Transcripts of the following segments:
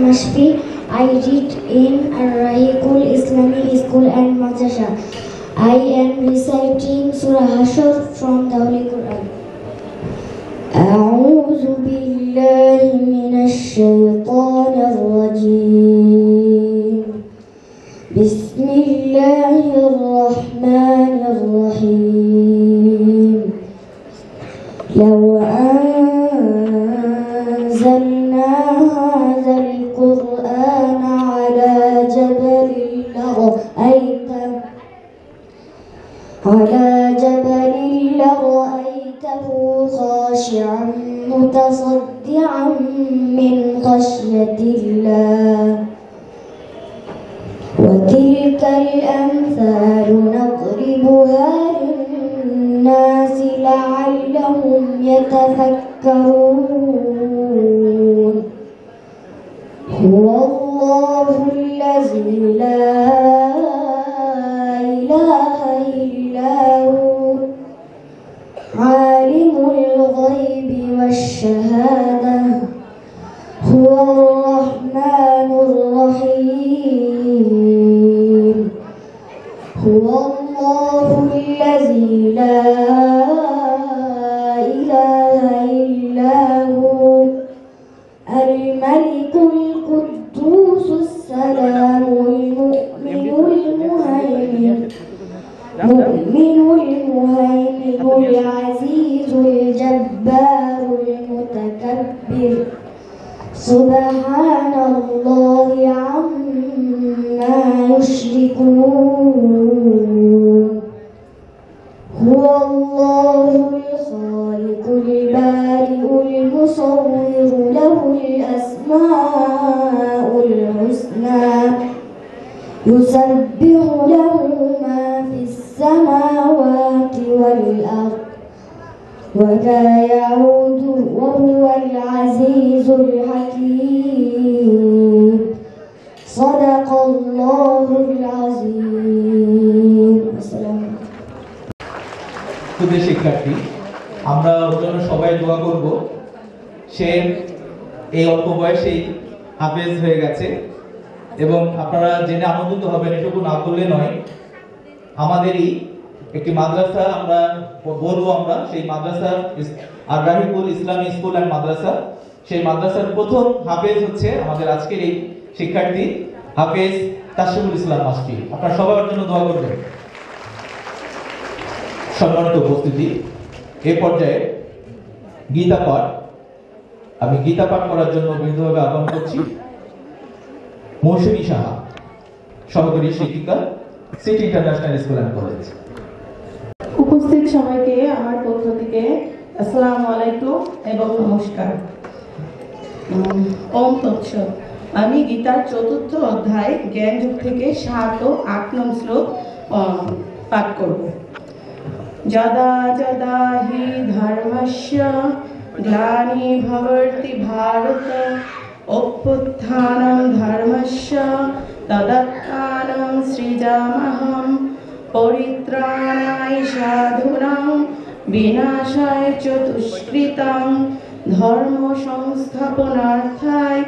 Mashfi. I read in Ar-Rahikul Islami School and Madrasa. I am reciting Surah Hashar from the Holy Quran. أعوذ بالله من الشيطان الرجيم. بسم الله الرحمن الرحيم. لو أنزلنا هذا القرآن على جبل لرأيته خاشعا متصدعا من خشية الله. وتلك الأمثال نضربها للناس لعلهم يتفكرون. هو الله الذي لا إله إلا هو عالم الغيب والشهادة هو الرحمن الرحيم. هو الله الذي لا إله إلا هو الملك القدوس السلام المؤمن المهيمن العزيز الجبار المتكبر. سبحان الله عما يشركون. هو الله الخالق البارئ المصور له الأسماء الحسنى يسبح له ما في السماوات والأرض ولا يعود وهو العزيز الحكيم. صدق الله العظيم. শিক্ষার্থী, আমরা ওর জন্য সবাই দোয়া করব। সে এই অল্প বয়সেই হাফেজ হয়ে গেছে এবং আপনারা জেনে আনন্দিত হবেন, এটুকু না বললে নয়, আমাদেরই একটি মাদ্রাসা আমরা বলবো, আমরা সেই মাদ্রাসা আর-রাহিকুল ইসলামী স্কুল অ্যান্ড মাদ্রাসা, সেই মাদ্রাসার প্রথম হাফেজ হচ্ছে আমাদের আজকের এই শিক্ষার্থী হাফেজ তাসিমুল ইসলাম মাসফি। আপনারা সবার জন্য দোয়া করবেন। সম্মানিত উপস্থিতি, এই পর্যায়ে গীতা পাঠ, আমি গীতা পাঠ করার জন্য বিনীতভাবে আহ্বান করছি মৌসুমী সাহা, সহকারী শিক্ষিকা, city international school and college. উপস্থিত সবাইকে আমার পক্ষ থেকে আসসালামু আলাইকুম এবং নমস্কার। ওম তৎসৎ। আমি গীতার ৪র্থ অধ্যায় জ্ঞানযোগ থেকে ৭ ও ৮ নং শ্লোক পাঠ করব। যদা যদা হি ধর্মস্য গ্লানি ভবতি ভারত অভ্যুত্থানং ধর্মস্য তদাত্মানং সৃজামহং পরিত্রাণায় সাধুনাং বিনাশায় চ দুষ্কৃতাং ধর্ম সংস্থাপনার্থায়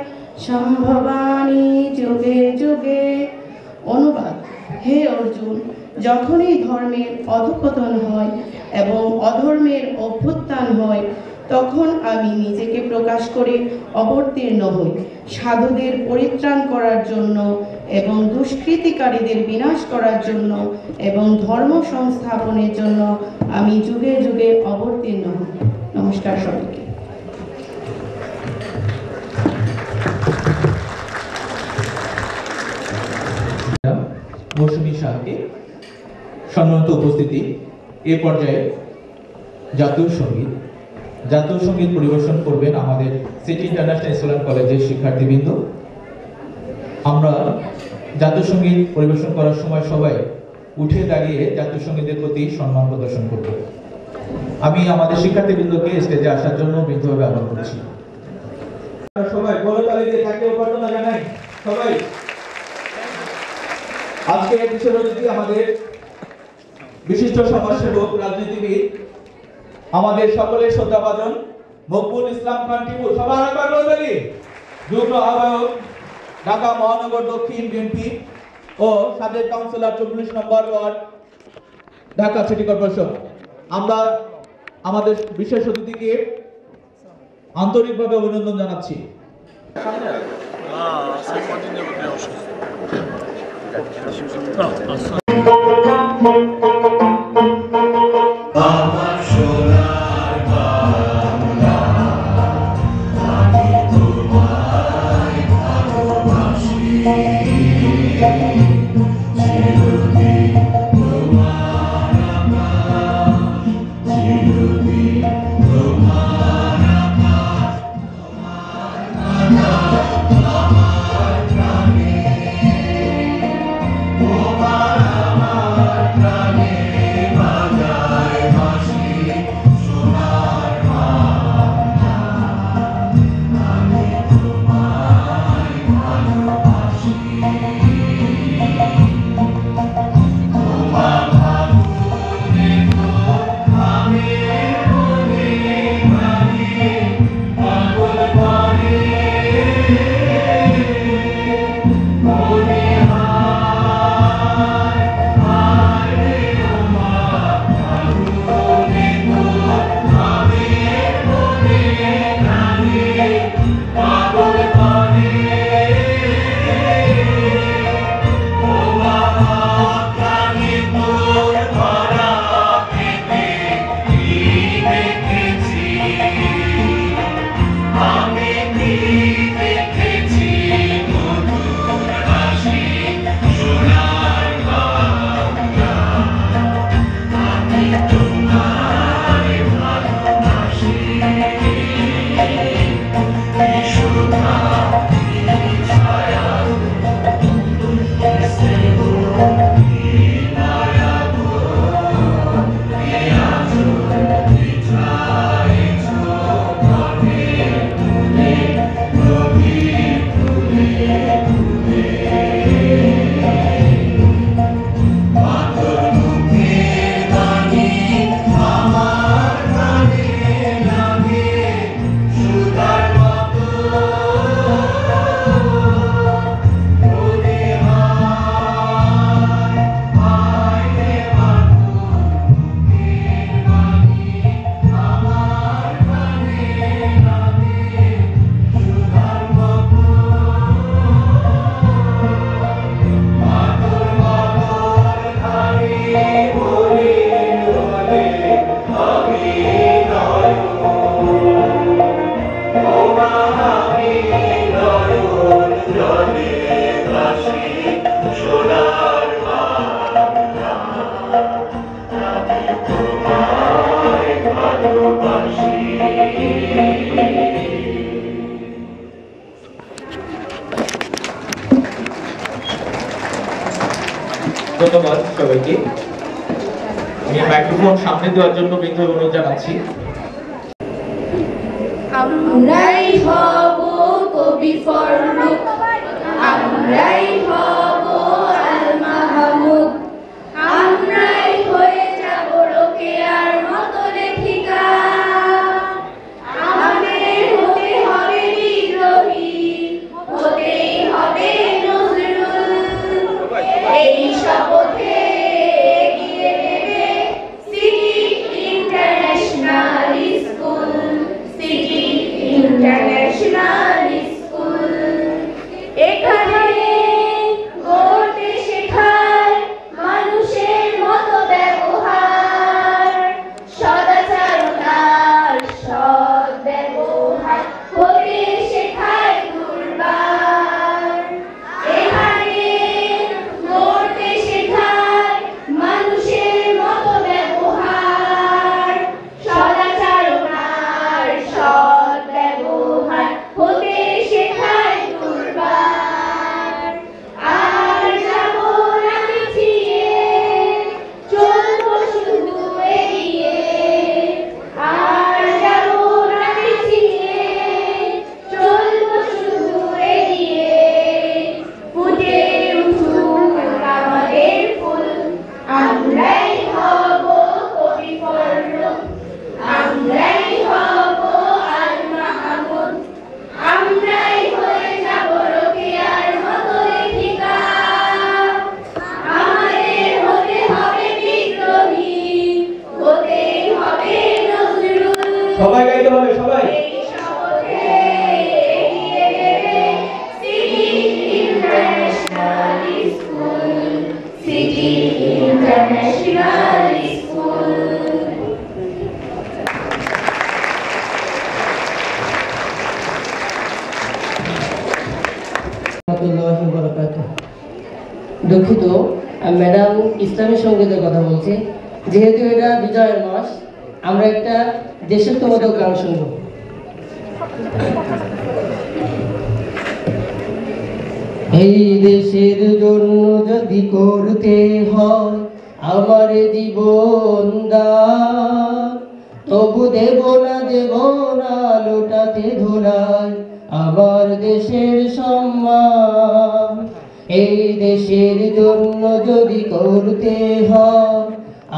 সম্ভবামি যুগে যুগে। অনুবাদ: হে অর্জুন, যখনই ধর্মের অধঃপতন হয় এবং অধর্মের অভ্যুত্থান হয়, তখন আমি নিজেকে প্রকাশ করে অবতীর্ণ হই সাধুদের পরিত্রাণ করার জন্য এবং দুষ্কৃতিকারীদের বিনাশ করার জন্য এবং ধর্ম সংস্থাপনের জন্য আমি যুগে যুগে অবতীর্ণ হই। নমস্কার সবাইকে। মৌসুমী সাহাকে। সম্মানিত উপস্থিতি, এ পর্যায়ে জাতীয় সঙ্গীত পরিবেশন করবেন আমাদের সিটি ইন্টারন্যাশনাল স্কুল অ্যান্ড কলেজের শিক্ষার্থীবৃন্দ। আমরা জাতীয় সঙ্গীত পরিবেশন করার সময় সবাই উঠে দাঁড়িয়ে জাতীয় সঙ্গীতের প্রতি সম্মান প্রদর্শন করব। আমি আমাদের শিক্ষার্থীবৃন্দকে স্টেজে আসার জন্য বিনীতভাবে আহ্বান করছি। সবাই করতালি দিয়ে তাকে অভ্যর্থনা জানাই। সবাই আজকের বিশেষ অতিথি আমাদের বিশিষ্ট সমাজসেবক, রাজনীতিবিদ, আমাদের সকলের শ্রদ্ধাভাজন মকবুল ইসলাম খান টিপু। সবার একবার করতালি। যুগ্ম আহ্বায়ক ঢাকা মহানগর দক্ষিণ বিএনপি ও সাবেক কাউন্সিলর 44 নম্বর ওয়ার্ড ঢাকা সিটি কর্পোরেশন। আমরা আমাদের বিশেষ অতিথিকে আন্তরিকভাবে অভিনন্দন জানাচ্ছি। ধন্যবাদ সবাইকে। আমি মাইক্রোফোন সামনে দেওয়ার জন্য বিনীত অনুরোধ জানাচ্ছি। আমরাই হব কবি ফররুখ, আমরাই হব আল মাহমুদ, আমরাই হয়ে যাব রোকেয়ার মতো লেখিকা। আমাদের হতে হবে বিদ্রোহী, হতেই হবে নজরুল। এই শপথে এগিয়ে নেবে city international school, city international school. এখানে সবাই গাইতে হবে, সবাই। এই শপথে এগিয়ে নেবে city international school, city international school. দুঃখিত, ম্যাডাম ইসলামী সঙ্গীতের কথা বলছি। যেহেতু এটা বিজয়ের মাস, আমরা একটা দেশাত্মবোধক গান শুনব। এই দেশের জন্য যদি করতে হয় আমার জীবন দান, তবু দেব না লোটাতে ধোলাই আমার দেশের সম্মান। এই দেশের জন্য যদি করতে হয়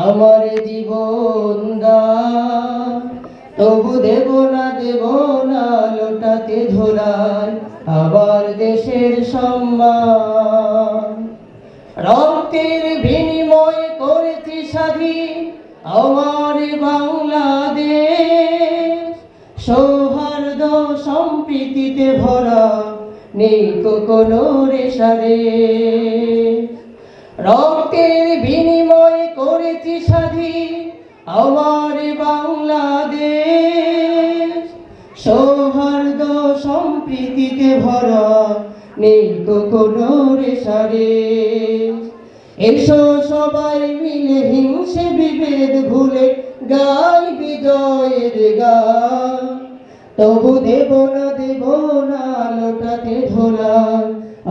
আমার জীবন দান, তবু দেব না লোটাতে ধোলাই আমার দেশের সম্মান। রক্তের বিনিময় করেছি স্বাধীন আমার বাংলাদেশ, সৌহার্দ্য সম্প্রীতিতে ভরা নেই কোনো রেশারেশ। রক্তের বিনিময় করেছি স্বাধীন আমার বাংলাদেশ, সৌহার্দ্য সম্প্রীতিতে ভরা নেই কোনো রেশারেশ। এসো সবাই মিলে হিংসে বিভেদ ভুলে গাই বিজয়ের গান, তবু দেব না লোটাতে ধোলাই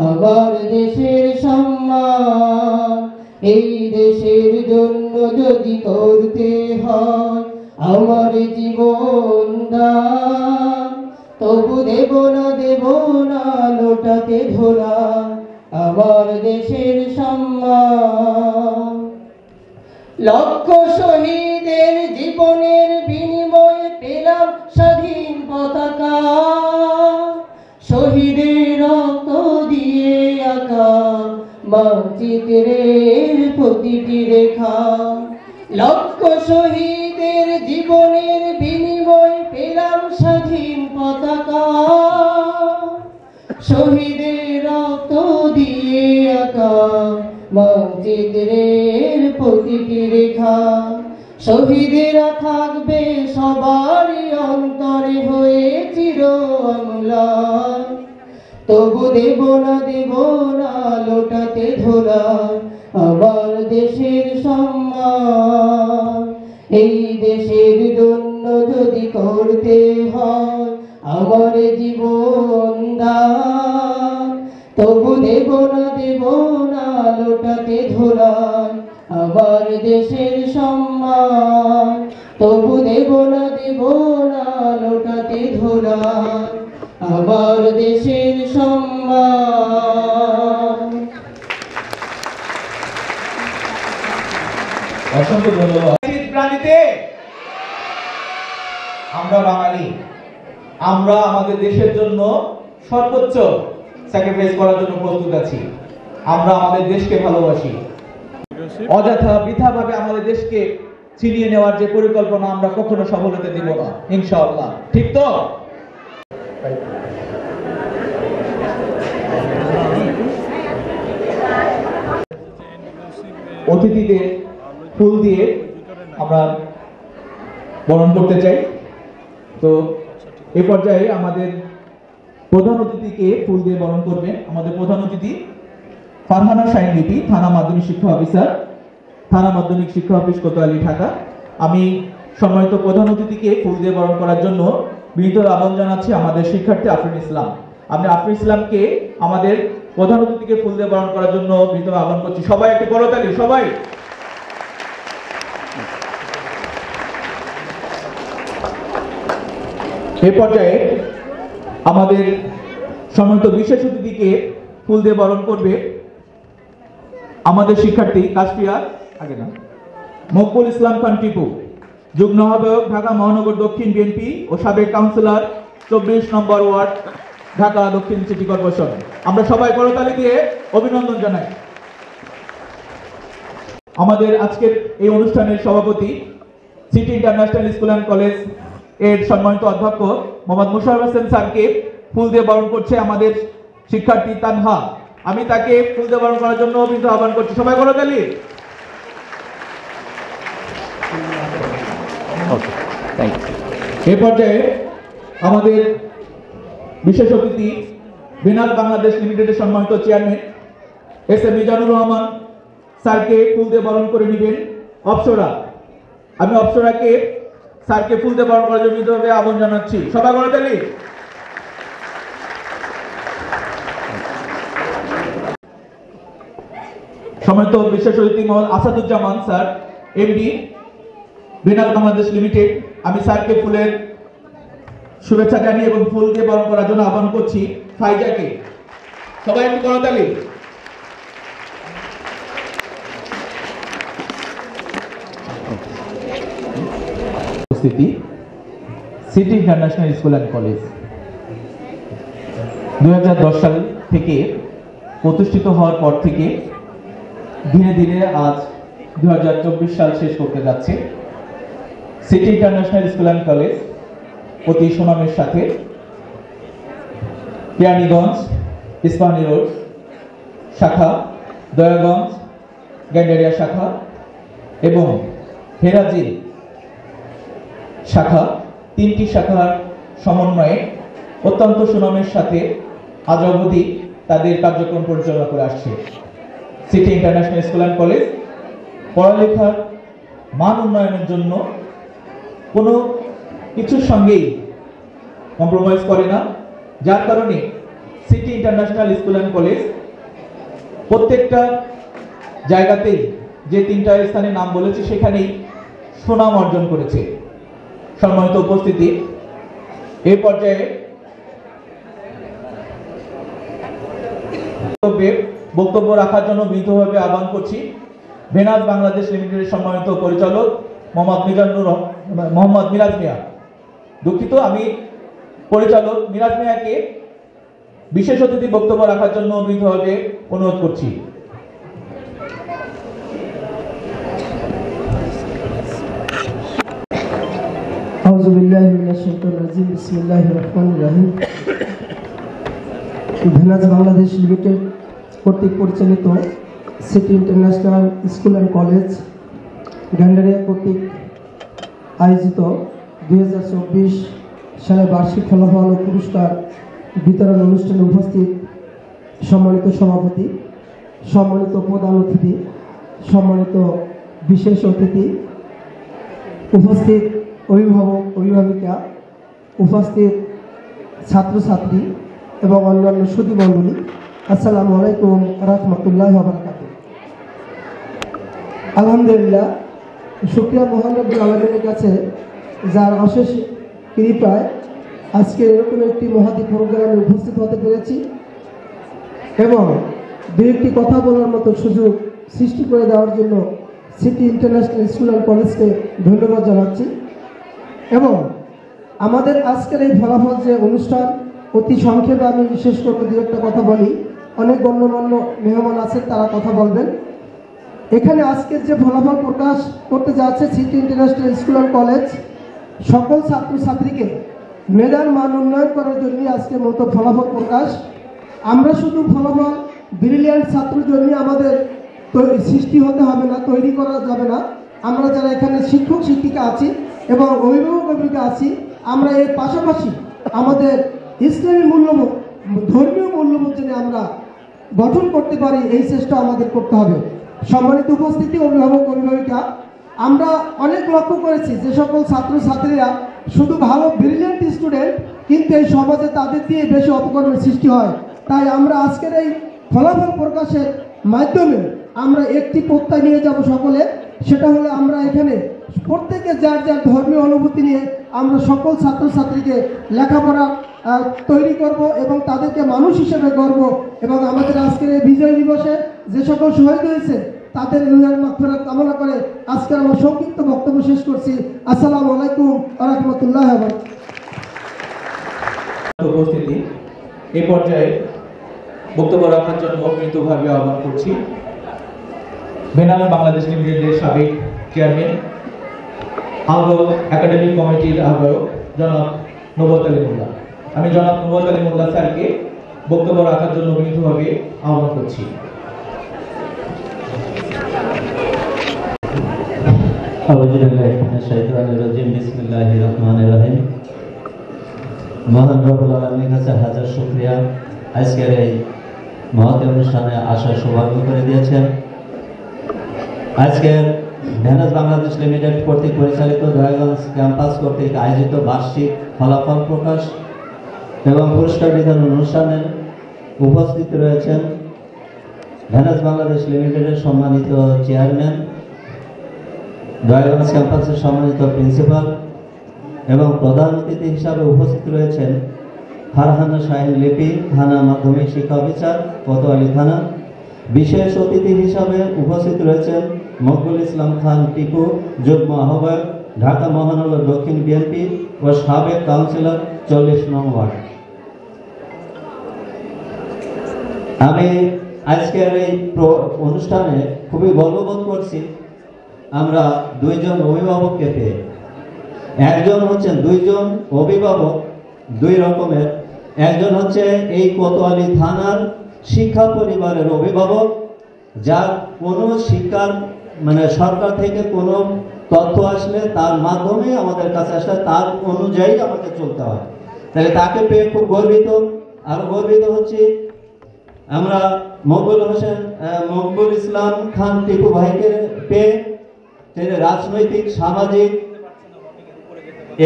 আমার দেশের সম্মান। এই দেশের জন্য যদি করতে হয় আমার জীবন দান, তবু দেব না লোটাতে ধোলাই আমার দেশের সম্মান। লক্ষ শহীদের জীবনের বিনিময়ে পেলাম স্বাধীন পতাকা, শহীদের রক্ত দিয়ে আঁকা মানচিত্রের প্রতিটি রেখা। লক্ষ শহীদের জীবনের বিনিময়ে পেলাম স্বাধীন পতাকা, শহীদের রক্ত দিয়ে আঁকা মানচিত্রের প্রতিটি রেখা। শহীদেরা থাকবে সবারই অন্তরে হয়ে চির অম্লান, তবু দেব না লোটাতে ধোলাই আমার দেশের সম্মান। এই দেশের জন্য যদি করতে হয় আমার জীবন দান, তবু দেব না লোটাতে ধোলাই আমার দেশের সম্মান। তবু দেব না লোটাতে ধোলাই আমার দেশের সম্মান। অসংখ্য ধন্যবাদ। প্রাণীতে আমরা বাঙালি, আমরা আমাদের দেশের জন্য সর্বোচ্চ স্যাক্রিফাইস করার জন্য প্রস্তুত আছি। আমরা আমাদের দেশকে ভালোবাসি। অযথা বৃথাভাবে আমাদের দেশকে ছিনিয়ে নেওয়ার যে পরিকল্পনা আমরা কখনো সফল হতে দিব না, ইনশাআল্লাহ। ঠিক তো? অতিথিদের ফুল দিয়ে আমরা বরণ করতে চাই। তো এই পর্যায়ে আমাদের প্রধান অতিথিকে ফুল দিয়ে বরণ করবেন আমাদের প্রধান অতিথি ফারহানা শাইন লিপি, থানা মাধ্যমিক শিক্ষা অফিসার, থানা মাধ্যমিক শিক্ষা অফিস কোতোয়ালি, ঢাকা। আমি সম্মানিত প্রধান অতিথিকে ফুল দিয়ে বরণ করার জন্য বিনীত আহ্বান জানাচ্ছি আমাদের শিক্ষার্থী আফরিন ইসলাম। আমি আফরিন ইসলামকে আমাদের প্রধান অতিথিকে ফুল দিয়ে বরণ করার জন্য বিনীত আহ্বান করছি। সবাই একটু করতালি, সবাই। এই পর্যায়ে আমাদের সম্মানিত বিশেষ অতিথিকে ফুল দিয়ে বরণ করবে আমাদের শিক্ষার্থী কাশফিয়া মকবুল ইসলাম খান টিপু, যুগ্ম আহ্বায়ক ঢাকা মহানগর দক্ষিণ বিএনপি ও সাবেক কাউন্সিলর 24 নম্বর ওয়ার্ড, ঢাকা দক্ষিণ সিটি কর্পোরেশন। আমরা সবাই করতালি দিয়ে অভিনন্দন জানাই। আমাদের আজকের এই অনুষ্ঠানের সভাপতি city international school and college এর সম্মানিত অধ্যক্ষ মোহাম্মদ মুশাররফ হোসেন স্যারকে ফুল দিয়ে বরণ করছে আমাদের শিক্ষার্থী তানহা। আমি তাকে ফুল দিয়ে বরণ করার জন্য বিনীত আহ্বান করছি। সবাই বলো তালি। এই পর্যায়ে আমাদের বিশেষ অতিথি বেনাল বাংলাদেশ লিমিটেডের সম্মানিত chairman S M Mizanur Rahman স্যারকে ফুল দিয়ে বরণ করে নেবেন অপ্সরা। আমি অপ্সরাকে স্যারকে ফুল দিয়ে বরণ করার জন্য আহ্বান জানাচ্ছি। সবাই বলো তালি। সম্মানিত বিশেষ অতিথি মোহাম্মদ আসাদুজ্জামান স্যার এমডি বেনাল বাংলাদেশ লিমিটেড, আমি স্যারকে ফুলের শুভেচ্ছা জানিয়ে এবং ফুল দিয়ে বরণ করার জন্য আহ্বান করছি ফাইজাকে। সবাই একটু করতালি। উপস্থিতি city international school and college 2010 সাল থেকে প্রতিষ্ঠিত হওয়ার পর থেকে ধীরে ধীরে আজ 2024 সাল শেষ করতে যাচ্ছে। City international school and college অতি সুনামের সাথে কেরানীগঞ্জ ইস্পাহানি রোড শাখা, দয়াগঞ্জ গ্যান্ডারিয়া শাখা এবং হেরাজিল শাখা, 3টি শাখার সমন্বয়ে অত্যন্ত সুনামের সাথে আজ অবধি তাদের কার্যক্রম পরিচালনা করে আসছে। City international school and college পড়ালেখার মান উন্নয়নের জন্য কোনো কিছুর সঙ্গেই কম্প্রোমাইজ করে না, যার কারণে city international school and college প্রত্যেকটা জায়গাতেই যে 3টা স্থানে নাম বলেছে সেখানেই সুনাম অর্জন করেছে। সম্মানিত উপস্থিতি, এই পর্যায়ে বক্তব্য রাখার জন্য বিনীতভাবে আহ্বান করছি বেনাল বাংলাদেশ লিমিটেডের সম্মানিত পরিচালক মোহাম্মদ মিরাজ মিয়া। দুঃখিত, আমি পরিচালক মিরাজ মিয়াকে বিশেষ অতিথি বক্তব্য রাখার জন্য বিনীতভাবে অনুরোধ করছি। আউযু বিল্লাহি মিনাশ শাইতানির রাজিম। বিসমিল্লাহির রহমানির রহিম। বেনাল বাংলাদেশ লিমিটেড কর্তৃক পরিচালিত city international school and college Gendaria কর্তৃক আয়োজিত 2024 সালে বার্ষিক ফলাফল ও পুরস্কার বিতরণ অনুষ্ঠানে উপস্থিত সম্মানিত সভাপতি, সম্মানিত প্রধান অতিথি, সম্মানিত বিশেষ অতিথি, উপস্থিত অভিভাবক অভিভাবিকা, উপস্থিত ছাত্রছাত্রী এবং অন্যান্য সুধীমণ্ডলী, আসসালামু আলাইকুম রাহমাতুল্লাহি ওয়া বারাকাতুহু। আলহামদুলিল্লাহ, শুকরিয়া মহান রব্বুল আলামিনের কাছে যার অশেষ কৃপায় আজকে এরকম একটি মহতী প্রোগ্রামে উপস্থিত হতে পেরেছি এবং দু একটি কথা বলার মতো সুযোগ সৃষ্টি করে দেওয়ার জন্য সিটি ইন্টারন্যাশনাল স্কুল অ্যান্ড কলেজকে ধন্যবাদ জানাচ্ছি। এবং আমাদের আজকের এই ফলাফল যে অনুষ্ঠান, অতি সংক্ষেপে আমি বিশেষ করে দু একটা কথা বলি। অনেক গণ্যমান্য মেহমান আছেন, তারা কথা বলবেন। এখানে আজকের যে ফলাফল প্রকাশ করতে যাচ্ছে city international school and college সকল ছাত্রছাত্রীকে মেধার মান উন্নয়ন করার জন্য আজকে মতো ফলাফল প্রকাশ। আমরা শুধু ফলাফল ব্রিলিয়ান্ট ছাত্রের জন্য আমাদের সৃষ্টি হতে হবে না, তৈরি করা যাবে না। আমরা যারা এখানে শিক্ষক শিক্ষিকা আছি এবং অভিভাবক অভিভাবিকা আছি, আমরা এর পাশাপাশি আমাদের ইসলামী মূল্যবোধ, ধর্মীয় মূল্যবোধ যেন আমরা গঠন করতে পারি, এই চেষ্টা আমাদের করতে হবে। সম্মানিত উপস্থিতি, অভিভাবক অভিভাবিকা, আমরা অনেক লক্ষ্য করেছি যে সকল ছাত্রছাত্রীরা শুধু ভালো ব্রিলিয়ান্ট স্টুডেন্ট, কিন্তু এই সমাজে তাদের দিয়ে বেশি অপকর্মের সৃষ্টি হয়। তাই আমরা আজকের এই ফলাফল প্রকাশের মাধ্যমে আমরা একটি প্রত্যয় নিয়ে যাব সকলে, সেটা হলো আমরা এখানে প্রত্যেকে যার যার ধর্মীয় অনুভূতি নিয়ে আমরা সকল ছাত্রছাত্রীকে লেখাপড়া তৈরি করব এবং তাদেরকে মানুষ হিসেবে গড়ব। এবং আমাদের আজকের এই বিজয় দিবসে যে সকল শহীদ হয়েছে তাদের রুহের মাগফিরাত কামনা করে আজকে আমার সংক্ষিপ্ত বক্তব্য শেষ করছি। আসসালামু আলাইকুম ওয়া রাহমাতুল্লাহি ওয়া বারাকাতুহু। উপস্থিতি, এই পর্যায়ে বক্তব্য রাখার জন্য বিনীতভাবে আহ্বান করছি বেনাল বাংলাদেশ লিমিটেডের সাবেক চেয়ারম্যান, আহ্বায়ক, একাডেমিক কমিটির আহ্বায়ক জনাব নবুয়ত আলী মোল্লা। আমি জনাব নবুয়ত আলী মোল্লা স্যারকে বক্তব্য রাখার জন্য বিনীতভাবে আহ্বান করছি। বিসমিল্লাহির রহমানির রহিম। মহান রব্বুল আলামিনের কাছে হাজার শুকরিয়া, আজকের এই মহৎ অনুষ্ঠানে আসার সৌভাগ্য করে দিয়েছেন। আজকের ভেনাস বাংলাদেশ লিমিটেড কর্তৃক পরিচালিত দয়াগঞ্জ ক্যাম্পাস কর্তৃক আয়োজিত বার্ষিক ফলাফল প্রকাশ এবং পুরস্কার বিতরণ অনুষ্ঠানে উপস্থিত রয়েছেন ভেনাস বাংলাদেশ লিমিটেডের সম্মানিত চেয়ারম্যান, দয়াগঞ্জ ক্যাম্পাসের সম্মানিত প্রিন্সিপাল এবং প্রধান অতিথি হিসাবে উপস্থিত রয়েছেন ফারহানা শাহিন লিপি, থানা মাধ্যমিক শিক্ষা অফিসার, কোতোয়ালি থানা। বিশেষ অতিথি হিসাবে উপস্থিত রয়েছেন মকবুল ইসলাম খান টিপু, যুগ্ম আহ্বায়ক, ঢাকা মহানগর দক্ষিণ বিএনপি ও সাবেক কাউন্সিলর 40 নং ওয়ার্ড। আমি আজকের এই অনুষ্ঠানে খুবই গর্ববোধ করছি আমরা দুইজন অভিভাবককে পেয়ে। একজন হচ্ছেন দুইজন অভিভাবক দুই রকমের। একজন হচ্ছে এই কোতোয়ালি থানার শিক্ষা পরিবারের অভিভাবক, যার কোনো শিক্ষার সরকার থেকে কোনো তথ্য আসলে তার মাধ্যমে আমাদের কাছে আসলে তার অনুযায়ী আমাদের চলতে হয়। তাহলে তাকে পেয়ে খুব গর্বিত। আর গর্বিত হচ্ছে আমরা মকবুল ইসলাম খান টিপু ভাইকে পেয়ে। তিনি রাজনৈতিক সামাজিক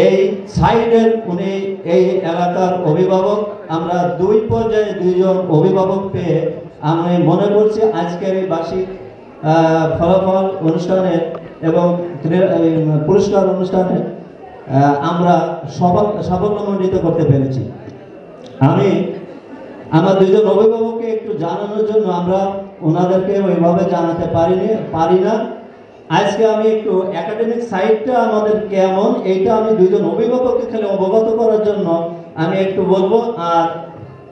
এই সাইডের উনি এই এলাকার অভিভাবক। আমরা দুই পর্যায়ে দুইজন অভিভাবক পেয়ে আমি মনে করছি আজকের এই বার্ষিক ফলাফল অনুষ্ঠানে এবং পুরস্কার অনুষ্ঠানে আমরা সাফল্যমণ্ডিত করতে পেরেছি। আমি আমার দুইজন অভিভাবককে একটু জানানোর জন্য আমরা ওনাদেরকে ওইভাবে জানাতে পারি না। আজকে আমি একটু একাডেমিক সাইডটা আমাদের কেমন এইটা আমি দুইজন অভিভাবককে খালি অবগত করার জন্য আমি একটু বলবো। আর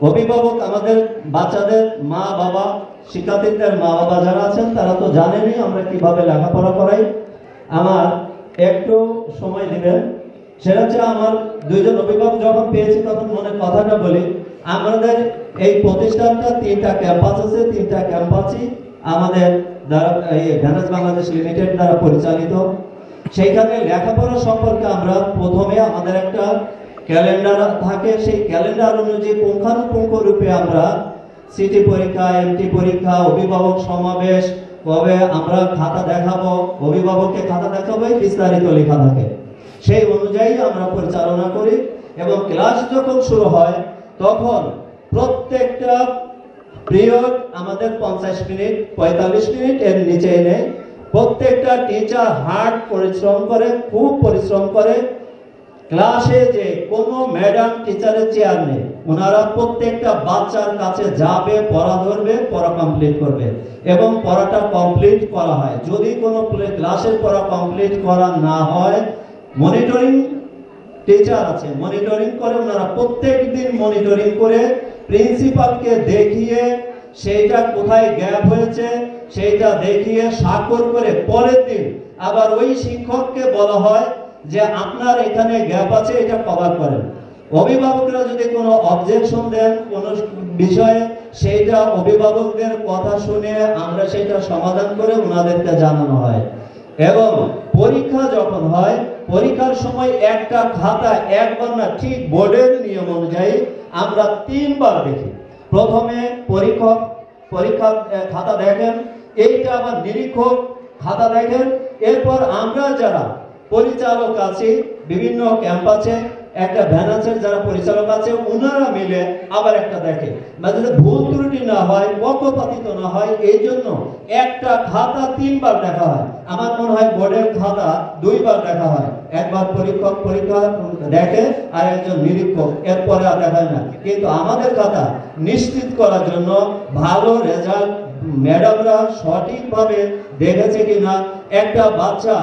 অভিভাবক আমাদের বাচ্চাদের মা বাবা, শিক্ষার্থীদের মা বাবা যারা আছেন তারা তো জানেনই আমরা কিভাবে লেখাপড়া করাই। আমার একটু সময় দিবেন। সেটা হচ্ছে আমার দুইজন অভিভাবক যখন পেয়েছি তখন মনে কথাটা বলি। আমাদের এই প্রতিষ্ঠানটা 3টা ক্যাম্পাস আছে, 3টা ক্যাম্পাসই আমাদের দ্বারা এই ভেনাস বাংলাদেশ লিমিটেড দ্বারা পরিচালিত। সেইখানে লেখাপড়া সম্পর্কে আমরা প্রথমে আমাদের একটা ক্যালেন্ডার থাকে। সেই ক্যালেন্ডার অনুযায়ী পুঙ্খানুপুঙ্খ রূপে আমরা সিটি পরীক্ষা, এমটি পরীক্ষা, অভিভাবক সমাবেশ, কবে আমরা খাতা দেখাবো, অভিভাবককে খাতা দেখাবো, বিস্তারিত লেখা থাকে। সেই অনুযায়ী আমরা পরিচালনা করি এবং ক্লাস যখন শুরু হয় তখন প্রত্যেকটা পিরিয়ড আমাদের 50 মিনিট 45 মিনিট এর নিচে এনে প্রত্যেকটা টিচার হার্ড পরিশ্রম করে, খুব পরিশ্রম করে। ক্লাসে যে কোনো ম্যাডাম টিচারের চেয়ার নেই, ওনারা প্রত্যেকটা বাচ্চার কাছে যাবে, পড়া ধরবে, পড়া কমপ্লিট করবে এবং পড়াটা কমপ্লিট করা হয়। যদি কোনো ক্লাসের পড়া কমপ্লিট করা না হয়, মনিটরিং টিচার আছে, মনিটরিং করে। ওনারা প্রত্যেক দিন মনিটরিং করে প্রিন্সিপালকে দেখিয়ে সেইটা কোথায় গ্যাপ হয়েছে সেইটা দেখিয়ে স্বাক্ষর করে পরের দিন আবার ওই শিক্ষককে বলা হয় যে আপনার এখানে গ্যাপ আছে, এটা কভার করেন। অভিভাবকরা যদি কোনো অবজেকশন দেন কোনো বিষয়ে, সেইটা অভিভাবকদের কথা শুনে আমরা সেটা সমাধান করে ওনাদেরকে জানানো হয়। এবং পরীক্ষা যখন হয়, পরীক্ষার সময় একটা খাতা একবার না, ঠিক বোর্ডের নিয়ম অনুযায়ী আমরা 3 বার দেখি। প্রথমে পরীক্ষা খাতা দেখেন, এইটা আবার নিরীক্ষক খাতা দেখেন। এরপর আমরা যারা পরিচালক আছি বিভিন্ন ক্যাম্পাসে, একটা ভ্যানাসের যারা পরিচালক আছে ওনারা মিলে আবার একটা দেখে, যাতে ভুল ত্রুটি না হয়, পক্ষপাতিত না হয়। এই জন্য একটা খাতা 3 বার দেখা হয়। আমার মনে হয় বোর্ডের খাতা 2 বার দেখা হয়। একবার পরীক্ষক পরীক্ষা দেখে আর একজন নিরীক্ষক, এরপরে আর দেখায় না। কিন্তু আমাদের খাতা নিশ্চিত করার জন্য ভালো রেজাল্ট ম্যাডামরা সঠিকভাবে দেখেছে কিনা, একটা বাচ্চা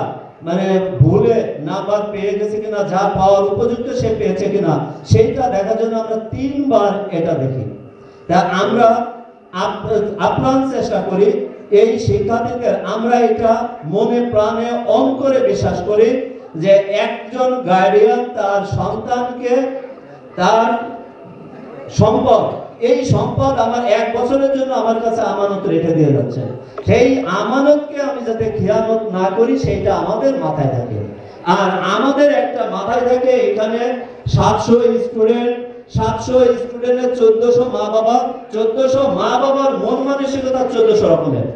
ভুলে নাম্বার পেয়ে গেছে কিনা, যা পাওয়ার উপযুক্ত সে পেয়েছে কিনা, সেইটা দেখার জন্য আমরা 3 বার এটা দেখি। তা আমরা আপ্রাণ চেষ্টা করি এই শিক্ষার্থীদের, আমরা এটা মনে প্রাণে অন্তরে বিশ্বাস করি যে একজন গার্ডিয়ান তার সন্তানকে তার সম্পদ, এই সম্পদ আমার 1 বছরের জন্য আমার কাছে আমানত রেখে দিয়ে যাচ্ছে, সেই আমানতকে আমি যাতে খেয়ানত না করি সেইটা আমাদের মাথায় থাকে। আর আমাদের একটা মাথায় থাকে এখানে 700 স্টুডেন্টের 1400 মা বাবা, 1400 মা বাবার মন মানসিকতা 1400 রকমের।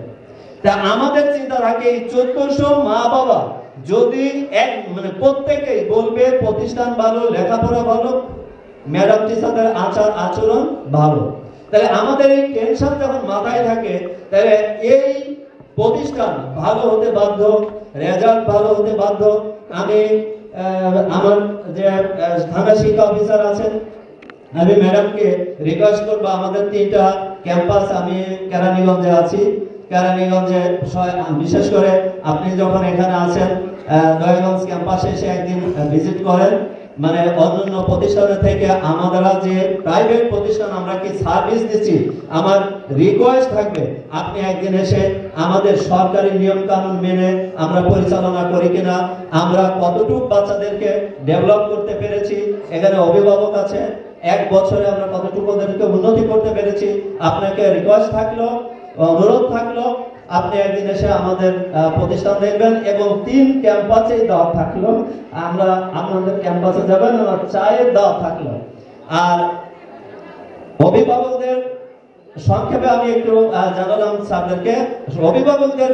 তা আমাদের চিন্তা থাকে এই 1400 মা বাবা যদি মানে প্রত্যেকেই বলবে প্রতিষ্ঠান ভালো, লেখাপড়া ভালো, ম্যাডাম টিচারদের আচরণ ভালো, তাহলে আমাদের এই টেনশন যখন মাথায় থাকে তাহলে এই প্রতিষ্ঠান ভালো হতে বাধ্য, রেজাল্ট ভালো হতে বাধ্য। আমি আমার যে থানা শিক্ষা অফিসার আছেন, আমি ম্যাডামকে রিকোয়েস্ট করবো, আমাদের 3টা ক্যাম্পাস, আমি কেরানীগঞ্জে আছি, কেরানীগঞ্জে বিশেষ করে আপনি যখন এখানে আছেন দয়াগঞ্জ ক্যাম্পাসে এসে একদিন ভিজিট করেন। মানে অন্যান্য প্রতিষ্ঠানের থেকে আমাদের যে প্রাইভেট প্রতিষ্ঠান আমরা কি সার্ভিস দিচ্ছি, আমার রিকোয়েস্ট থাকবে আপনি একদিন এসে আমাদের সরকারি নিয়ম কানুন মেনে আমরা পরিচালনা করি কিনা, আমরা কতটুকু বাচ্চাদেরকে ডেভেলপ করতে পেরেছি, এখানে অভিভাবক আছে, 1 বছরে আমরা কতটুকু ওদেরকে উন্নতি করতে পেরেছি। আপনাকে রিকোয়েস্ট থাকলো, অনুরোধ থাকলো, আপনি একদিন এসে আমাদের প্রতিষ্ঠান দেখবেন। এবং 3 ক্যাম্পাসে দাওয়াত থাকলো, আমরা আপনাদের ক্যাম্পাসে যাবেন, আমার চায়ের দাওয়াত থাকলো। আর অভিভাবকদের সংক্ষেপে আমি একটু জানালাম স্যারদেরকে। অভিভাবকদের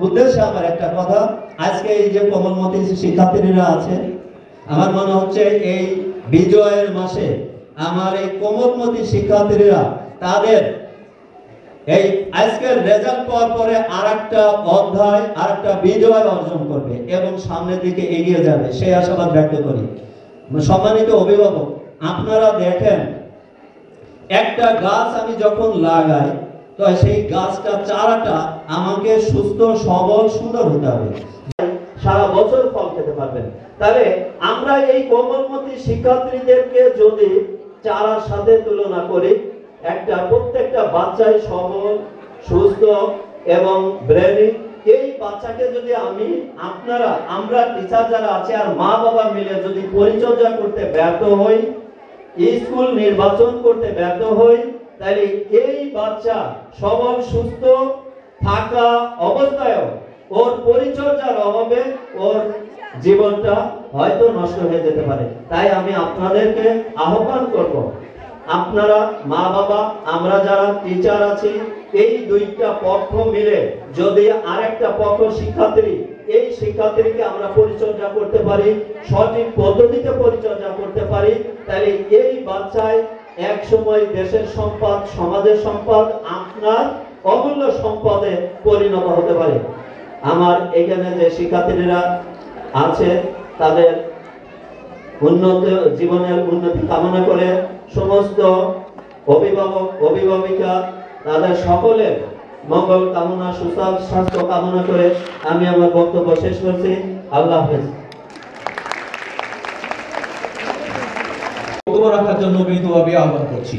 উদ্দেশ্যে আমার একটা কথা, আজকে এই যে কোমলমতি শিক্ষার্থীরা আছে, আমার মনে হচ্ছে এই বিজয়ের মাসে আমার এই কোমলমতি শিক্ষার্থীরা তাদের এই আজকের রেজাল্ট পাওয়ার পরে আরেকটা অধ্যায়, আরেকটা বিজয় অর্জন করবে এবং সামনের দিকে এগিয়ে যাবে, সেই আশাবাদ ব্যক্ত করি। সম্মানিত অভিভাবক, আপনারা দেখেন একটা গাছ আমি যখন লাগাই তো সেই গাছটা চারাটা আমাকে সুস্থ সবল সুন্দর হতে হবে, সারা বছর ফল খেতে পারবেন। তাহলে আমরা এই কোমলমতি শিক্ষার্থীদেরকে যদি চারার সাথে তুলনা করি, প্রত্যেকটা বাচ্চাই সবল, সুস্থ এবং ব্রেনি, এই বাচ্চাকে যদি আমরা টিচার যারা আছে আর মা বাবা মিলে যদি পরিচর্যা করতে ব্যর্থ হই, স্কুল নির্বাচন করতে ব্যর্থ হই, তাহলে এই বাচ্চা সবল সুস্থ থাকা অবস্থায়ও ওর পরিচর্যার অভাবে ওর জীবনটা হয়তো নষ্ট হয়ে যেতে পারে। তাই আমি আপনাদেরকে আহ্বান করব, আপনারা মা বাবা, আমরা যারা টিচার আছি, এই 2টা পক্ষ মিলে যদি আরেকটা পক্ষ শিক্ষার্থী, এই শিক্ষার্থীকে আমরা পরিচর্যা করতে পারি, সঠিক পদ্ধতিতে পরিচর্যা করতে পারি, তাহলে এই বাচ্চায় এক সময় দেশের সম্পদ, সমাজের সম্পদ, আপনার অমূল্য সম্পদে পরিণত হতে পারে। আমার এখানে যে শিক্ষার্থীরা আছে তাদের জীবনের উন্নতি কামনা করে সমস্ত অভিভাবক অভিভাবিকা তাদের সকলের মঙ্গল কামনা, সুস্বাস্থ্য কামনা করে আমি আমার বক্তব্য শেষ করছি। আল্লাহ হাফেজ। বক্তব্য রাখার জন্য বিনীতভাবে আহ্বান করছি।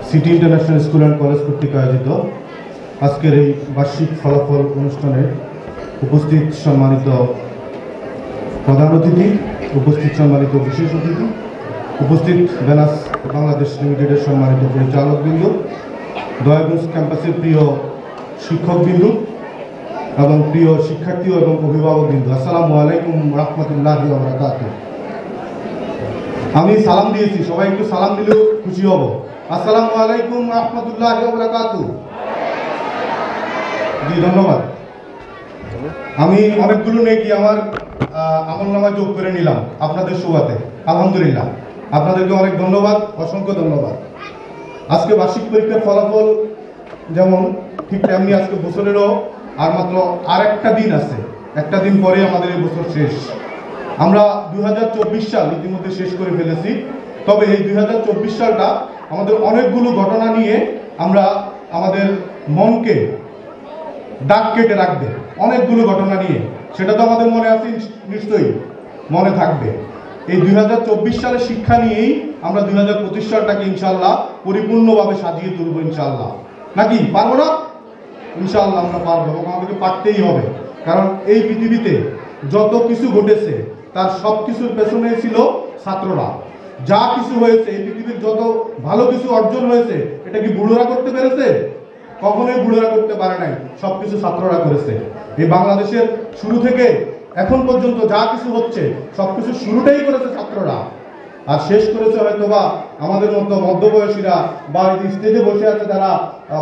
City international school and college কর্তৃক আয়োজিত আজকের এই বার্ষিক ফলাফল অনুষ্ঠানে উপস্থিত সম্মানিত প্রধান অতিথি, উপস্থিত সম্মানিত বিশেষ অতিথি, উপস্থিত ভেনাস বাংলাদেশ লিমিটেডের সম্মানিত পরিচালকবৃন্দ, দয়াগঞ্জ ক্যাম্পাসের প্রিয় শিক্ষকবৃন্দ এবং প্রিয় শিক্ষার্থী এবং অভিভাবকবৃন্দ, আসসালামু আলাইকুম রহমতুল্লাহি ওয়া বারাকাতুহু। আমি সালাম দিয়েছি, সবাই একটু সালাম দিলেও খুশি হব। আসসালামু আলাইকুম রহমতুল্লাহি ওয়া বারাকাতুহু। জি ধন্যবাদ। আমি অনেকগুলো নেকি আমার আমলনামায় যোগ করে নিলাম আপনাদের সুবাদে, আলহামদুলিল্লাহ। আপনাদেরকে অনেক ধন্যবাদ, অসংখ্য ধন্যবাদ। আজকে বার্ষিক পরীক্ষার ফলাফল যেমন ঠিক তেমনি আজকে বছরেরও আর মাত্র আরেকটা দিন আছে, একটা দিন পরে আমাদের এই বছর শেষ। আমরা 2024 সাল ইতিমধ্যে শেষ করে ফেলেছি, তবে এই 2024 সালটা আমাদের অনেকগুলো ঘটনা নিয়ে আমরা আমাদের মনকে দাগ কেটে রাখবে, অনেকগুলো ঘটনা নিয়ে, সেটা তো আমাদের মনে আছে, নিশ্চয়ই মনে থাকবে। এই 2024 সালের শিক্ষা নিয়েই আমরা 2025 সালটাকে ইনশাআল্লাহ পরিপূর্ণভাবে সাজিয়ে তুলব ইনশাআল্লাহ। নাকি পারবো না? ইনশাআল্লাহ আমরা পারবো এবং আমাদেরকে পারতেই হবে। কারণ এই পৃথিবীতে যত কিছু ঘটেছে তার সব কিছুর পেছনে ছিল ছাত্ররা। যা কিছু হয়েছে, এই পৃথিবীর যত ভালো কিছু অর্জন হয়েছে, এটা কি বুড়োরা করতে পেরেছে? কখনোই বুড়োরা করতে পারে নাই, সবকিছু ছাত্ররা করেছে। এই বাংলাদেশের শুরু থেকে এখন পর্যন্ত যা কিছু হচ্ছে সবকিছু শুরুটাই করেছে ছাত্ররা, আর শেষ করেছে হয়তোবা আমাদের মতো মধ্যবয়সীরা বা স্টেজে বসে আছে যারা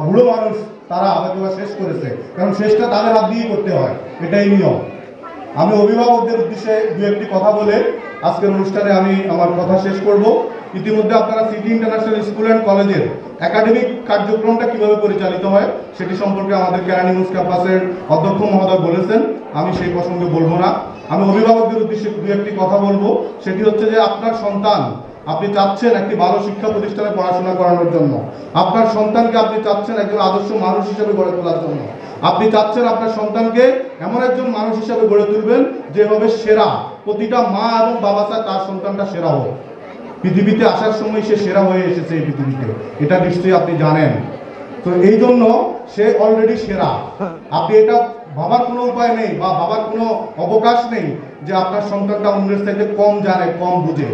বুড়ো মানুষ, তারা হয়তোবা শেষ করেছে। কারণ শেষটা তাদের হাত দিয়েই করতে হয়, এটাই নিয়ম। আমি অভিভাবকদের উদ্দেশ্যে দু একটি কথা বলে আজকের অনুষ্ঠানে আমি আমার কথা শেষ করব। ইতিমধ্যে আপনারা সিটি ইন্টারন্যাশনাল স্কুল অ্যান্ড কলেজের একাডেমিক কার্যক্রমটা কিভাবে পরিচালিত হয় সেটি সম্পর্কে আমাদের কেরানী নিউজ ক্যাম্পাসের অধ্যক্ষ মহোদয় বলেছেন, আমি সেই প্রসঙ্গে বলবো না। আমি অভিভাবকদের উদ্দেশ্যে দু একটি কথা বলবো। সেটি হচ্ছে যে আপনার সন্তান, আপনি চাচ্ছেন একটি ভালো শিক্ষা প্রতিষ্ঠানে পড়াশোনা করানোর জন্য, আপনার সন্তানকে আপনি চাচ্ছেন একজন আদর্শ মানুষ হিসেবে গড়ে তোলার জন্য, আপনি চাচ্ছেন আপনার সন্তানকে এমন একজন মানুষ হিসেবে গড়ে তুলবেন যে হবে সেরা। প্রতিটা মা এবং বাবা চায় তার সন্তানটা সেরা হোক। পৃথিবীতে আসার সময় সে সেরা হয়ে এসেছে এই পৃথিবীতে, এটা নিশ্চয়ই আপনি জানেন। তো এই জন্য সে অলরেডি সেরা। আপনি এটা ভাবার কোনো উপায় নেই বা ভাবার কোনো অবকাশ নেই যে আপনার সন্তানটা অন্যের চাইতে কম জানে, কম বুঝে।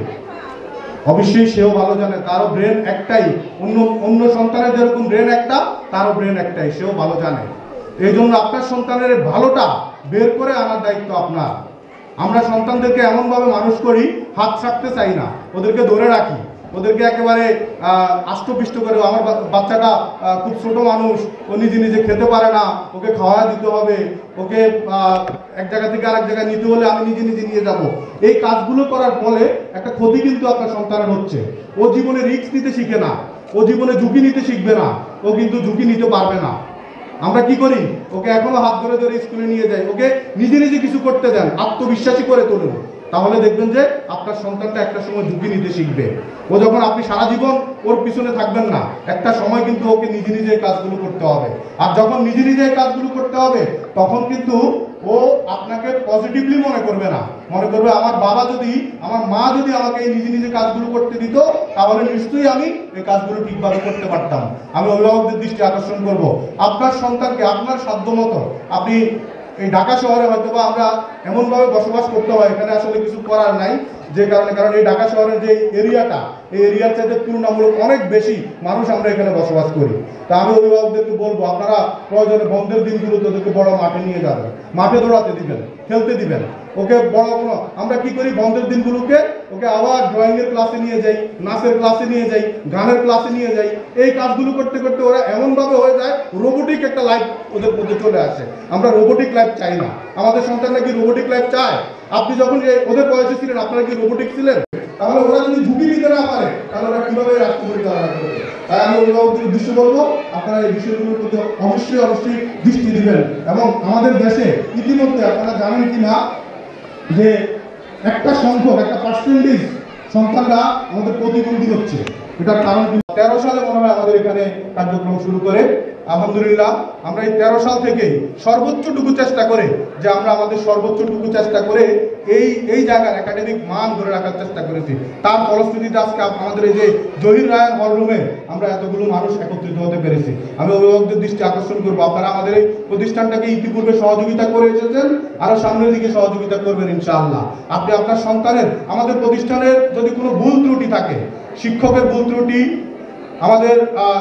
অবশ্যই সেও ভালো জানে, তারও ব্রেন একটাই, অন্য সন্তানের যেরকম ব্রেন একটা, তারও ব্রেন একটাই, সেও ভালো জানে। এই জন্য আপনার সন্তানের ভালোটা বের করে আনার দায়িত্ব আপনার। আমরা সন্তানদেরকে এমনভাবে মানুষ করি, হাত ছাড়তে চাই না, ওদেরকে ধরে রাখি, ওদেরকে একেবারে আষ্টপিষ্ট করে। আমার বাচ্চাটা খুব ছোট মানুষ, ও নিজে নিজে খেতে পারে না, ওকে খাওয়া দিতে হবে, ওকে এক জায়গা থেকে আরেক জায়গায় নিতে হলে আমি নিজে নিজে নিয়ে যাব। এই কাজগুলো করার ফলে একটা ক্ষতি কিন্তু আপনার সন্তানের হচ্ছে। ও জীবনে রিস্ক নিতে শিখে না, ও জীবনে ঝুঁকি নিতে শিখবে না, ও কিন্তু ঝুঁকি নিতে পারবে না। আমরা কি করি, ওকে এখনো হাত ধরে ধরে স্কুলে নিয়ে যাই, ওকে নিজে নিজে কিছু করতে দেন, আত্মবিশ্বাসী করে তুলুন, তাহলে দেখবেন যে আপনার সন্তানটা একটা সময় ঝুঁকি নিতে শিখবে। ও যখন আপনি সারা জীবন ওর পিছনে থাকবেন না, একটা সময় কিন্তু ওকে নিজে নিজে এই কাজগুলো করতে হবে। আর যখন নিজে নিজে এই কাজগুলো করতে হবে, তখন কিন্তু ও আপনাকে পজিটিভলি মনে করবে না, মনে করবে আমার বাবা যদি, আমার মা যদি আমাকে এই নিজে নিজে কাজগুলো করতে দিত, তাহলে নিশ্চয়ই আমি এই কাজগুলো ঠিকভাবে করতে পারতাম। আমি অভিভাবকদের দৃষ্টি আকর্ষণ করব, আপনার সন্তানকে আপনার সাধ্যমতো, আপনি এই ঢাকা শহরে হয়তোবা আমরা এমনভাবে বসবাস করতে হয়, এখানে আসলে কিছু করার নাই, যে কারণে, কারণ এই ঢাকা শহরের যে এরিয়াটা, এই এরিয়ার চাইতে তুলনামূলক অনেক বেশি মানুষ আমরা এখানে বসবাস করি। তা আমি অভিভাবকদেরকে বলবো, আপনারা প্রয়োজনে বন্ধের দিনগুলোতে ওদেরকে বড় মাঠে নিয়ে যাবেন, মাঠে দৌড়াতে দিবেন, খেলতে দিবেন। ওকে বড় কোনো, আমরা কি করি বন্ধের দিনগুলোকে ওকে আবার ড্রয়িংয়ের ক্লাসে নিয়ে যাই, নাচের ক্লাসে নিয়ে যাই, গানের ক্লাসে নিয়ে যাই। এই কাজগুলো করতে করতে ওরা এমনভাবে হয়ে যায়, রোবোটিক একটা লাইফ ওদের মধ্যে চলে আসে। আমরা রোবোটিক লাইফ চাই না। আমাদের সন্তানরা কি রোবোটিক লাইফ চায়? আপনি যখন ওদের বয়সে ছিলেন, আপনারা কি রোবোটিক ছিলেন? তাহলে ওরা যদি ঝুঁকি নিতে না পারে, তাহলে ওরা কিভাবে রাষ্ট্র পরিচালনা করবে? তাই আমি অভিভাবকদের উদ্দেশ্য বলবো, আপনারা এই বিষয়গুলোর প্রতি অবশ্যই দৃষ্টি দিবেন। এবং আমাদের দেশে ইতিমধ্যে আপনারা জানেন কি না যে একটা সংখ্যক, একটা পার্সেন্টেজ সন্তানরা আমাদের প্রতিবন্ধী হচ্ছে। এটার কারণ 13 সালে মনে হয় আমাদের এখানে কার্যক্রম শুরু করে। আলহামদুলিল্লাহ আমরা এই 13 সাল থেকেই সর্বোচ্চটুকু চেষ্টা করে, যে আমরা আমাদের সর্বোচ্চটুকু চেষ্টা করে এই জায়গার একাডেমিক মান ধরে রাখার চেষ্টা করেছি। তার ফলশ্রুতিতে আজকে আমাদের এই যে জহির রায়ন হল রুমে আমরা এতগুলো মানুষ একত্রিত হতে পেরেছি। আমি অভিভাবকদের দৃষ্টি আকর্ষণ করবো, আপনারা আমাদের এই প্রতিষ্ঠানটাকে ইতিপূর্বে সহযোগিতা করে এসেছেন, আরো সামনের দিকে সহযোগিতা করবেন ইনশাআল্লাহ। আপনি আপনার সন্তানের, আমাদের প্রতিষ্ঠানের যদি কোনো ভুল ত্রুটি থাকে, শিক্ষকের ভুল ত্রুটি, আমাদের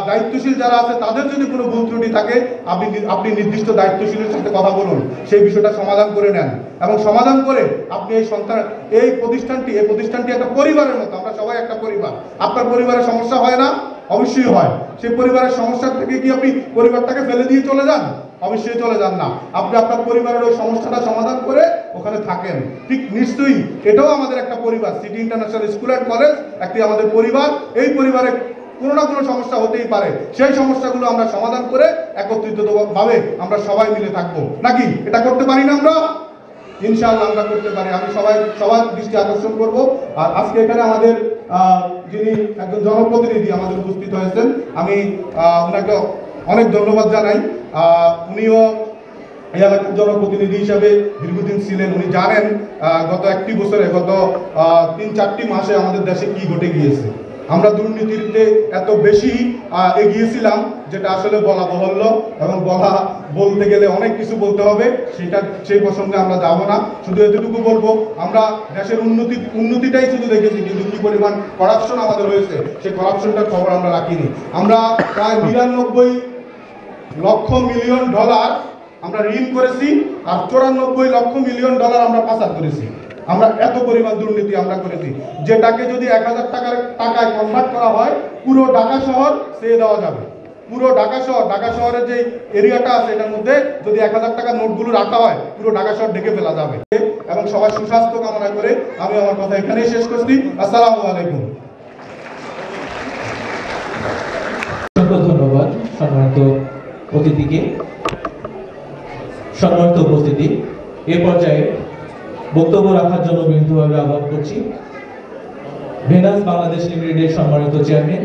দায়িত্বশীল যারা আছে তাদের যদি কোনো ভুল ত্রুটি থাকে, আপনি নির্দিষ্ট দায়িত্বশীলের সাথে কথা বলুন, সেই বিষয়টা সমাধান করে নেন। এবং সমাধান করে আপনি এই প্রতিষ্ঠানটি একটা পরিবারের মতো, আমরা সবাই একটা পরিবার। আপনার পরিবারের সমস্যা হয় না? অবশ্যই হয়। সেই পরিবারের সমস্যা থেকে কি আপনি পরিবারটাকে ফেলে দিয়ে চলে যান? অবশ্যই চলে যান না। আপনি আপনার পরিবারের ওই সমস্যাটা সমাধান করে ওখানে থাকেন। ঠিক নিশ্চয়ই এটাও আমাদের একটা পরিবার। City international school and college একটি আমাদের পরিবার। এই পরিবারে কোনো না কোনো সমস্যা হতেই পারে, সেই সমস্যাগুলো আমরা সমাধান করে একত্রিতভাবে আমরা সবাই মিলে থাকবো। নাকি এটা করতে পারি না আমরা? ইনশাআল্লাহ আমরা করতে পারি। আমি সবার দৃষ্টি আকর্ষণ করব। আর আজকে এখানে আমাদের যিনি একজন জনপ্রতিনিধি আমাদের উপস্থিত হয়েছেন, আমি ওনাকে অনেক ধন্যবাদ জানাই। উনিও এই এলাকার জনপ্রতিনিধি হিসাবে দীর্ঘদিন ছিলেন, উনি জানেন গত একটি বছরে, গত 3-4টি মাসে আমাদের দেশে কি ঘটে গিয়েছে। আমরা দুর্নীতিতে এত বেশি এগিয়েছিলাম যেটা আসলে বলা বাহুল্য, এবং বলতে গেলে অনেক কিছু বলতে হবে, সেই প্রসঙ্গে আমরা যাব না। শুধু এতটুকু বলবো, আমরা দেশের উন্নতিটাই শুধু দেখেছি, কিন্তু কি পরিমাণ করাপশন আমাদের হয়েছে সেই করাপশনটার খবর আমরা রাখিনি। আমরা প্রায় 99 লক্ষ মিলিয়ন ডলার আমরা ঋণ করেছি, আর 94 লক্ষ মিলিয়ন ডলার আমরা পাচার করেছি। আমরা এত পরিমাণ দুর্নীতি আমরা করেছি, যেটাকে যদি 1000 টাকায় কনভার্ট করা হয়, পুরো ঢাকা শহর চেয়ে দেওয়া যাবে। পুরো ঢাকা শহরের যে এরিয়াটা আছে এটার মধ্যে যদি 1000 টাকার নোটগুলো রাখা হয়, পুরো ঢাকা শহর ঢেকে ফেলা যাবে। এবং সবার সুস্বাস্থ্য কামনা করে আমি আমার কথা এখানেই শেষ করছি। আসসালামু আলাইকুম। ধন্যবাদ সম্মানিত অতিথিকে, সম্মানিত উপস্থিতি। এ পর্যায়ে বক্তব্য রাখার জন্য বিনীতভাবে আহ্বান করছি ভেনাস বাংলাদেশ লিমিটেডের সম্মানিত চেয়ারম্যান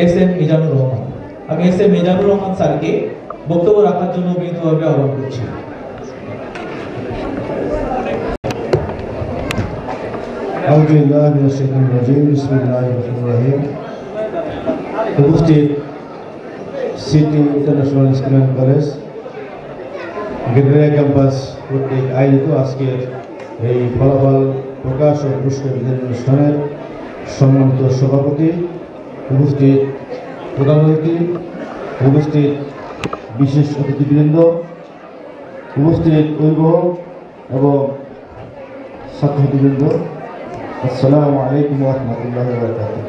এস.এম. মিজানুর রহমান। আমি এস.এম. মিজানুর রহমান স্যারকে বক্তব্য রাখার জন্য বিনীতভাবে আহ্বান করছি। উপস্থিত city international school and college Gendaria campus কর্তৃক আয়োজিত আজকের এই ফলাফল প্রকাশ ও পুরস্কার বিতরণ অনুষ্ঠানের সম্মানিত সভাপতি, উপস্থিত প্রধান অতিথি, উপস্থিত বিশেষ অতিথিবৃন্দ, উপস্থিত অভিভাবক এবং ছাত্রছাত্রীবৃন্দ, আসসালামু আলাইকুম ওয়া রাহমাতুল্লাহি ওয়া বারাকাতুহু।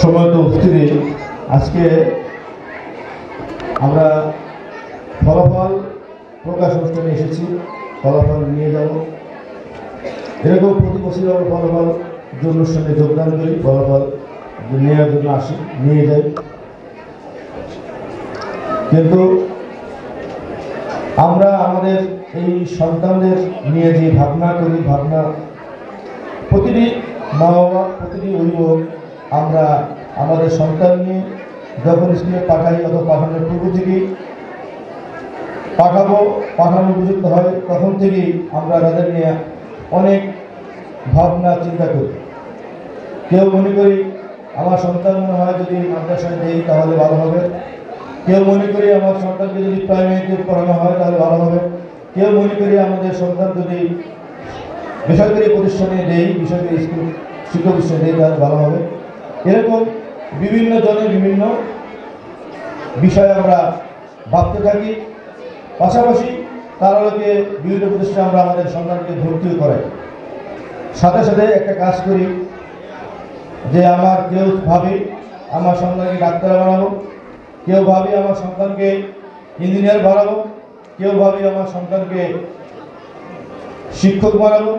সম্মানিত উপস্থিতি, আজকে আমরা ফলাফল প্রকাশ অনুষ্ঠানে এসেছি, ফলাফল নিয়ে যাব। এরকম প্রতি বছর আমরা ফলাফল অনুষ্ঠানে যোগদান করি, ফলাফল নেওয়ার জন্য আসি, নিয়ে যাই। কিন্তু আমরা আমাদের এই সন্তানদের নিয়ে যে ভাবনা করি, ভাবনা প্রতিটি মা বাবা, প্রতিটি অভিভাবক, আমরা আমাদের সন্তান নিয়ে যখন স্কুলে পাঠাই অথবা পাঠানোর পূর্ব থেকেই পাঠানো উপযুক্ত হয়, তখন থেকেই আমরা তাদের নিয়ে অনেক ভাবনা চিন্তা করি। কেউ মনে করি আমার সন্তান মনে হয় যদি মাদ্রাসায় দেই তাহলে ভালো হবে, কেউ মনে করি আমার সন্তানকে যদি প্রাইমারিতে পড়ানো হয় তাহলে ভালো হবে, কেউ মনে করি আমাদের সন্তান যদি বেসরকারি প্রতিষ্ঠানে দেই, বেসরকারি স্কুল শিক্ষা প্রতিষ্ঠানে দেই তাহলে ভালো হবে। এরকম বিভিন্ন জনের বিভিন্ন বিষয়ে আমরা ভাবতে থাকি। পাশাপাশি তার আলোকে বিভিন্ন প্রতিষ্ঠানে আমরা আমাদের সন্তানকে ভর্তি করাই। সাথে সাথে একটা কাজ করি যে কেউ ভাবে আমার সন্তানকে ডাক্তার বানাবো, কেউ ভাবে আমার সন্তানকে ইঞ্জিনিয়ার বানাবো, কেউ ভাবে আমার সন্তানকে শিক্ষক বানাবো,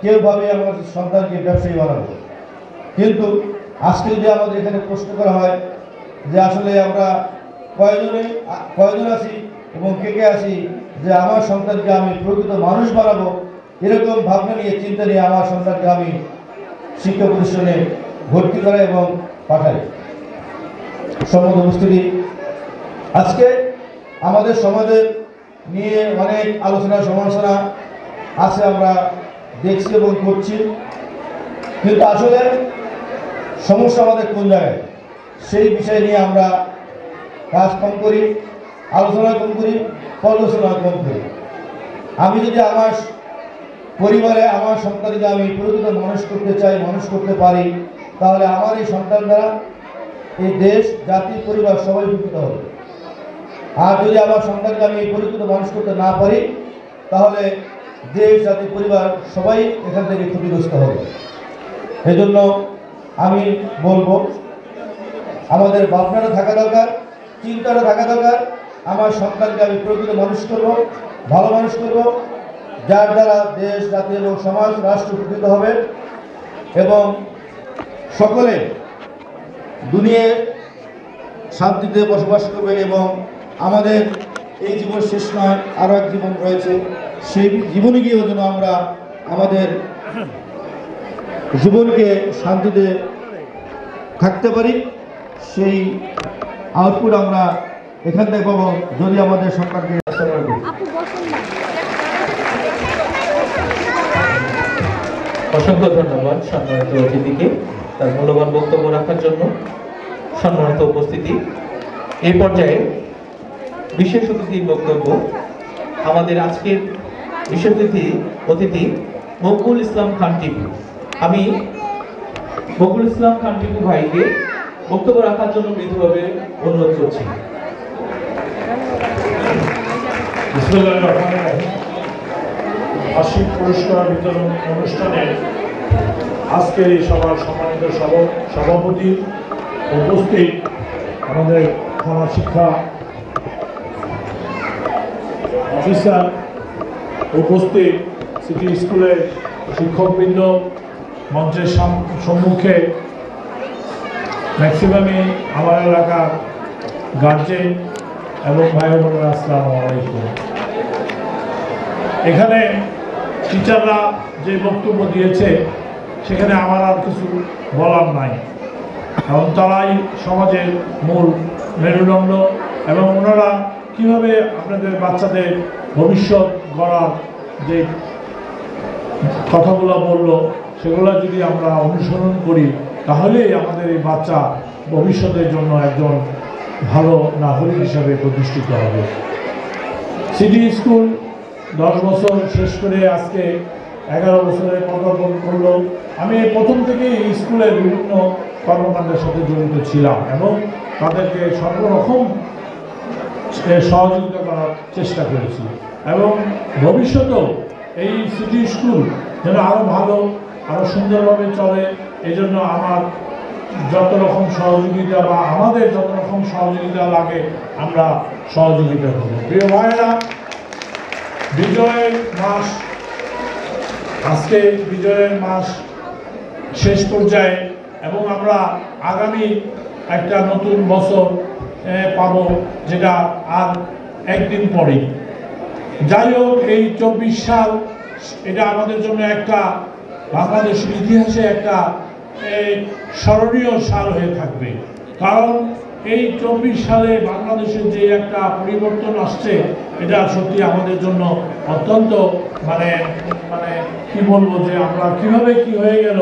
কেউ ভাবে আমার সন্তানকে ব্যবসায়ী বানাবো। কিন্তু আজকে যদি আমাদের এখানে প্রশ্ন করা হয় যে আসলে আমরা কয়জন আছি এবং কে আছি যে আমার সন্তানকে আমি প্রকৃত মানুষ বানাবো, এরকম ভাবনা নিয়ে চিন্তা নিয়ে আমার সন্তানকে আমি শিক্ষা প্রতিষ্ঠানে ভর্তি করাই এবং পাঠাই। সম্মানিত উপস্থিতি, আজকে আমাদের সমাজের নিয়ে অনেক আলোচনা সমালোচনা আছে, আমরা দেখছি এবং করছি। কিন্তু আসলে সমস্যা আমাদের কোন জায়গায়, সেই বিষয় নিয়ে আমরা কাজ কম করি, আলোচনা কম করি, পর্যালোচনা কম করি। আমি যদি আমার পরিবারে আমার সন্তানকে আমি প্রকৃত মানুষ করতে চাই, মানুষ করতে পারি, তাহলে আমার এই সন্তান দ্বারা এই দেশ, জাতি, পরিবার সবাই উপকৃত হবে। আর যদি আমার সন্তানকে আমি প্রকৃত মানুষ করতে না পারি, তাহলে দেশ, জাতি, পরিবার সবাই এখান থেকে ক্ষতিগ্রস্ত হবে। এই জন্য আমি বলবো আমাদের ভাবনাটা থাকা দরকার, চিন্তাটা থাকা দরকার। আমার সন্তানকে আমি প্রকৃত মানুষ করব, ভালো মানুষ করব, যার দ্বারা দেশ, জাতি এবং সমাজ, রাষ্ট্র উপকৃত হবে এবং সকলে দুনিয়ায় শান্তিতে বসবাস করবে এবং আমাদের এই জীবন শেষ নয়, আরও এক জীবন রয়েছে, সেই জীবনে গিয়েও যেন আমরা আমাদের জীবনকে শান্তিতে থাকতে পারি, সেই আউটপুট আমরা এখান থেকে পাবো যদি আমাদের সরকারকে। অসংখ্য ধন্যবাদ সম্মানিত অতিথিকে তার মূল্যবান বক্তব্য রাখার জন্য। সম্মানিত উপস্থিতি, এই পর্যায়ে বিশেষ অতিথির বক্তব্য। আমাদের আজকের বিশেষ অতিথি মকবুল ইসলাম খান টিপু। আমি মকবুল ইসলাম খান টিপু ভাইকে বক্তব্য রাখার জন্য মৃদুভাবে অনুরোধ করছি। বার্ষিক পুরস্কার বিতরণ অনুষ্ঠানে আজকের এই সভার সম্মানিত সভাপতি, উপস্থিত আমাদের থানা শিক্ষা অফিসার, উপস্থিত সিটি স্কুলের শিক্ষকবৃন্দ, মঞ্চের সম্মুখে ম্যাক্সিমামই আমার এলাকার গার্জেন এবং ভাই বোনেরা, আসসালামু আলাইকুম। এখানে টিচাররা যে বক্তব্য দিয়েছে সেখানে আমার আর কিছু বলার নাই, কারণ তারাই সমাজের মূল মেরুদণ্ড এবং ওনারা কীভাবে আপনাদের বাচ্চাদের ভবিষ্যৎ গড়ার যে কথাগুলো বলল সেগুলো যদি আমরা অনুসরণ করি তাহলেই আমাদের এই বাচ্চা ভবিষ্যতের জন্য একজন ভালো নাগরিক হিসাবে প্রতিষ্ঠিত হবে। সিটি স্কুল 10 বছর শেষ করে আজকে 11 বছরে পদার্পণ করলো। আমি প্রথম থেকেই এই স্কুলের বিভিন্ন কর্মকাণ্ডের সাথে জড়িত ছিলাম এবং তাদেরকে সর্বরকম সহযোগিতা করার চেষ্টা করেছি এবং ভবিষ্যতেও এই সিটি স্কুল যেন আরও ভালো, আরও সুন্দরভাবে চলে, এই জন্য আমার যত রকম সহযোগিতা বা আমাদের যত রকম সহযোগিতা লাগে আমরা সহযোগিতা করব। প্রিয় ভাইয়েরা, বিজয়ের মাস, আজকে বিজয়ের মাস শেষ পর্যায়ে এবং আমরা আগামী একটা নতুন বছর পাবো, যেটা আর একদিন পরেই। যাই হোক, এই 24 সাল এটা আমাদের জন্য একটা বাংলাদেশের ইতিহাসে একটা স্মরণীয় সাল হয়ে থাকবে, কারণ এই 24 সালে বাংলাদেশের যে একটা পরিবর্তন আসছে এটা সত্যি আমাদের জন্য অত্যন্ত মানে কি বলবো, যে আমরা কিভাবে কি হয়ে গেল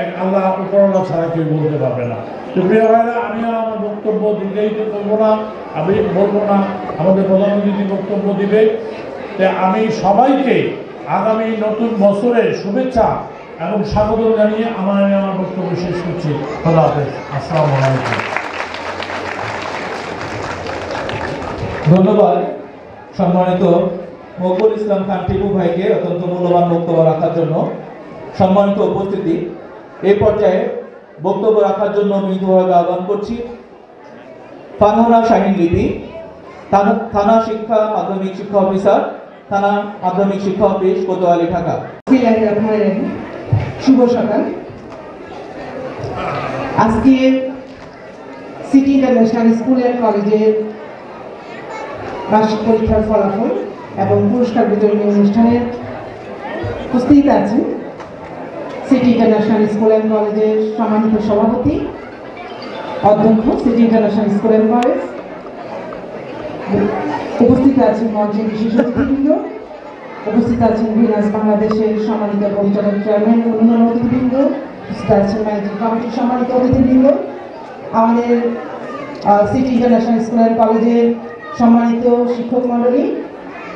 এক আল্লাহ উপরওয়ালা ছাড়া কেউ বলতে পারবে না। তো প্রিয় ভাইরা, আমি আমার বক্তব্য দীর্ঘায়িত করবো না, আমি বলবো না, আমাদের প্রধান অতিথি বক্তব্য দিবে। তাই আমি সবাইকে আগামী নতুন বছরের শুভেচ্ছা এবং স্বাগত জানিয়ে আমার বক্তব্য শেষ করছি। খোদা হাফেজ, আসসালামু আলাইকুম। ধন্যবাদ সম্মানিত মকবুল ইসলাম খান টিপু ভাইকে অত্যন্ত মূল্যবান বক্তব্য রাখার জন্য। সম্মানিত উপস্থিতি, এই পর্যায়ে বক্তব্য রাখার জন্য মৃদুভাবে আহ্বান করছি ফারহানা শাহিন লিপি, থানা শিক্ষা মাধ্যমিক শিক্ষা অফিসার, থানা মাধ্যমিক শিক্ষা অফিস, কোতোয়ালি, ঢাকা। শুভ সকাল। আজকে সিটি ইন্টারন্যাশনাল স্কুল অ্যান্ড কলেজের বার্ষিক পরীক্ষার ফলাফল এবং পুরস্কার বিতরণী অনুষ্ঠানের উপস্থিত আছেন সিটি ইন্টারন্যাশনাল স্কুল অ্যান্ড কলেজের সম্মানিত সভাপতি, অধ্যক্ষ city international school and college. উপস্থিত আছেন মঞ্চের বিশেষ অতিথিবৃন্দ, উপস্থিত আছেন ভিনাস বাংলাদেশের সম্মানিত পরিচালক চেয়ারম্যান, অন্যান্য অতিথিবৃন্দ, উপস্থিত আছেন ম্যানেজিং কমিটির সম্মানিত অতিথিবৃন্দ, আমাদের সিটি ইন্টারন্যাশনাল স্কুল অ্যান্ড কলেজের সম্মানিত শিক্ষক মণ্ডলী,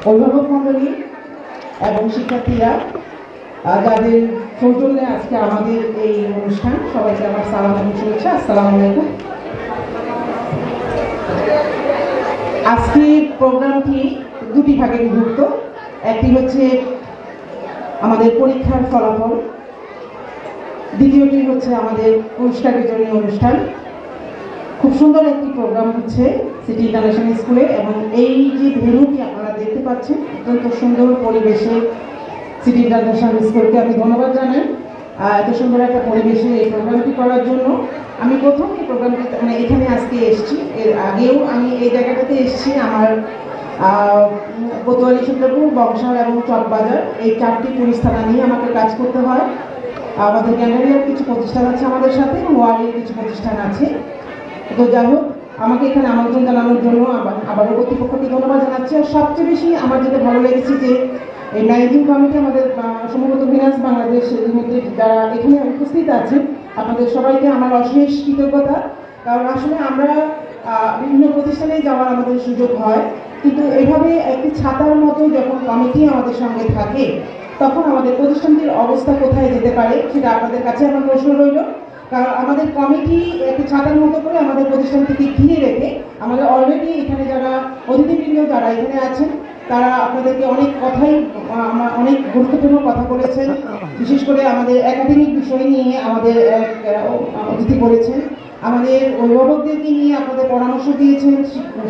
অভিভাবক মণ্ডলী এবং শিক্ষার্থীরা, যাদের সৌজন্যে আজকে আমাদের এই অনুষ্ঠান, সবাইকে আমার সালাম এবং শুভেচ্ছা। আসসালামু আলাইকুম। আজকের প্রোগ্রামটি দুটি ভাগে বিভক্ত। একটি হচ্ছে আমাদের পরীক্ষার ফলাফল, দ্বিতীয়টি হচ্ছে আমাদের পুরস্কার বিতরণী অনুষ্ঠান। খুব সুন্দর একটি প্রোগ্রাম হচ্ছে সিটি ইন্টারন্যাশনাল স্কুলে এবং এই যে ভেন্যুটি আপনারা দেখতে পাচ্ছেন, অত্যন্ত সুন্দর পরিবেশে সিটি ইন্টারন্যাশনাল স্কুলকে আমি ধন্যবাদ জানাই এত সুন্দর একটা পরিবেশে এই প্রোগ্রামটি করার জন্য। আমি প্রথম এই প্রোগ্রামটি এখানে আজকে এসেছি, এর আগেও আমি এই জায়গাটাতে এসেছি। আমার কোতোয়ালি, সূত্রপুর, বংশাল এবং চকবাজার এই 4টি পুলিশ থানা নিয়ে আমাকে কাজ করতে হয়। আমাদের গ্যালারিয়ার কিছু প্রতিষ্ঠান আছে আমাদের সাথে, ওয়ার্ডের কিছু প্রতিষ্ঠান আছে। তো যাই হোক, আমাকে এখানে আমন্ত্রণ জানানোর জন্য আবারও কর্তৃপক্ষকে ধন্যবাদ জানাচ্ছি। আর সবচেয়ে বেশি আমার যেটা ভালো লেগেছে যে এই ম্যানেজিং কমিটি আমাদের সম্ভবত ফিনান্স বাংলাদেশ লিমিটেড যারা এখানে উপস্থিত আছেন, আপনাদের সবাইকে আমার অশেষ কৃতজ্ঞতা। কারণ আসলে আমরা বিভিন্ন প্রতিষ্ঠানে যাওয়ার আমাদের সুযোগ হয়, কিন্তু এভাবে একটি ছাতার মতো যখন কমিটি আমাদের সঙ্গে থাকে তখন আমাদের প্রতিষ্ঠানটির অবস্থা কোথায় যেতে পারে সেটা আপনাদের কাছে আমার প্রশ্ন রইল। কারণ আমাদের কমিটি একটি ছাতার মতো করে আমাদের প্রতিষ্ঠানটিকে ঘিরে রেখে আমাদের অলরেডি এখানে যারা অতিথিবৃন্দ যারা এখানে আছেন তারা আপনাদেরকে অনেক কথাই অনেক গুরুত্বপূর্ণ কথা বলেছেন। বিশেষ করে আমাদের একাডেমিক বিষয় নিয়ে আমাদের অতিথি বলেছেন, আমাদের অভিভাবকদেরকে নিয়ে আপনাদের পরামর্শ দিয়েছেন,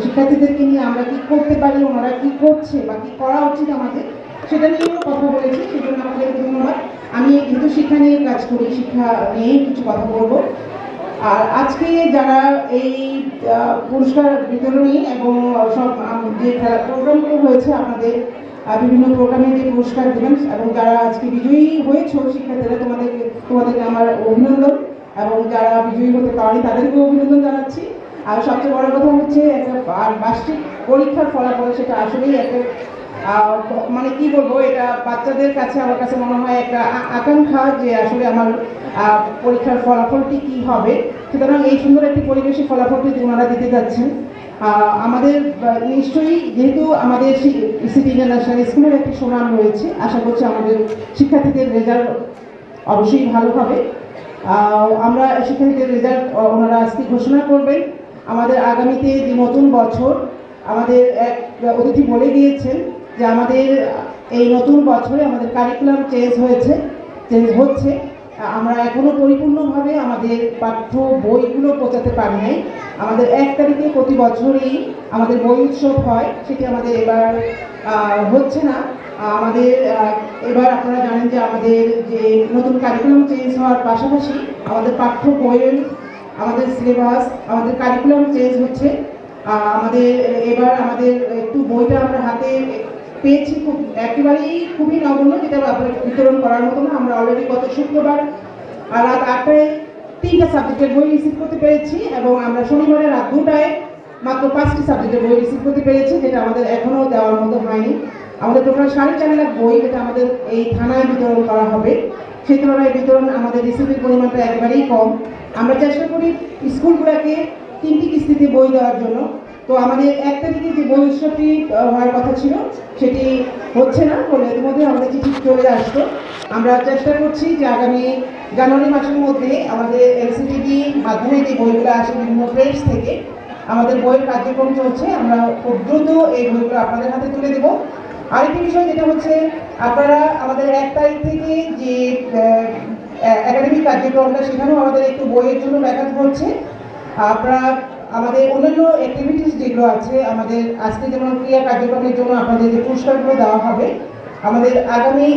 শিক্ষার্থীদেরকে নিয়ে আমরা কি করতে পারি, ওনারা কি করছে বা কি করা উচিত আমাদের সেটা নিয়েও কথা বলেছি। সেজন্য আপনাদের ধন্যবাদ। আমি কিন্তু শিক্ষা নিয়ে কাজ করি, শিক্ষা নিয়ে কিছু কথা বলবো। আর আজকে যারা এই পুরস্কার বিতরণী এবং সব যে প্রোগ্রামগুলো হয়েছে আপনাদের বিভিন্ন প্রোগ্রামে যে পুরস্কার দেবেন এবং যারা আজকে বিজয়ী হয়েছে শিক্ষার্থীরা তোমাদেরকে আমার অভিনন্দন, এবং যারা বিজয়ী হতে পারেনি তাদেরকেও অভিনন্দন জানাচ্ছি। আর সবচেয়ে বড় কথা হচ্ছে একটা বার্ষিক পরীক্ষার ফলাফল, সেটা আসলেই একটা মানে কি বলবো, এটা বাচ্চাদের কাছে আমার কাছে মনে হয় একটা আকাঙ্ক্ষা যে আসলে আমার পরীক্ষার ফলাফলটি কি হবে। সুতরাং এই সুন্দর একটি পরিবেশে ফলাফলটি ওনারা দিতে যাচ্ছেন। আমাদের নিশ্চয়ই যেহেতু আমাদের সিটি ইন্টারন্যাশনাল স্কুলের একটি সুনাম রয়েছে, আশা করছি আমাদের শিক্ষার্থীদের রেজাল্ট অবশ্যই ভালো হবে। আমরা শিক্ষার্থীদের রেজাল্ট ওনারা আজকে ঘোষণা করবেন। আমাদের আগামীতে যে নতুন বছর, আমাদের এক অতিথি বলে গিয়েছেন যে আমাদের এই নতুন বছরে আমাদের কারিকুলাম চেঞ্জ হচ্ছে। আমরা এখনো পরিপূর্ণভাবে আমাদের পাঠ্য বইগুলো পৌঁছাতে পারি নাই। আমাদের 1 তারিখে প্রতি বছরই আমাদের বই উৎসব হয়, সেটি আমাদের এবার হচ্ছে না। আমাদের এবার আপনারা জানেন যে আমাদের যে নতুন কারিকুলাম চেঞ্জ হওয়ার পাশাপাশি আমাদের পাঠ্য বইয়ের, আমাদের সিলেবাস, আমাদের কারিকুলাম চেঞ্জ হচ্ছে। এবার আমাদের একটু বইটা আমরা হাতে পেয়েছি, খুবই নগণ্য, যেটা বিতরণ করার মতো না। আমরা অলরেডি গত শুক্রবার রাত 8টায় 3টা সাবজেক্টের বই রিসিভ করতে পেরেছি, এবং আমরা শনিবারে রাত 2টায় মাত্র 5টি সাবজেক্টের বই রিসিভ করতে পেরেছি, যেটা আমাদের এখনো দেওয়ার মতো হয়নি। আমাদের টোটাল 4.5 লাখ বই যেটা আমাদের এই থানায় বিতরণ করা হবে, সেই তুলনায় বিতরণ আমাদের রিসিভের পরিমাণটা একেবারেই কম। আমরা চেষ্টা করি স্কুলগুলোকে 3টি কিস্তিতে বই দেওয়ার জন্য। তো আমাদের 1 তারিখে যে বই উৎসবটি হওয়ার কথা ছিল সেটি হচ্ছে না বলে ইতিমধ্যে আমাদের চিঠি চলে আসতো। আমরা চেষ্টা করছি যে আগামী জানুয়ারি মাসের মধ্যে আমাদের এলসিডিবি মাধ্যমে যে বইগুলো আসে বিভিন্ন প্রেস থেকে, আমাদের বইয়ের কার্যক্রম চলছে। আমরা খুব দ্রুত এই বইগুলো আপনাদের হাতে তুলে দেব। আরেকটি বিষয় যেটা হচ্ছে, আপনারা আমাদের 1 তারিখ থেকে যে একাডেমিক কার্যক্রমটা, সেখানেও আমাদের একটু বইয়ের জন্য ব্যাঘাত ঘটছে। আপনারা আমাদের অন্যান্য অ্যাক্টিভিটিস যেগুলো আছে, আমাদের আজকে যেমন ক্রিয়া কার্যক্রমের জন্য আপনাদের যে পুরস্কারগুলো দেওয়া হবে, আমাদের আগামী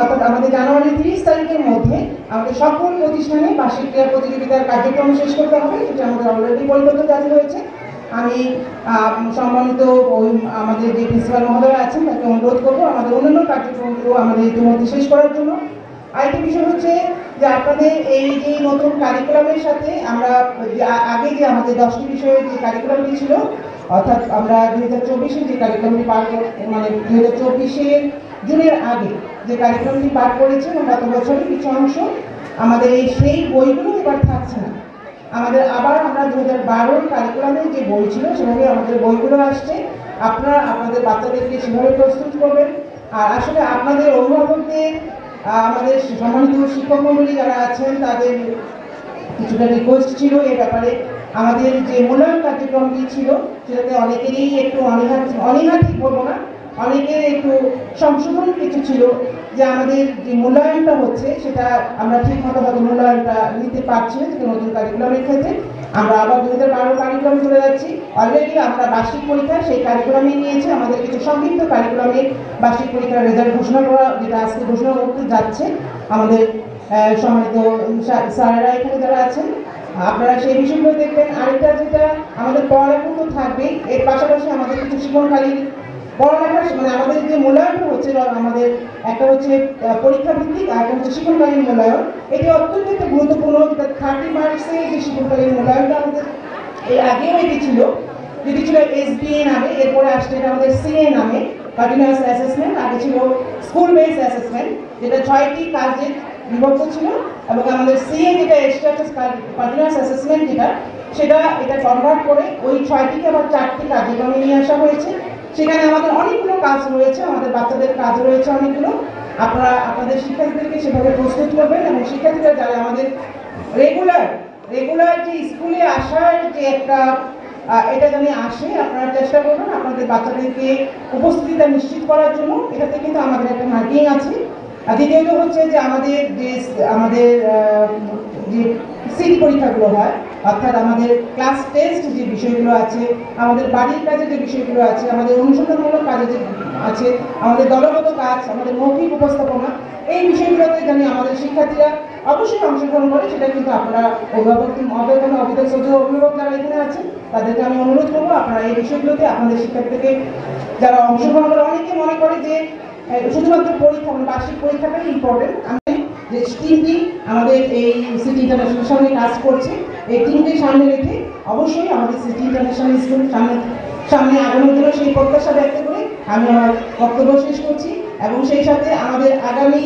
অর্থাৎ আমাদের জানুয়ারি 30 তারিখের মধ্যে আমাদের সকল প্রতিষ্ঠানে বার্ষিক ক্রিয়া প্রতিযোগিতার কার্যক্রম শেষ করতে হবে, যেটা আমাদের অলরেডি পরিবর্তন জারি হয়েছে। আমি সম্মানিত আমাদের যে প্রিন্সিপাল মহোদয় আছেন তাকে অনুরোধ করবো আমাদের অন্যান্য কার্যক্রমগুলো আমাদের ইতিমধ্যে শেষ করার জন্য। আরেকটি বিষয় হচ্ছে যে আপনাদের এই যে নতুন কারিকুলামের সাথে আমরা আগে যে আমাদের 10টি বিষয়ের যে কারিকুলামটি ছিল, অর্থাৎ আমরা 2024-এর যে কারিকুলামটি মানে 2024-এর জুনের আগে যে কারিকুলামটি পাঠ করেছে, গত বছরের কিছু অংশ আমাদের সেই বইগুলো এবার থাকছে না। আমরা 2012-র কারিকুলামের যে বই ছিল সেভাবে আমাদের বইগুলো আসছে। আপনারা আপনাদের বাচ্চাদেরকে সেভাবে প্রস্তুত করবেন। আর আসলে আপনাদের অভিভাবকদের, আমাদের সম্মানিত শিক্ষক মণ্ডলী যারা আছেন তাদের কিছুটা রিকোয়েস্ট ছিল এ ব্যাপারে। আমাদের যে মূল্যায়ন কার্যক্রমটি ছিল সেটাতে অনেকেরই একটু অনীহা ঠিক বলবো না, অনেকের একটু সংশোধন কিছু ছিল, যে আমাদের যে মূল্যায়নটা হচ্ছে সেটা আমরা ঠিক মতো মূল্যায়নটা নিতে পারছি না। যেটা নতুন কারিকুলামের ক্ষেত্রে আমরা আবার 2012 কারিকুলামে চলে যাচ্ছি। অলরেডি আমরা বার্ষিক পরীক্ষা সেই কারিকুলামে নিয়েছি। আমাদের কিছু সংক্ষিপ্ত কারিকুলামের বার্ষিক পরীক্ষার রেজাল্ট ঘোষণা করা, যেটা আজকে ঘোষণা করতে যাচ্ছে আমাদের সম্মানিত স্যারেরা এখানে যারা আছেন, আপনারা সেই বিষয়গুলো দেখবেন। আরেকটা যেটা আমাদের পড়ালেখা তো থাকবেই, এর পাশাপাশি আমাদের কিছু শিক্ষণকালীন পড়ালেখা, মানে আমাদের যে মূল্যায়নটা হচ্ছে, আমাদের একটা হচ্ছে পরীক্ষা ভিত্তিক আর একটা হচ্ছে শিক্ষণকালীন মূল্যায়ন। এটি অত্যন্ত একটা গুরুত্বপূর্ণ, যেটা 30 মার্কসের যে শিক্ষণকালীন মূল্যায়নটা আমাদের এর আগেও এটি ছিল, যেটি ছিল SBA নামে, এরপরে আসছে এটা আমাদের CA নামে, কন্টিনিউয়াস অ্যাসেসমেন্ট। আগে ছিল স্কুল বেস অ্যাসেসমেন্ট, যেটা 6টি কাজে বিভক্ত ছিল, এবং আমাদের CA যেটা স্ট্যাটাস কন্টিনিউয়াস অ্যাসেসমেন্ট যেটা এটা কনভার্ট করে ওই 6টিকে আবার 4টি কার্যক্রমে নিয়ে আসা হয়েছে। সেখানে আমাদের অনেকগুলো কাজ রয়েছে, আমাদের বাচ্চাদের কাজ রয়েছে অনেকগুলো। আপনারা আপনাদের শিক্ষার্থীদেরকে সেভাবে প্রস্তুত করবেন, এবং শিক্ষার্থীরা যারা আমাদের রেগুলার যে স্কুলে আসার যে একটা এটা জানি আসে, আপনারা চেষ্টা করবেন আপনাদের বাচ্চাদেরকে উপস্থিতিটা নিশ্চিত করার জন্য। এটাতে কিন্তু আমাদের একটা মার্কিং আছে। আর দ্বিতীয়ত হচ্ছে যে আমাদের যে সিট পরীক্ষাগুলো হয়, অর্থাৎ আমাদের ক্লাস টেস্ট যে বিষয়গুলো আছে, আমাদের বাড়ির কাজের যে বিষয়গুলো আছে, আমাদের অনুসন্ধানমূলক কাজে যে আছে, আমাদের দলগত কাজ, আমাদের মৌখিক উপস্থাপনা, এই বিষয়গুলোতে জানি আমাদের শিক্ষার্থীরা অবশ্যই অংশগ্রহণ করে। সেটা কিন্তু আপনারা অভিভাবক যারা এখানে আছেন তাদেরকে আমি অনুরোধ করবো, আপনারা এই বিষয়গুলোতে আপনাদের শিক্ষার্থীকে যারা অংশগ্রহণ করে, অনেকে মনে করে যে শুধুমাত্র পরীক্ষা, মানে বার্ষিক পরীক্ষাটাই ইম্পর্টেন্ট। আমি যে টিমটি আমাদের এই সিটি ইন্টারন্যাশনাল সঙ্গে কাজ করছে, এই টিমকে সামনে রেখে অবশ্যই আমাদের সিটি ইন্টারন্যাশনাল স্কুল সামনে আগানোর জন্য সেই প্রত্যাশা ব্যক্ত করে আমি আমার বক্তব্য শেষ করছি। এবং সেই সাথে আমাদের আগামী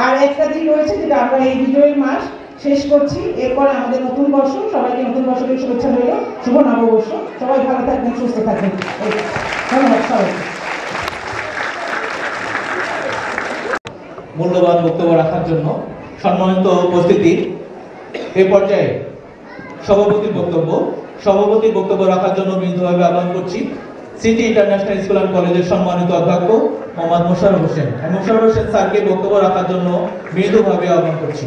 আর একটা দিন রয়েছে, যেটা আমরা এই বিজয়ী মাস শেষ করছি। এরপরে আমাদের নতুন বর্ষ, সবাইকে নতুন বর্ষের শুভেচ্ছা রইল, শুভ নববর্ষ। সবাই ভালো থাকবেন, সুস্থ থাকবেন। ধন্যবাদ সবাইকে। মূল্যবান বক্তব্য রাখার জন্য সম্মানিত উপস্থিতি, এ পর্যায়ে সভাপতির বক্তব্য রাখার জন্য বিনীতভাবে আহ্বান করছি সিটি ইন্টারন্যাশনাল স্কুল অ্যান্ড কলেজের সম্মানিত অধ্যক্ষ মোহাম্মদ মোশাররফ হোসেন। মোশাররফ হোসেন স্যারকে বক্তব্য রাখার জন্য বিনীতভাবে আহ্বান করছি।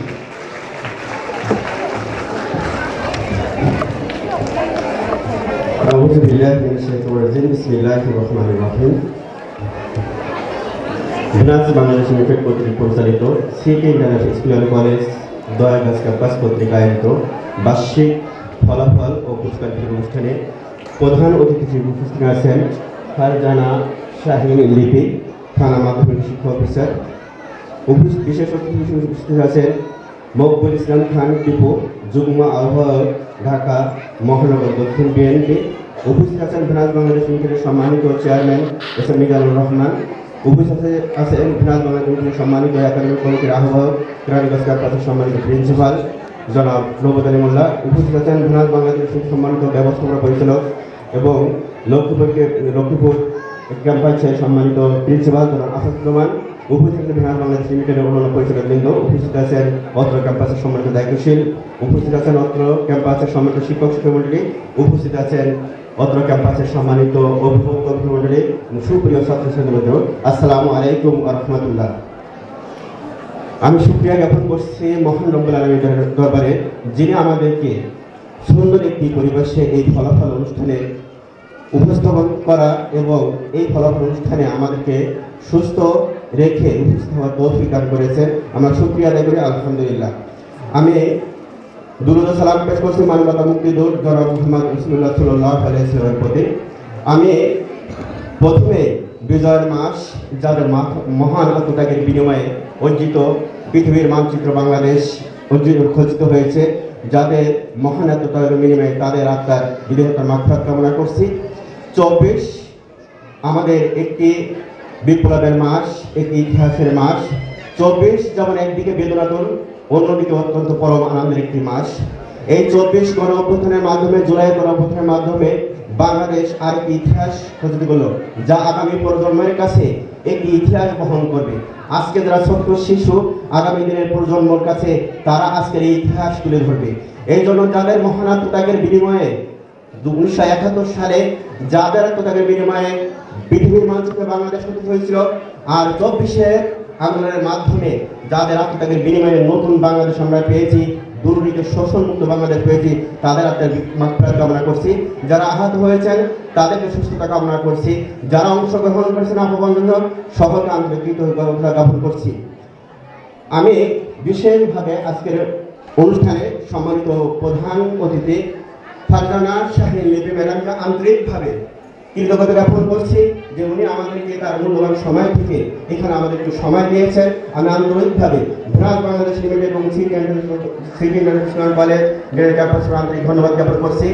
أعوذ بالله من الشيطان الرجيم بسم الله الرحمن الرحيم ভিনাস বাংলাদেশ লিমিটেড কর্তৃক পরিচালিত city international school and college Dayagachh campus কর্তৃক আয়োজিত বার্ষিক ফলাফল ও পুরস্কার বিতরণ অনুষ্ঠানে প্রধান অতিথি হিসেবে উপস্থিত আছেন ফারজানা শাহিন লিপি, থানা মাধ্যমিক শিক্ষা অফিসার। বিশেষ অতিথি হিসেবে উপস্থিত আছেন মকবুল ইসলাম খান টিপু, যুগ্ম আহ্বায়ক, ঢাকা মহানগর দক্ষিণ বিএনপি। উপস্থিত আছেন ভিনাস বাংলাদেশ লিমিটেডের সম্মানিত চেয়ারম্যান এস.এম. মিজানুর রহমান। উপস্থিত আছেন ভিনাস বাংলাদেশ লিমিটেডের সম্মানিত একাডেমিক কমিটির আহ্বায়ক, কেরানীগঞ্জ ক্যাম্পাসের সম্মানিত প্রিন্সিপাল জনাব নবদ আলী মোল্লা। উপস্থিত আছেন ভিনাস বাংলাদেশ সম্মানিত ব্যবস্থাপনা পরিচালক এবং লক্ষ্মীপুর ক্যাম্পাসের সম্মানিত প্রিন্সিপাল জনাব আসাদুজ্জামান। উপস্থিত আছেন ভিনাস বাংলাদেশ লিমিটেডের অন্যান্য পরিচালকবৃন্দ। উপস্থিত আছেন অত্র ক্যাম্পাসের সম্মানিত দায়িত্বশীল। উপস্থিত আছেন অত্র ক্যাম্পাসের সম্মানিত শিক্ষক শিক্ষামণ্ডলী। উপস্থিত আছেন অত্র ক্যাম্পাসের সম্মানিত অভিভাবক অভিমণ্ডলী, সুপ্রিয় ছাত্রছাত্রীবৃন্দ, আসসালামু আলাইকুম ওয়া রাহমাতুল্লাহ। আমি শুকরিয়া জ্ঞাপন করছি মহান রব্বুল আলামিনের দরবারে, যিনি আমাদেরকে সুন্দর একটি পরিবেশে এই ফলাফল অনুষ্ঠানে উপস্থাপন করা এবং এই ফলাফল অনুষ্ঠানে আমাদেরকে সুস্থ রেখে উপস্থিত হওয়ার তৌফিক দান করেছেন। আমরা শুকরিয়া আদায় করি, আলহামদুলিল্লাহ। আমি দুরূদ ও সালাম পেশ করছি মানবতা মুক্তিদূত জনাব মুহাম্মদ রাসূলুল্লাহ সাল্লাল্লাহু আলাইহি ওয়াসাল্লামের প্রতি। আমি প্রথমে বিজয়ের মাস, যাদের মহান আত্মত্যাগের বিনিময়ে অর্জিত পৃথিবীর মানচিত্র বাংলাদেশ খচিত হয়েছে, যাদের মহান আত্মত্যাগের বিনিময়ে তাদের আত্মার বিদেহতার মাগফিরাত কামনা করছি। 24 আমাদের একটি বিপ্লবের মাস, একটি ইতিহাসের মাস। 24 যেমন একদিকে বেদনাতুর, অন্যদিকে অত্যন্ত পরম আনন্দের একটি মাস। এই 24 গণ অভ্যুত্থানের মাধ্যমে, জুলাই গণ অভ্যুত্থানের মাধ্যমে বাংলাদেশ আর একটি ইতিহাস রচিত করলো, যা আগামী প্রজন্মের কাছে একটি ইতিহাস বহন করবে। আজকে যারা ছোট্ট শিশু, আগামী দিনের প্রজন্মের কাছে তারা আজকের এই ইতিহাস তুলে ধরবে। এই জন্য যাদের মহান আত্মত্যাগের বিনিময়ে 1971 সালে যাদের আত্মত্যাগের বিনিময়ে পৃথিবীর মানচিত্রে বাংলাদেশ গঠিত হয়েছিল, আর 24 আন্দোলনের মাধ্যমে যাদের আত্মত্যাগের বিনিময়ে নতুন বাংলাদেশ আমরা পেয়েছি, দুর্নীতি শোষণমুক্ত বাংলাদেশ পেয়েছি, তাদের আত্মার মাগফিরাত কামনা করছি। যারা আহত হয়েছেন তাদেরকে সুস্থতা কামনা করছি। যারা অংশগ্রহণ করেছেন আপবন্ধন, সকলকে আন্তরিক কৃতজ্ঞতা জ্ঞাপন করছি। আমি বিশেষভাবে আজকের অনুষ্ঠানে সম্মানিত প্রধান অতিথি ফারজানা শাহিন লিপি ম্যাডামকে আন্তরিকভাবে কৃতজ্ঞতা জ্ঞাপন করছি যে উনি আমাদেরকে তার মূল্যবান সময় থেকে এখানে আমাদের একটু সময় দিয়েছেন। আমি আন্তরিকভাবে ভ্রাজ বাংলাদেশ লিমিটেড এবং সিটি ইন্টারন্যাশনাল কলেজ ক্যাম্পাসের আন্তরিক ধন্যবাদ জ্ঞাপন করছি।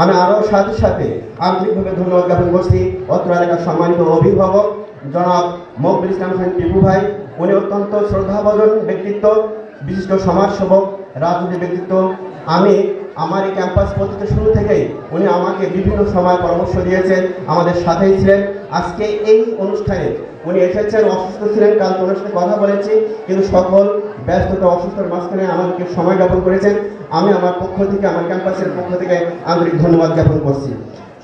আমি আরও সাথে সাথে আন্তরিকভাবে ধন্যবাদ জ্ঞাপন করছি অত্র এলাকার সম্মানিত অভিভাবক জনাব মকবুল ইসলাম খান টিপু ভাই। উনি অত্যন্ত শ্রদ্ধাভাজন ব্যক্তিত্ব, বিশিষ্ট সমাজসেবক, রাজনৈতিক ব্যক্তিত্ব। আমি আমার এই ক্যাম্পাস প্রতিষ্ঠা শুরু থেকেই উনি আমাকে বিভিন্ন সময় পরামর্শ দিয়েছেন, আমাদের সাথেই ছিলেন। আজকে এই অনুষ্ঠানে উনি এসেছেন, অসুস্থ ছিলেন, কাল ওনার সাথে কথা বলেছি, কিন্তু সকল ব্যস্ততা অসুস্থতার মাঝখানে আমাদেরকে সময় জ্ঞাপন করেছেন। আমি আমার পক্ষ থেকে, আমার ক্যাম্পাসের পক্ষ থেকে আন্তরিক ধন্যবাদ জ্ঞাপন করছি।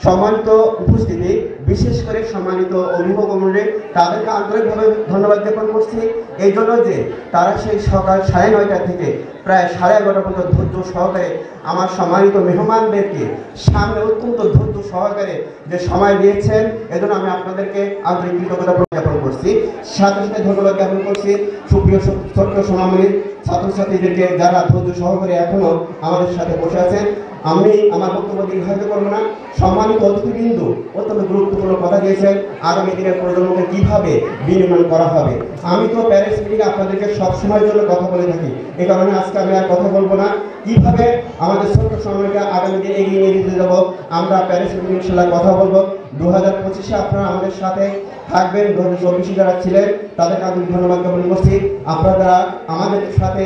সম্মানিত উপস্থিতি, বিশেষ করে সম্মানিত অভিভাবক মণ্ডলী, তাদেরকে আন্তরিকভাবে ধন্যবাদ জ্ঞাপন করছি এই জন্য যে তারা সেই সকাল 9:30 থেকে প্রায় 11:30 পর্যন্ত ধৈর্য সহকারে আমার সম্মানিত মেহমানদেরকে সামনে অত্যন্ত ধৈর্য সহকারে যে সময় দিয়েছেন, এজন্য আমি আপনাদেরকে আন্তরিক কৃতজ্ঞতা জ্ঞাপন করছি। সাথে সাথে ধন্যবাদ জ্ঞাপন করছি সুপ্রিয় ছোট্ট সোনামণির ছাত্রছাত্রীদেরকে যারা ধৈর্য সহকারে এখনো আমাদের সাথে বসে আছেন। আমি আমার বক্তব্য দীর্ঘায়িত করব না। সম্মানিত অতিথিবৃন্দ অত্যন্ত গুরুত্বপূর্ণ কথা দিয়েছেন, আগামী দিনের প্রজন্মকে কিভাবে বিনির্মাণ করা হবে। আমি তো প্যারেন্টস মিটিংয়ে আপনাদেরকে সবসময়ের জন্য কথা বলে থাকি, এই কারণে আজকে আমি আর কথা বলবো না। কিভাবে আমাদের ছোট্ট সময়কে আগামী দিনে এগিয়ে নিয়ে যেতে যাবো, আমরা প্যারেন্টস মিটিং ইনশাল্লাহ কথা বলবো। 2025-এ আপনারা আমাদের সাথে থাকবেন। 2024-এ যারা ছিলেন তাদেরকে আমি ধন্যবাদ জ্ঞাপন করছি। আপনারা আমাদের সাথে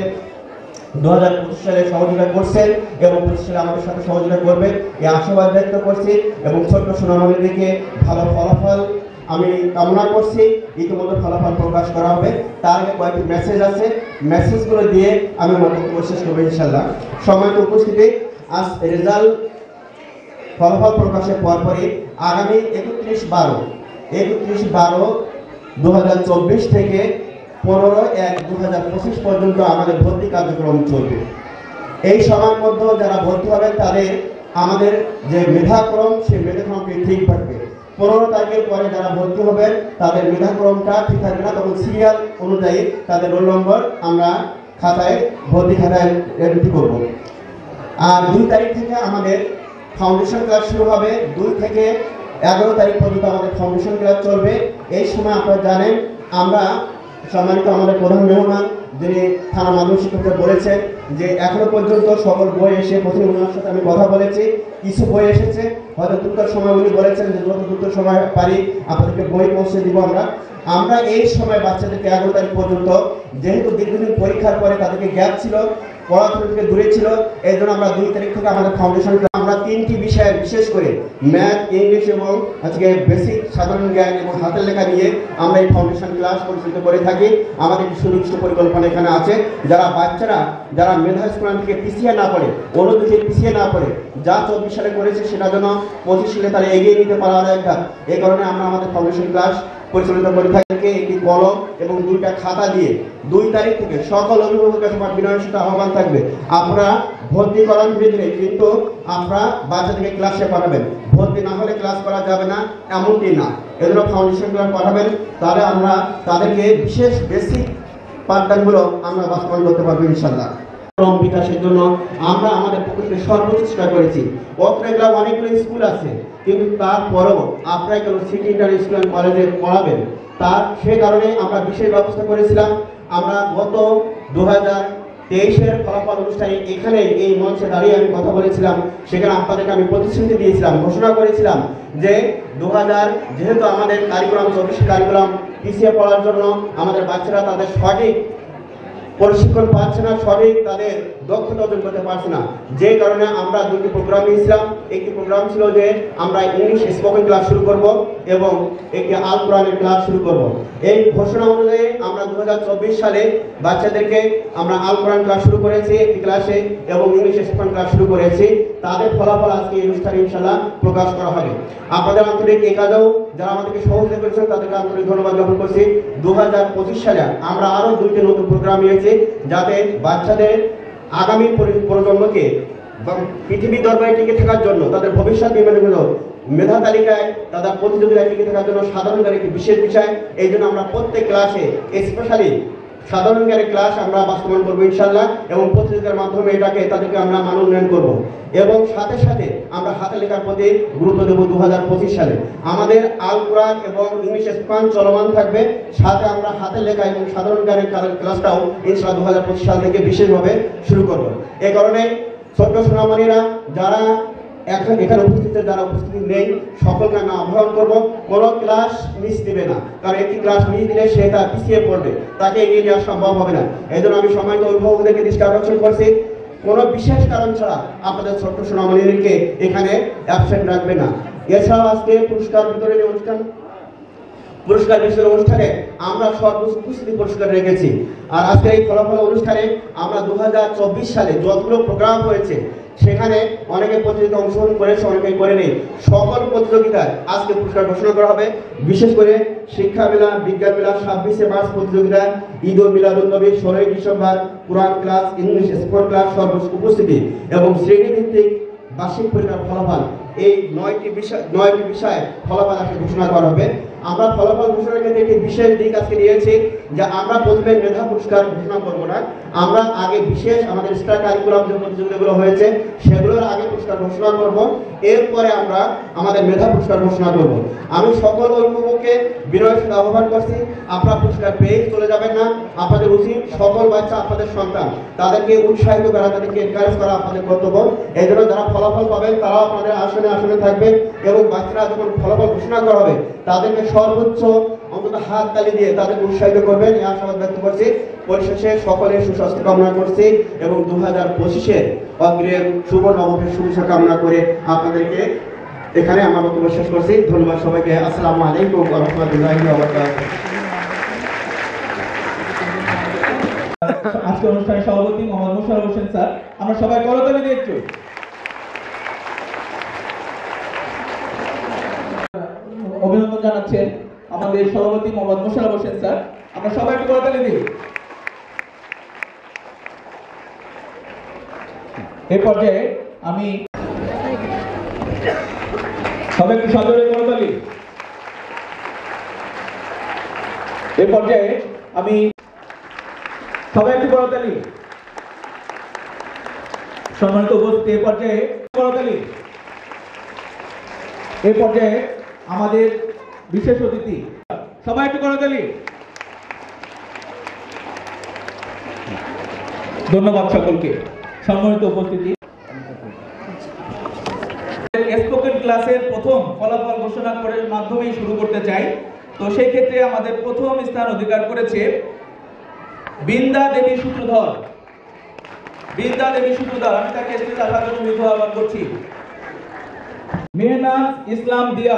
2025 সালে সহযোগিতা করছেন এবং 25 সালে আমাদের সাথে সহযোগিতা করবে, এই আশাবাদ ব্যক্ত করছি এবং ছোট্ট সোনামণিদেরকে ভালো ফলাফল আমি কামনা করছি। ইতিমধ্যে ফলাফল প্রকাশ করা হবে, তার আগে কয়েকটি মেসেজ আছে, মেসেজগুলো দিয়ে আমি আমার বক্তব্য শেষ করবো ইনশাল্লাহ। সম্মানিত উপস্থিতি, আজ রেজাল্ট ফলাফল প্রকাশের পরপরই আগামী 31/12/2024 থেকে 15/1/2025 পর্যন্ত আমাদের ভর্তি কার্যক্রম চলবে। এই সময়ের মধ্যে যারা ভর্তি হবেন তাদের আমাদের যে মেধাক্রম, সেই মেধাক্রমটি ঠিক থাকবে। 15 তারিখের পরে যারা ভর্তি হবেন তাদের মেধাক্রমটা ঠিক থাকবে না, তখন সিরিয়াল অনুযায়ী তাদের রোল নম্বর আমরা খাতায় ভর্তি খাতায় এন্ট্রি করব। আর 2 তারিখ থেকে আমাদের ফাউন্ডেশন ক্লাস শুরু হবে। 2 থেকে 11 তারিখ পর্যন্ত আমাদের ফাউন্ডেশন ক্লাস চলবে। এই সময় আপনারা জানেন আমরা সম্মানিত আমাদের প্রধান মেহমান যিনি থানা মাধ্যমিক শিক্ষকরা বলেছেন যে এখনো পর্যন্ত সকল বই এসে, প্রথমে ওনার সাথে আমি কথা বলেছি, কিছু বই এসেছে, হয়তো দ্রুত সময় উনি বলেছেন যে যত দ্রুত সময় পারি আপনাদেরকে বই পৌঁছে দিব। আমরা এই সময় বাচ্চাদেরকে 11 তারিখ পর্যন্ত, যেহেতু দীর্ঘদিন পরীক্ষার পরে তাদেরকে গ্যাপ ছিল, পড়াশোনা থেকে দূরে ছিল, এই জন্য আমরা 2 তারিখ থেকে আমাদের ফাউন্ডেশন আমরা 3টি বিষয়ের বিশেষ করে ম্যাথ, ইংলিশ এবং আজকে বেসিক সাধারণ জ্ঞান এবং হাতের লেখা নিয়ে আমরা এই ফাউন্ডেশন ক্লাস পরিচালিত করে থাকি। আমাদের একটি সুনির্দিষ্ট পরিকল্পনা এখানে আছে, যারা বাচ্চারা যারা মেধা স্কুল থেকে পিছিয়ে না পড়ে, অন্যদিকে পিছিয়ে না পড়ে, যা 24 সালে করেছে সেটা যেন 25 সালে তারা এগিয়ে নিতে পারা যায়। এই কারণে আমরা আমাদের ফাউন্ডেশন ক্লাস পরিচালিত করে থাকি। একটি কলম এবং 2টা খাতা দিয়ে 2 তারিখ থেকে সকল অভিভাবকের কাছে আমার বিনয়ের সাথে আহ্বান থাকবে, আপনারা ভর্তি করান ধীরে ধীরে, কিন্তু আপনারা বাচ্চাদেরকে ক্লাসে পাঠাবেন। ভর্তি না হলে ক্লাস করা যাবে না এমনটি না, এজন্য ফাউন্ডেশন ক্লাস পাঠাবেন, তাহলে আমরা তাদেরকে বিশেষ বেসিক পাঠদানগুলো আমরা বাস্তবায়ন করতে পারবো ইনশাল্লাহ। বিকাশের জন্য আমরা আমাদের পক্ষ থেকে সর্বোচ্চ চেষ্টা করেছি। অত্র অনেকগুলো স্কুল আছে, কিন্তু তারপরেও আপনারা কেন সিটি ইন্টারন্যাশনাল কলেজে পড়াবেন, তার সে কারণে আমরা বিশেষ ব্যবস্থা করেছিলাম। আমরা গত 2023-এর ফলাফল অনুষ্ঠানে এখানে এই মঞ্চে দাঁড়িয়ে আমি কথা বলেছিলাম, সেখানে আপনাদেরকে আমি প্রতিশ্রুতি দিয়েছিলাম, ঘোষণা করেছিলাম যে যেহেতু আমাদের কারিকুলাম 24 কারিকুলাম পিছিয়ে পড়ার জন্য আমাদের বাচ্চারা তাদের সঠিক প্রশিক্ষণ পাচ্ছে না, সঠিক তাদের দক্ষতা অর্জন করতে পারছে না, যে কারণে আমরা 2টি প্রোগ্রাম নিয়েছিলাম। একটি প্রোগ্রাম ছিল যে আমরা ইংলিশ স্পোকেন ক্লাস শুরু করব এবং একটি আল কোরআনের ক্লাস শুরু করব। এই ঘোষণা অনুযায়ী আমরা 2024 সালে বাচ্চাদেরকে আমরা আল কোরআন ক্লাস শুরু করেছি একটি ক্লাসে এবং ইংলিশ স্পোকেন ক্লাস শুরু করেছি। তাদের ফলাফল আজকে এই অনুষ্ঠানে ইনশাআল্লাহ প্রকাশ করা হবে। আপনাদের আন্তরিক এই কাজেও যারা আমাদেরকে সহযোগিতা করেছেন তাদেরকে আন্তরিক ধন্যবাদ জ্ঞাপন করছি। 2025 সালে আমরা আরও 2টি নতুন প্রোগ্রাম নিয়েছি, যাতে বাচ্চাদের আগামী প্রজন্মকে পৃথিবীর দরবারে টিকে থাকার জন্য, তাদের ভবিষ্যৎ নির্মাণের মেধা তালিকায় তাদের প্রতিযোগিতায় টিকে থাকার জন্য সাধারণ একটি বিশেষ বিষয়। এই জন্য আমরা প্রত্যেক ক্লাসে স্পেশালি সাধারণ জ্ঞানের ক্লাস আমরা বাস্তবায়ন করবো ইনশাআল্লাহ, এবং প্রতিযোগিতার মাধ্যমে এটাকে তাদেরকে আমরা মান উন্নয়ন করবো। এবং সাথে সাথে আমরা হাতে লেখার প্রতি গুরুত্ব দেবো। 2025 সালে আমাদের আল কোরআন এবং ইংলিশ স্পান চলমান থাকবে, সাথে আমরা হাতে লেখা এবং সাধারণ জ্ঞানের ক্লাসটাও ইনশাআল্লাহ 2025 সাল থেকে বিশেষভাবে শুরু করবো। এই কারণে ছোট্ট সোনামণিরা যারা এখানে উপস্থিত যারা উপস্থিত নেই সকলকে আমরা আহ্বান করবো, কোনো ক্লাস মিস দিবে না, কারণ একটি ক্লাস মিস দিলে সে তার পিছিয়ে পড়বে, তাকে এগিয়ে নেওয়া সম্ভব হবে না। এই জন্য আমি সম্মানিত অভিভাবকদেরকে দৃষ্টি আকর্ষণ করছি, কোনো বিশেষ কারণ ছাড়া আপনাদের ছোট্ট সোনামণিদেরকে এখানে অ্যাবসেন্ট রাখবে না। এছাড়াও আজকে পুরস্কার বিতরণী অনুষ্ঠানে আমরা সর্বোচ্চ উপস্থিতি পুরস্কার রেখেছি। আর আজকে এই ফলাফল অনুষ্ঠানে আমরা 2024 সালে যতগুলো প্রোগ্রাম হয়েছে সেখানে অনেকে প্রতিযোগিতা অংশগ্রহণ করেছে, অনেকে করেনি। সকল প্রতিযোগিতায় আজকে পুরস্কার ঘোষণা করা হবে। বিশেষ করে শিক্ষা মেলা, বিজ্ঞান মেলা, 26শে মার্চ প্রতিযোগিতা, ঈদ ও মিলাদুন্নবী, 16ই ডিসেম্বর কোরআন ক্লাস, ইংলিশ স্পোর্ট ক্লাস, সর্বোচ্চ উপস্থিতি এবং শ্রেণীভিত্তিক বার্ষিক পরীক্ষার ফলাফল, এই 9টি বিষয়ে ফলাফল আজকে ঘোষণা করা হবে। আমরা ফলাফল ঘোষণার ক্ষেত্রে একটি বিশেষ দিক আজকে নিয়েছি যে আমরা প্রথমে মেধা পুরস্কার ঘোষণা করবো না, আমরা আগে বিশেষ আমাদের স্টার কারিকুলাম যে প্রতিযোগিতাগুলো হয়েছে সেগুলোর আগে পুরস্কার ঘোষণা করব, এরপরে আমরা আমাদের মেধা পুরস্কার ঘোষণা করব। আমি সকল অভিভাবককে বিনয়ের সাথে আহ্বান করছি, আপনারা পুরস্কার পেয়ে চলে যাবেন না। আপনাদের উচিত সকল বাচ্চা আপনাদের সন্তান, তাদেরকে উৎসাহিত করা, তাদেরকে এনকারেজ করা আপনাদের কর্তব্য। এই জন্য যারা ফলাফল পাবেন তারাও আপনাদের আসনে থাকবেন, এবং বাচ্চারা যখন ফলাফল ঘোষণা করা হবে তাদেরকে সর্বোচ্চ অন্তত হাত তালি দিয়ে তাদেরকে উৎসাহিত করবেন, এই আশাবাদ ব্যক্ত করছি। পরিশেষে সকলের সুস্বাস্থ্য কামনা করছি এবং 2025-এর অগ্রিম শুভ নববর্ষের শুভেচ্ছা কামনা করে আপনাদেরকে এখানে আমার বক্তব্য শেষ করছি। ধন্যবাদ সবাইকে। আসসালামু আলাইকুম ওয়া রাহমাতুল্লাহি ওয়া বারাকাতুহু। আজকে অনুষ্ঠানের সভাপতি মোহাম্মদ মোশাররফ হোসেন স্যার, আমরা সবাই করতালি দিয়ে একটু অভিনন্দন জানাচ্ছেন আমাদের সভাপতি মোহাম্মদ মোশাররফ হোসেন স্যার, আমরা সবাই একটু করতালি দিই। এই পর্যায়ে আমি সবাই একটু সজোরে করতালি। এই পর্যায়ে আমি সবাই একটু করতালি। সম্মানিত উপস্থিতি, এই পর্যায়ে করতালি। এই পর্যায়ে আমাদের বিশেষ অতিথি, সবাই একটু করতালি। ধন্যবাদ সকলকে। সম্মানিত উপস্থিতি, স্পোকেন ক্লাসের প্রথম ফলাফল ঘোষণা করে মাধ্যমেই শুরু করতে চাই। তো সেই ক্ষেত্রে আমাদের প্রথম স্থান অধিকার করেছে বৃন্দা দেবী সূত্রধর। বৃন্দা দেবী সূত্রধর, আমি তাকে স্টেজে আসার জন্য বিনীত আহ্বান করছি। মেহনাজ ইসলাম দিয়া,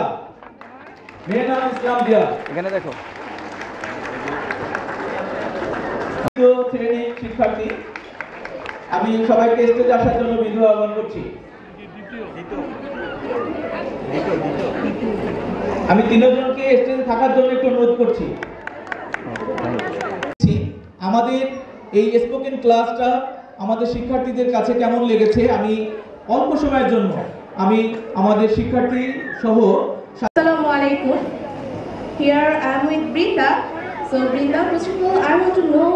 মেহনাজ ইসলাম দিয়া এখানে দেখো, শ্রেণী শিক্ষার্থী। আমি সবাইকে স্টেজে আসার জন্য বিনীত আহ্বান করছি। আমি তিনজনকে স্টেজে থাকার জন্য একটু অনুরোধ করছি। আমাদের এই স্পোকেন ক্লাসটা আমাদের শিক্ষার্থীদের কাছে কেমন লেগেছে, আমি অল্প সময়ের জন্য আমি আমাদের শিক্ষার্থী সহ। Assalamu alaikum. Here I am with Brinda. So Brinda, first of all, I want to know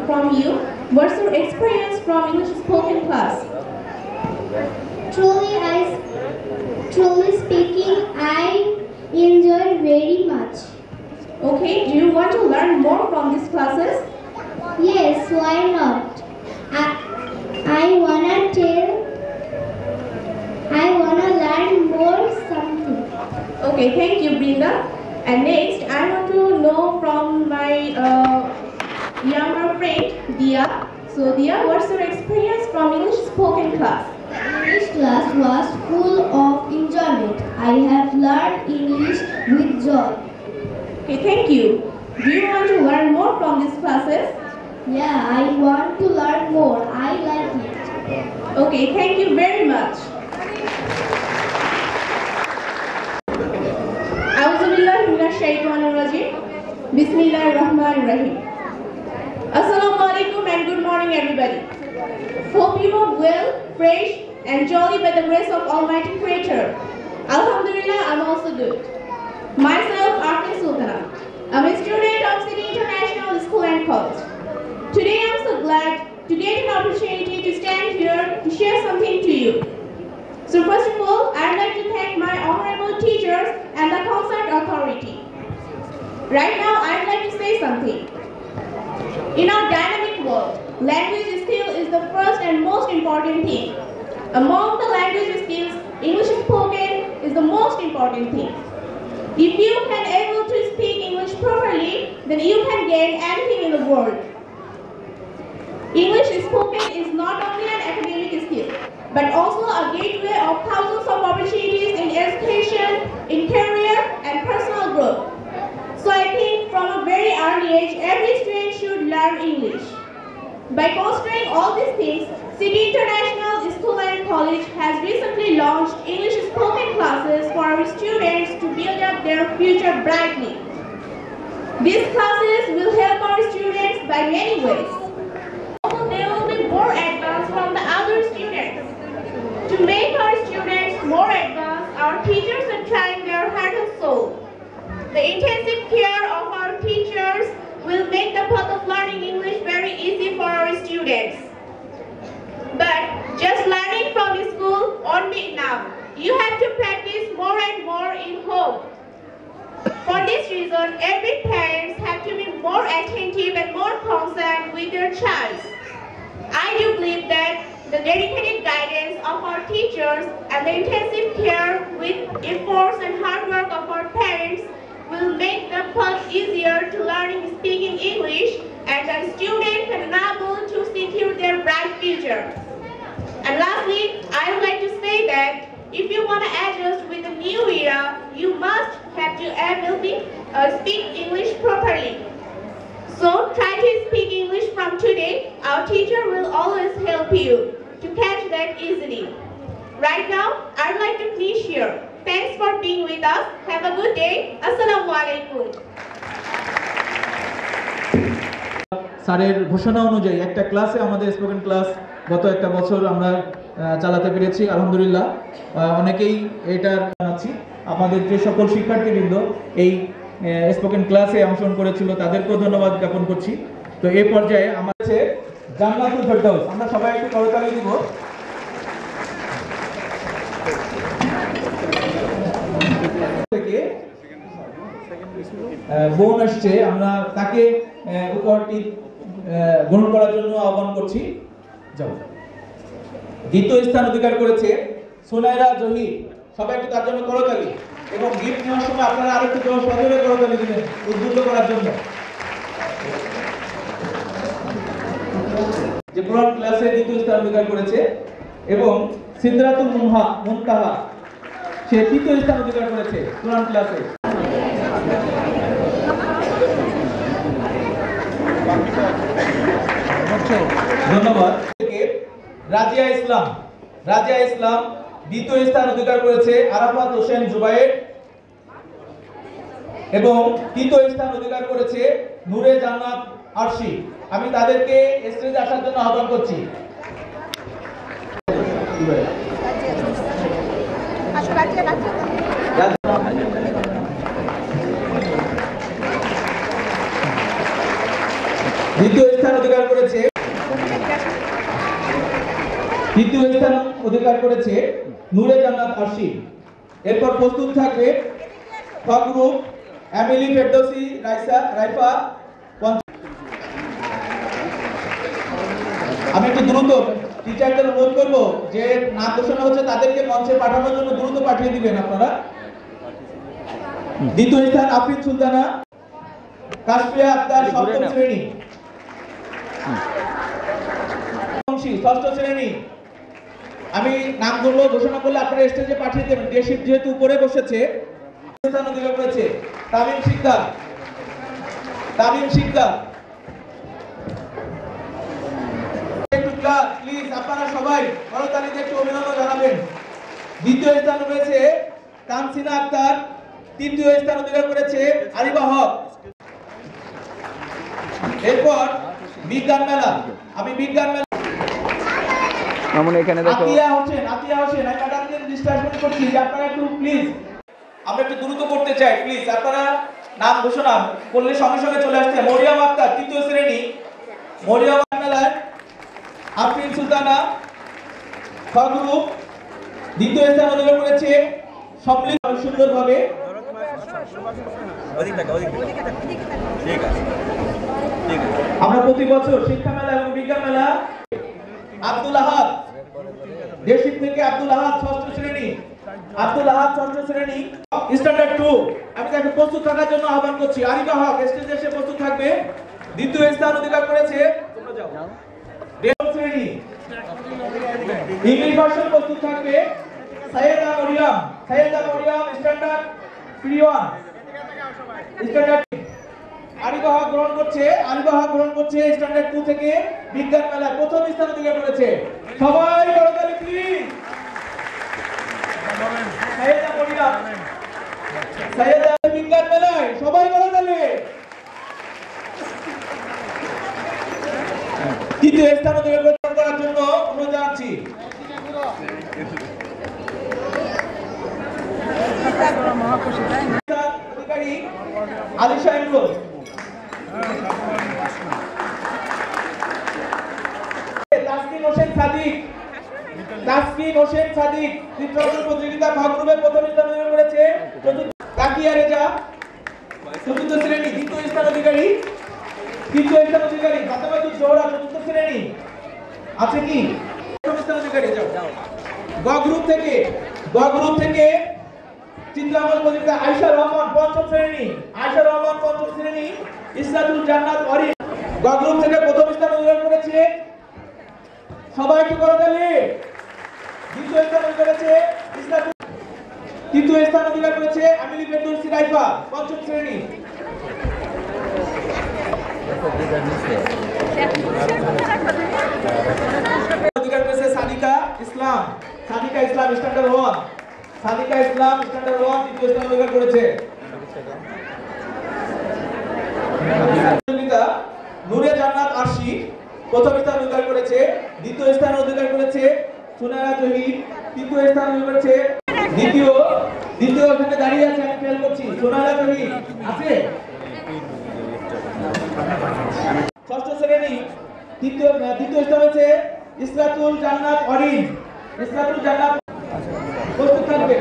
from you, what's your experience from English spoken class? Truly speaking, I enjoyed very much. Okay, do you want to learn more from these classes? Yes, why not? I wanna learn more something. Okay, thank you, Brinda. And next, I want to know from my younger friend, Dia. So, Dia, what's your experience from English spoken class? English class was full of enjoyment. I have learned English with joy. Okay, thank you. Do you want to learn more from these classes? Yeah, I want to learn more. I like it. Okay, thank you very much. Auzubillahi minash shaitanir rajim. Bismillahir Rahmanir Rahim. Assalamu alaikum and good morning, everybody. Hope you are well, fresh, and jolly by the grace of Almighty Creator. Alhamdulillah, I'm also good. Myself, Arfi Sultana. I'm a student of City International School and College. Right now, I'd like to say something. In our dynamic world, language skill is the first and most important thing. Among the language skills, English spoken is the most important thing. If you can able to speak English properly, then you can gain anything in the world. English spoken is not only an academic skill, but also a gateway of thousands of opportunities in education, in career, and personal growth. So I think from a very early age, every student should learn English. By considering all these things, City International School and College has recently launched English spoken classes for our students to build up their future brightly. These classes will help our students by many ways. Also, they will be more advanced from the other students. To make our students more advanced, our teachers are trying their heart and soul. The intensive care of our teachers will make the path of learning English very easy for our students. But just learning from school won't be enough. You have to practice more and more in home. For this reason, every parent has to be more attentive and more concerned with their child. I do believe that the dedicated guidance of our teachers and the intensive care with efforts and hard work of our parents will make the path easier to learning speaking English, and the student can enable to secure their bright future. And lastly, I would like to say that if you want to adjust with the new era, you must have to speak English properly. So try to speak English from today. Our teacher will always help you to catch that easily. Right now, I'd like to finish here. Thanks for being with us. Have a good day. Assalamu alaikum. স্যারের ঘোষণা অনুযায়ী একটা ক্লাসে আমাদের spoken class গত একটা বছর আমরা চালাতে পেরেছি আলহামদুলিল্লাহ। অনেকেই এটার জানাচ্ছি আমাদের যে সকল শিক্ষার্থীবৃন্দ এই স্পোকেন ক্লাসে অংশগ্রহণ করেছিল তাদেরকেও ধন্যবাদ জ্ঞাপন করছি। তো এই পর্যায়ে আমাদের জান্নাতুল ফেরদাউস, আমরা সবাই একটু করতালি দিব। বোন আসছে, আমরা তাকে উপহারটি গ্রহণ করার জন্য আহ্বান করছি। যাও। দ্বিতীয় স্থান অধিকার করেছে সুনাইরা জহি, সবাই একটু তার জন্য করতালি, এবং গিফট নেওয়ার সময় আপনারা আরেকটু সজোরে করতালি দিবেন উদ্বুদ্ধ করার জন্য। যে কোরআন ক্লাসে দ্বিতীয় স্থান অধিকার করেছে, এবং সিদরাতুল মুনতাহা সে তৃতীয় স্থান অধিকার করেছে কোরআন ক্লাসে। ধন্যবাদ। রাজিয়া ইসলাম দ্বিতীয় স্থান অধিকার করেছে আরাফাত হোসেন জুবায়ের, এবং তৃতীয় স্থান অধিকার করেছে নূরে জান্নাত আরশি। আমি তাদেরকে স্টেজে আসার জন্য আহ্বান করছি। দ্বিতীয় স্থান অধিকার করেছে নূরে জান্নাত আরশি। এরপর প্রস্তুত থাকবে গ্রুপ এমিলি ফেরদৌসি রাইফা। আমি একটু দ্রুত টিচারদের অনুরোধ করব যে নাম ঘোষণা হচ্ছে তাদেরকে মঞ্চে পাঠানোর জন্য দ্রুত পাঠিয়ে দিবেন আপনারা। দ্বিতীয় স্থান আফরিন সুলতানা, কাশফিয়া আক্তার সপ্তম শ্রেণী, ষষ্ঠ শ্রেণী। আমি নামগুলো ঘোষণা করলে আপনারা স্টেজে পাঠিয়ে দেবেন। ডেশিপ যেহেতু উপরে বসেছে, স্থান অধিকার করেছে তামিম শিকদার। একটু প্লিজ আপনারা সবাই করতালি দিয়ে একটু অভিনন্দন জানাবেন। দ্বিতীয় স্থান রয়েছে তানসিনা আক্তার, তৃতীয় স্থান অধিকার করেছে আরিবা হক। এরপর বিজ্ঞান মেলা, আমি বিজ্ঞান মেলা এখানে দেখো আতিয়া হোসেন, আমি ম্যাডামদের ডিসকাশন করছি যে আপনারা একটু প্লিজ, আমরা একটু দ্রুত করতে চাই, প্লিজ আপনারা নাম ঘোষণা করলে সঙ্গে সঙ্গে চলে আসতে। মরিয়াম আক্তার তৃতীয় শ্রেণী, মরিয়াম মেলার আফরিন সুলতানা গ্রুপ দ্বিতীয় স্থান অধিকার করেছে। সুন্দরভাবে আমরা প্রতি বছর শিক্ষা মেলা এবং বিজ্ঞান মেলা আব্দুল আহাদ দেশিক থেকে আব্দুল আহাদ 6ষ্ঠ শ্রেণী স্ট্যান্ডার্ড 2 আমি তাকে প্রস্তুত থাকার জন্য আহ্বান করছি। আরিফা হক স্টেজে এসে প্রস্তুত থাকবে। দ্বিতীয় স্থান অধিকার করেছে তোমরা যাও দেশম শ্রেণী ইংলিশ ভার্সন প্রস্তুত থাকবে সাইয়েদা মরিয়ম স্ট্যান্ডার্ড 3-1 স্ট্যান্ডার্ড আরিফা হক গ্রহণ করছে স্ট্যান্ডার্ড 2 থেকে বিজ্ঞান মেলায় প্রথম স্থান অধিকার করেছে। সবাই করতালি প্লিজ। সাইয়েদা বিজ্ঞান মেলায় সবাই করতালি। তৃতীয় স্থান অধিকার করার জন্য অনুরোধ জানাচ্ছি। অধিকারী আলিশা ইমরোজ তাসকিন হোসেন সাদিক চিত্রাঙ্কন প্রতিযোগিতা ভাগ গ্রুপে প্রথম স্থান অধিকার করেছে। তাকিয়া রেজা চতুর্থ শ্রেণী তৃতীয় স্থান অধিকারী। ফাতেমাতুল জোহরা চতুর্থ শ্রেণী আছে কি প্রথম স্থান অধিকারী। গ গ্রুপ থেকে চিত্রাঙ্কন প্রতিযোগিতা আয়েশা রহমান পঞ্চম শ্রেণী ইসরাতুল জান্নাত অরিন গ গ্রুপ থেকে প্রথম স্থান অধিকার করেছে। সবাই একটু করতালি। দ্বিতীয় স্থান অধিকার করেছে ইসরাতুল। তৃতীয় স্থান অধিকার করেছে আমিলি ফেরদৌসি রাইফা পঞ্চম শ্রেণী। অধিকার করেছে সাদিকা ইসলাম স্ট্যান্ডার্ড 1 তৃতীয় স্থান অধিকার করেছে। নূরে জান্নাত আরশি প্রথম স্থান অধিকার করেছে। দ্বিতীয় স্থান অধিকার করেছে সুনাইরা জহির। তৃতীয় স্থান অধিকার করেছে দ্বিতীয় ওখানে দাঁড়িয়ে আছে, আমি ফেল করছি। সুনাইরা জহির আছে। ষষ্ঠ শ্রেণী দ্বিতীয় স্থান হচ্ছে ইসরাতুল জান্নাত অরিন। প্রস্তুত থাকবে।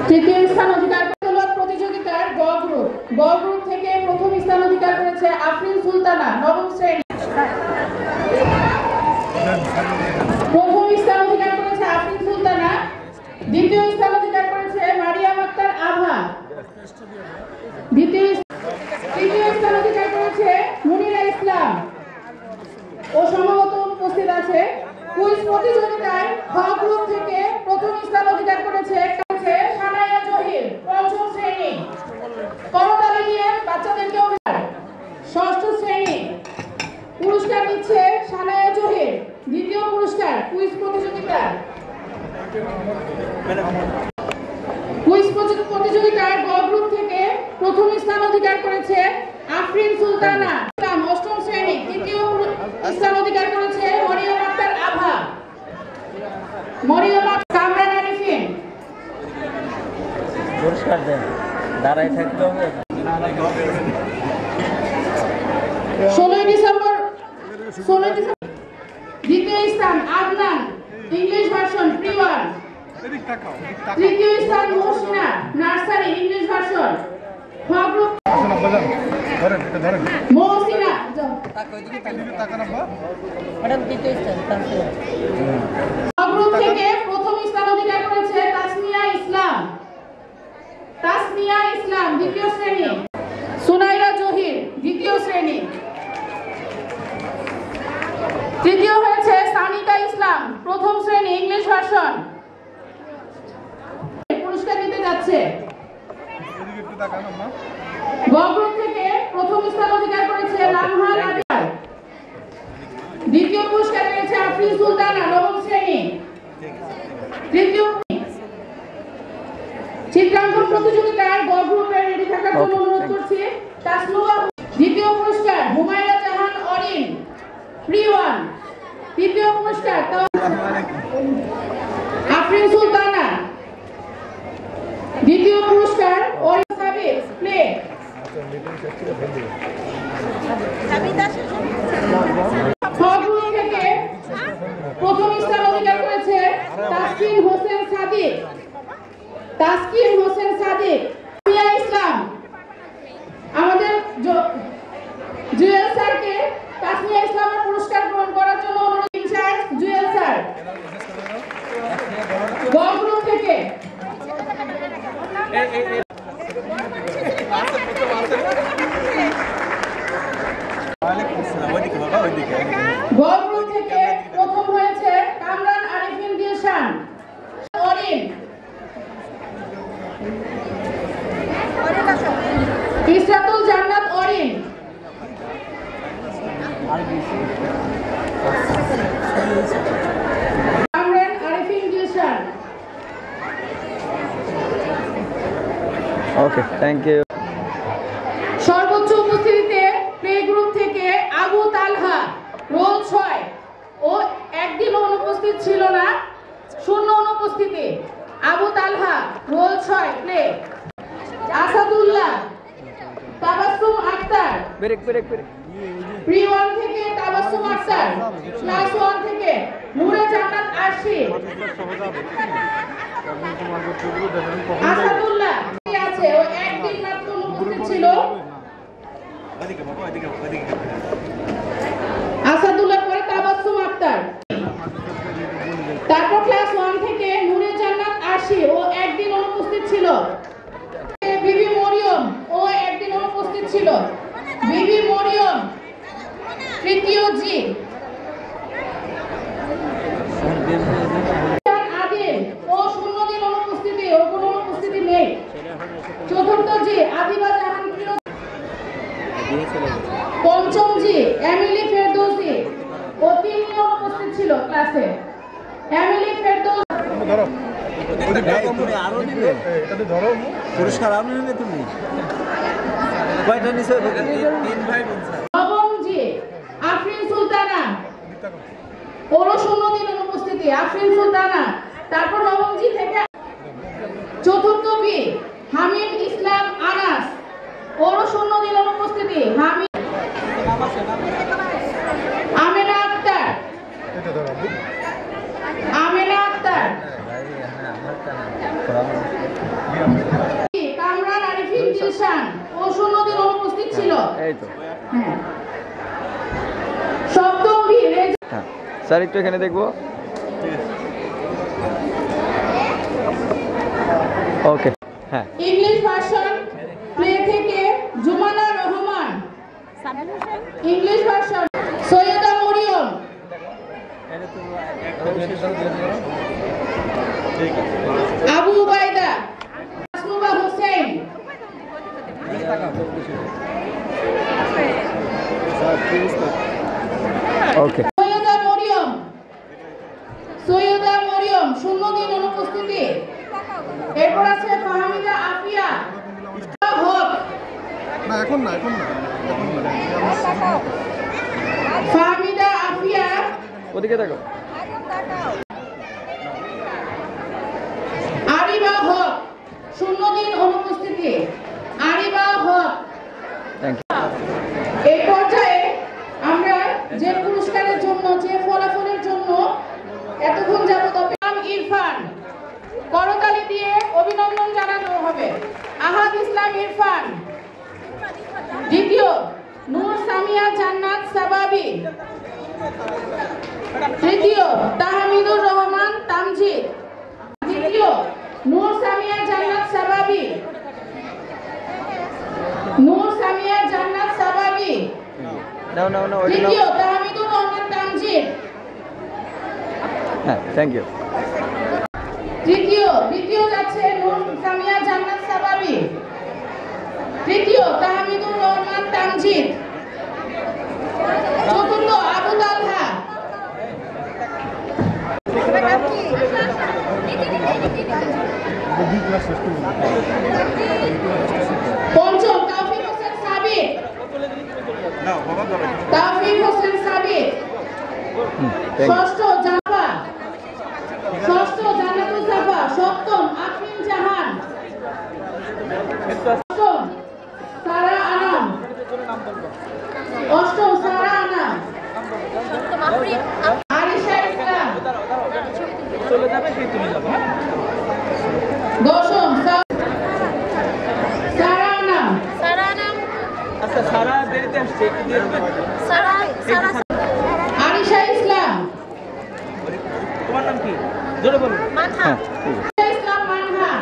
তৃতীয় স্থান অধিকার প্রতিযোগিতার গ গ্রুপ থেকে প্রথম স্থান অধিকার করেছে আফরিন সুলতানা নবম শ্রেণী। প্রথম স্থান অধিকার করেছে আফরিন সুলতানা। দ্বিতীয় স্থান অধিকার করেছে মারিয়াম আক্তার আভা। তৃতীয় স্থান অধিকার করেছে মুনিরা ইসলাম ও সম্ভবত উপস্থিত আছে। কুইজ প্রতিযোগিতায় খ গ্রুপ থেকে প্রথম স্থান অধিকার করেছে সানায়া জহির পঞ্চম শ্রেণী। করতালি দিয়ে বাচ্চাদেরকে অভিনন্দন। ষষ্ঠ শ্রেণী পুরস্কার দিচ্ছে সানায়া জহির। দ্বিতীয় পুরস্কার কুইজ প্রতিযোগিতায় গ গ্রুপ থেকে প্রথম স্থান অধিকার করেছে আফরিন সুলতানা অষ্টম শ্রেণী। তৃতীয় স্থান অধিকার করেছে মরিয়ম আক্তার আভা। কামরান আরিফিন পুরস্কার দেন, দাঁড়াই থাকতে হবে। 16 ডিসেম্বর দ্বিতীয় স্থান আদনান ইংলিশ ভার্সন প্রি-1। তৃতীয় স্থান মোহসিনা নার্সারি ইংলিশ ভার্সন। খ গ্রুপ মোহসিনা গ্রুপ থেকে প্রথম স্থান অধিকার করেছে তাসনিয়া ইসলাম দ্বিতীয় শ্রেণী। সুনাইরা জহির দ্বিতীয় শ্রেণী। তৃতীয় হয়েছে সানিকা ইসলাম প্রথম শ্রেণী ইংলিশ ভার্সন। পুরস্কার দিতে যাচ্ছে। গ গ্রুপ থেকে প্রথম স্থান অধিকার করেছে লামহা নাদিয়া। দ্বিতীয় পুরস্কার পেয়েছে আফরিন সুলতানা নবম শ্রেণী। তৃতীয় চিত্রাঙ্কন প্রতিযোগিতার গ গ্রুপে রেডি থাকার জন্য অনুরোধ করছি তাসনুয়া। দ্বিতীয় পুরস্কার হুমায়রা জাহান অরিন প্রি-1। তৃতীয় পুরস্কার আফরিন সুলতানা। দ্বিতীয় পুরস্কার অরিন সাবির প্লে। থেকে প্রথম স্থান অধিকার করেছে তাসকিন হোসেন সাদিক। তাসকিন হোসেন সাদিক। মিয়া ইসলাম। আমাদের জুয়েল স্যারকে তাসমিয়া ইসলামের পুরস্কার গ্রহণ করার জন্য অনুরোধ ইনচার্জ জুয়েল স্যার। গগ্রুপ থেকে গগ্রুপ থেকে প্রথম হয়েছে কামরান আরিফিন দিলশান। অরিন ইসরাতুল জান্নাত অরিন। কামরান আরিফিন দিলশান। ওকে, থ্যাংক ইউ। সর্বোচ্চ উপস্থিতিতে প্লে গ্রুপ থেকে আবু তালহা রোল 6 ও একদিনও অনুপস্থিত ছিল না, শূন্য অনুপস্থিতি। Abu Talha roll 6 play. Asadullah, Tabassum Akter pre 1 থেকে তাবাসসুম আক্তার, ক্লাস 1 থেকে নূরে জান্নাত আরশি। আসাদুল্লাহ আছে, ও একদিন মাত্র অনুপস্থিত ছিল। আসাদুল্লাহ পরে তাবাসসুম আক্তার। তারপর ক্লাস 1 থেকে নূরে জান্নাত আরশি, ও একদিন অনুপস্থিত ছিল। বিবি মরিয়ম, ও একদিন অনুপস্থিত ছিল। বিবি মরিয়ম তৃতীয় জি। আদিল, ও 0 দিন অনুপস্থিতি, ও কোনো অনুপস্থিতি নেই। চতুর্থ জি আদিবা জাহান। পঞ্চম জি এমিলি ফেরদৌসি, ও 3 দিন অনুপস্থিত ছিল ক্লাসে। এমিলি ফেরদৌসি পুরস্কার আরো নিলে তুমি কয়টা নিছো? 9ম জি আফরিন সুলতানা, ওরও 0 দিন অনুপস্থিতি। আফরিন সুলতানা। তারপর 9ম জি থেকে চতুর্থ বি হামিদ ইসলাম আনাস, ওরও 0 দিন অনুপস্থিতি। হামিদ। আমেনা আক্তার। আমেনা আক্তার। কামরান আরিফিন দিলশান, ও 0 দিন অনুপস্থিত ছিল। হ্যাঁ। সপ্তম বি স্যার একটু এখানে দেখবো। ওকে, হ্যাঁ। ইংলিশ ভার্সন প্লে থেকে Jumana Rahman. English version Syeda Mariam. Abu Ubaida. Asnuba Hossain. Okay. Syeda Mariam. Syeda Mariam 0 দিন অনুপস্থিতি। এরপর আছে ফাহমিদা আফিয়া হক। না এখন না, এখন না, এখন না। ফাহমিদা আফিয়া। ওদিকে দেখো। আরিবা হক 0 দিন অনুপস্থিতি। আরিবা হক। Thank you. এই পর্যায়ে আমরা যে পুরস্কারের জন্য, যে ফলাফলের জন্য এতক্ষণ যাবত ইরফান, করতালি দিয়ে অভিনন্দন জানানো হবে। আহাদ ইসলাম ইরফান। দ্বিতীয় নূর সামিয়া জান্নাত সাবাবি। তৃতীয় তাহমিদুর রহমান তামজিদ। দ্বিতীয় নূর সামিয়া জান্নাত সাবাবি। নূর সামিয়া জান্নাত সাবাবি। তৃতীয় তাহমিদুর রহমান তামজিদ। হ্যাঁ, থ্যাংক ইউ। দ্বিতীয় যাচ্ছে নূর সামিয়া জান্নাত সাবাবি। তৃতীয় তাহমিদুর রহমান তামজিদ। চতুর্থ আবু তালহা। পঞ্চম তাওফিক হোসেন সাবিক। তাওফিক হোসেন সাবিক। ষষ্ঠ জাফা। ষষ্ঠ জান্নাতুল জাফা। সপ্তম আফরিন জাহান। অষ্টম সারা অষ্টম সারা আনাম, আরিশা ইসলাম, চলে যাবে সেই তুমি যাবে। দশম সারা আনাম, আচ্ছা সারা দেরিতে আসছে একটু দিয়ে দেবেন। আরিশা ইসলাম, তোমার নাম কি জোরে বলুন। ইসলাম মানহা,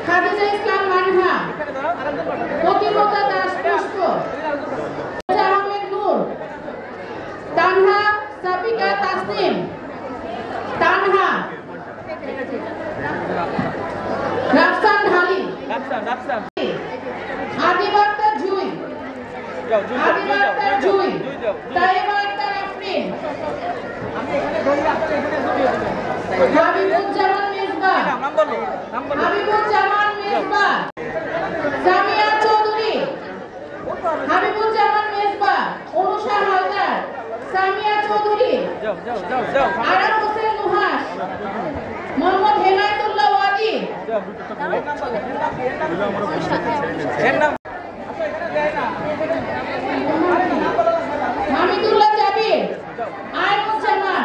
খাদিজা ইসলাম মানহা, প্রতিমতা দাস পুষ্প, আহমেদ নূর, তানহা সাবিকা তাসনিম, তানহা, রাফসান ঢালি, আদিব আক্তার জুই, আদিব আক্তার জুই, তাইবা আক্তার আফরিন, হাবিবুজ্জামান মেজবা, হাবিবুজ্জামান মেজবা, সামিয়া চৌধুরী, হাবিবুজ্জামান মেজবা, অনুষা হালদার, সামিয়া চৌধুরী, আরাম হোসেন নুহাস, মোহাম্মদ হেমায়েতুল্লাহ ওয়াদি, হামিদুল্লাহ জাবির, আয়নুজ্জামান,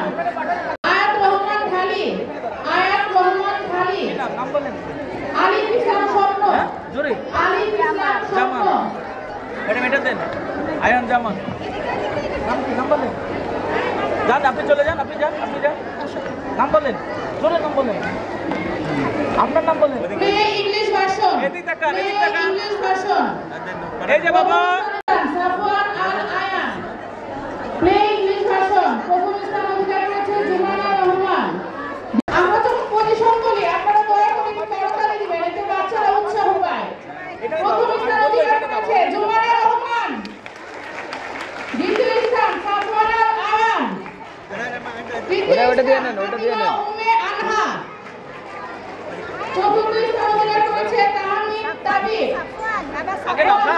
আয়াত রহমান খালি, আয়াত রহমান খালি, আলিফ ইসলাম স্বপ্ন, আলিফ ইসলাম স্বপ্ন, ম্যাডাম এটা দেন। আয়ন জামান নাম বলেন। যান আপনি চলে যান, আপনি যান, আপনি যান। নাম বলেন, জোরে নাম বলেন, আপনার নাম বলেন। ইংলিশ ভার্সন, ইংলিশ ভার্সন, এই যে বাবা সাফওয়ান আল আয়ান, প্লে ইংলিশ ভার্সন, প্রথম স্থান অধিকার করেছে জুমানা রহমান। আমরা যখন পজিশন বলি আপনারা দয়া করে একটু করতালি দিবেন, এতে বাচ্চারা উৎসাহ পায়। প্রথম স্থান অধিকার করেছে জুমানা রহমান, দ্বিতীয় স্থান সাফওয়ান আল আয়ান, ওটা দিয়ে নেন, ওটা দিয়ে নেন। উম্মে আনহা, চতুর্থ স্থান অধিকার করেছে তাহমিদ তাবিব, আগে নাও না।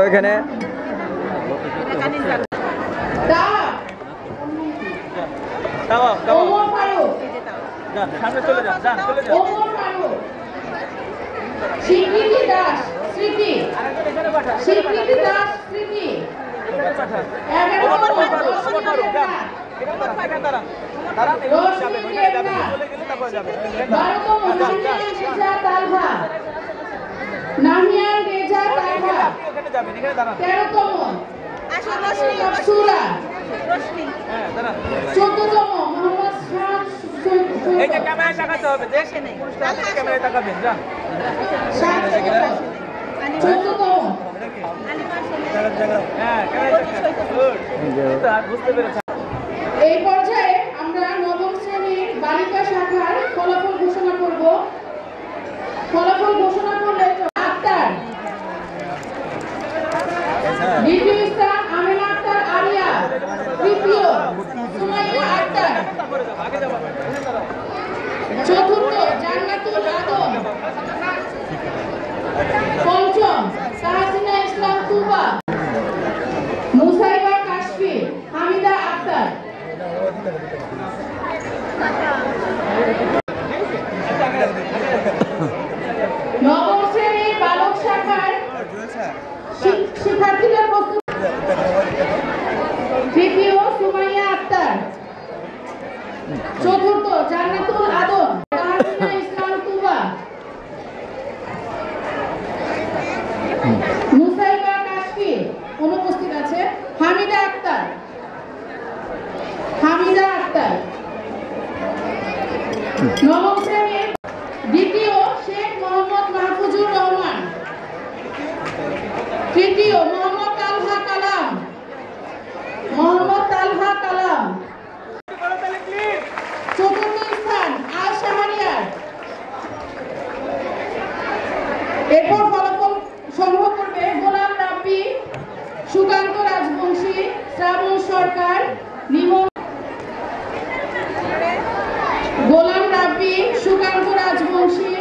এখানে সামনে চলে যান, যান চলে যান। স্বীকৃতি দাস স্মৃতি, স্বীকৃতি দাস স্মৃতি, 14তম মোহাম্মদ শাহ, এই যে ক্যামেরায় তাকাতে হবে, দেখেন ক্যামেরায় তাকাবেন, যান। 14তম এই পর্যায়ে আমরা নবম শ্রেণীর বালিকা শাখার ফলাফল ঘোষণা করব। ফলাফল ঘোষণা করলে আক্তার, দ্বিতীয় স্থান আমিনা আক্তার আরিয়া, তৃতীয় সুমাইয়া আক্তার, চতুর্থ জান্নাতুল আদম, পঞ্চম তাহসিনা ইসলাম তুবা, মুসাইবা কাশফি, হামিদা আক্তার। নবম শ্রেণীর বালক শাখার শিক্ষার্থীদের প্রস্তুত, তৃতীয় সুমাইয়া আক্তার, চতুর্থ জান্নাতুল আদম, তাহসিনা ইসলাম তুবা, মুসাইবা কাশফি অনুপস্থিত আছে, হামিদা আক্তার, হামিদা আক্তার। নবম শ্রেণীর দ্বিতীয় শেখ মোহাম্মদ মাহফুজুর রহমান, তৃতীয় মোহাম্মদ তালহা কালাম, মোহাম্মদ তালহা কালাম, চতুর্থ স্থান আল শাহরিয়ার। এরপর ফলাফল সংগ্রহ করবে গোলাম রাব্বি, সুকান্ত রাজবংশী, শ্রাবণ সরকার, গোলাম রাব্বি, সুকান্ত রাজবংশী,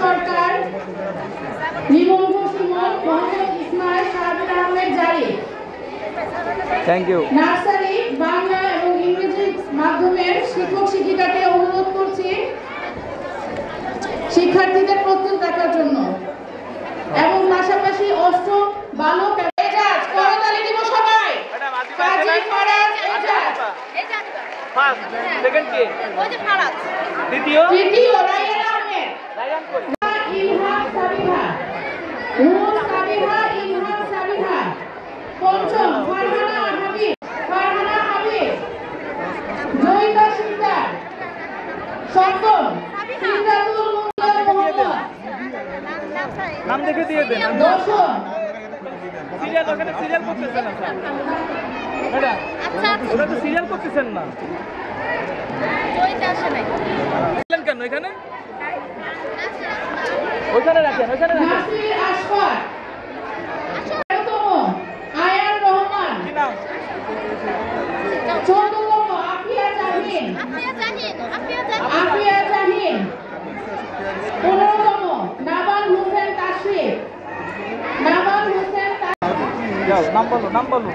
সরকার, নিবন্ধন সুমন, মোহাম্মদ ইসমাইল, শাহাবুল আহমেদ জারি। Thank you. নার্সারি, বাংলা এবং ইংরেজি মাধ্যমের শিক্ষক শিক্ষিকাকে অনুরোধ করছি শিক্ষার্থীদের প্রস্তুত রাখার জন্য এবং পাশাপাশি অষ্টম বালক এজাজ করতালি দিব সবাই। কাজী ফরাজ এজাজ, ফার্স্ট সেকেন্ড কে? ওই যে ফরাজ। তৃতীয় রায়ান আহমেদ, ইলহাম সাবিহা, নূর সাবিহা, ইলহাম সাবিহা। পঞ্চম ফারহানা হাবিব, জয়িতা সিকদার। সপ্তম সিদ্ধাতুল মুল্লা মোহাম্মদ। নাম দেখে দিয়ে দেন। দশম সিরিয়াল, ওখানে সিরিয়াল করতেছেন না স্যার? ম্যাডাম ওটা তো সিরিয়াল করতেছেন না। কেন এখানে? ওইখানে রাখেন, ওইখানে রাখেন। নাসির আশফাক, আয়ান রহমান। চৌদ্দতম আফিয়া জাহিন। 15তম নাবাল হোসেন তাশরিফ। যাও নাম বলো, নাম বলো।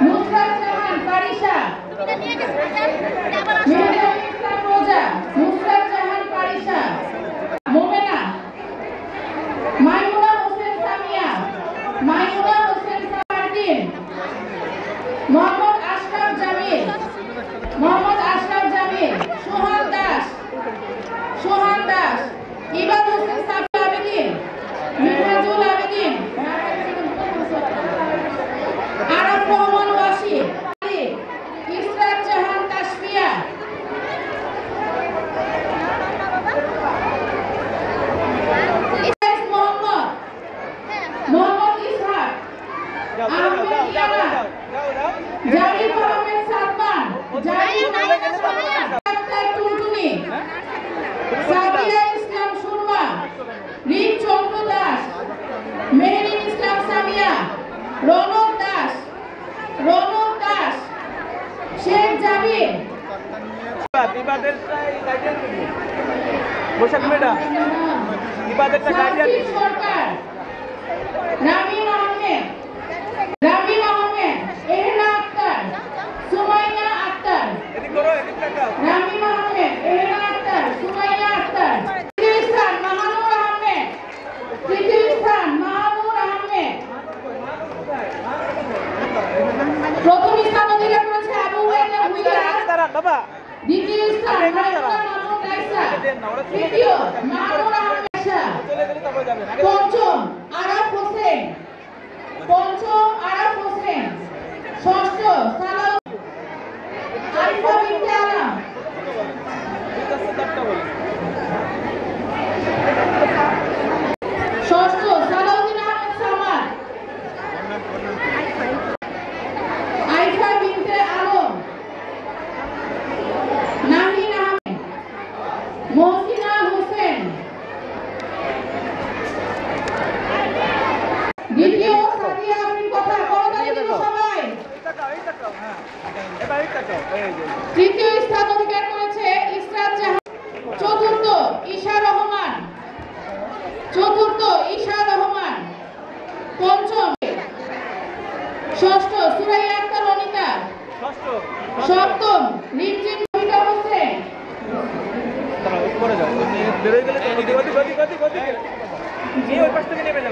নুসরাত জাহান পারিশা। মেহজাবিন ইসলাম রোজা, নুসরাত জাহান পারিশা। মোমেনা, মাইমুনা হোসেন সামিয়া, মাইমুনা হোসেন সামিয়া। মোহাম্মদ আশরাফ জামিল, সোহান দাস, ইবাদ হোসেন সাফি আবেদিন, মিনহাজুল আবেদিন, আরব রহমান ওয়াসিম, ইসরাত জাহান তাসফিয়া। মোহাম্মদ ইসহাক, আহমেদ ইয়ানা, জারিফ আহমেদ সালমান, টুনটুনি, সাদিয়া ইসলাম সুরমা, রিক চন্দ্র দাস, মেহরিন ইসলাম সামিয়া, রনক দাস, শেখ জাবির। বৈশাখ ম্যাডাম ইবাদতটা গাইডার সরকার, রামিম আহমেদ, এহনা আক্তার, সুমাইয়া আক্তার। রামিম আহমেদ, এহনা আক্তার, সুমাইয়া আক্তার। তৃতীয় স্থান মাহানুর আহমেদ। প্রথম স্থান অধিকার করেছে আবু ওয়াইদা ভুইয়া। দ্বিতীয় স্থান মাইমুনা মামুন রাইসা। তৃতীয় মাহানুর আহমেদ আশা। পঞ্চম আরাফ হোসেন। ষষ্ঠ সালাউ আরিফা বিনতে আলম। ষষ্ঠ সালাউদ্দিন আহমেদ সামাদ। আরিফা বিনতে আলম, নাহিন আহমেদ, মহসিনা হোসেন। দ্বিতীয় সাদিয়া আফরিন কথা করতালি দিব সবাই। তৃতীয় স্থান অধিকার করেছে ইসরাত জাহান। চতুর্থ ঈশা রহমান। পঞ্চম ষষ্ঠ সুরাইয়া আক্তার অনিতা। সপ্তম রিমঝিম কবিতা হোসেন।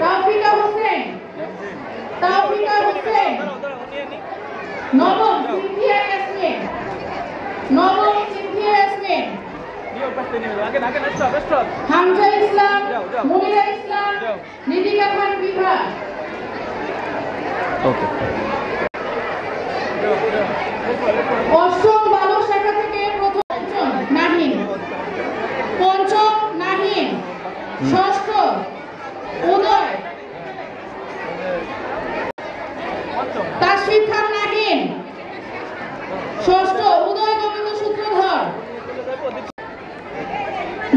তাওফিকা হোসেন। নবম সিনথিয়া ইয়াসমিন। হামজা ইসলাম, মুনিরা ইসলাম, নিদিকা খান বিভা। অষ্টম বালক শাখা থেকে পঞ্চম নাহিন। ষষ্ঠ উদয়, তাশফিক খান নাহিন। ষষ্ঠ উদয় গোবিন্দ সূত্রধর।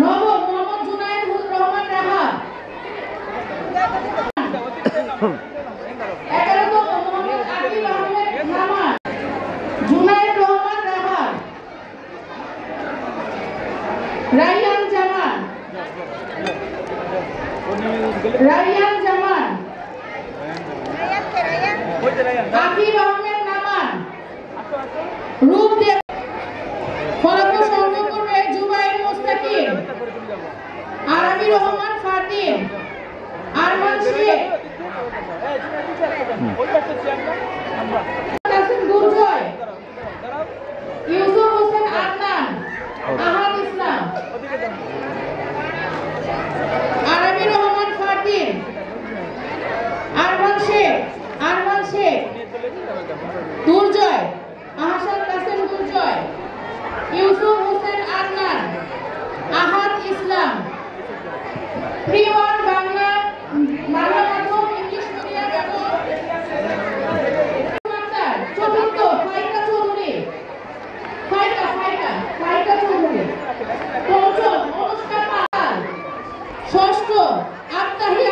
নবম রাইয়ান জামান, রাইয়ান জামান, আকিব আহমেদ নামান, রূপ দেব। ফলাফল সংগ্রহ করবে জুবাইর মুস্তাকিম, আরবি রহমান ফাতিম, আরমান শেখ, কাসিম দুর্জয়, ইউসুফ হোসেন আদনান, আহাদ ইসলাম, আরবি রহমান ফাতিম, আরমান শেখ, দুর্জয়, আহসান কাসিম দুর্জয়, ইউসুফ হোসেন আদনান, আহাদ ইসলাম। প্রিয়ন বাংলা মাধ্যম ইংলিশ মিডিয়াম এবং চতুর্থ ফাইকা চৌধুরী, ফাইকা চৌধুরী। পঞ্চম অনুষ্কা পাল, ষষ্ঠ আবতাহি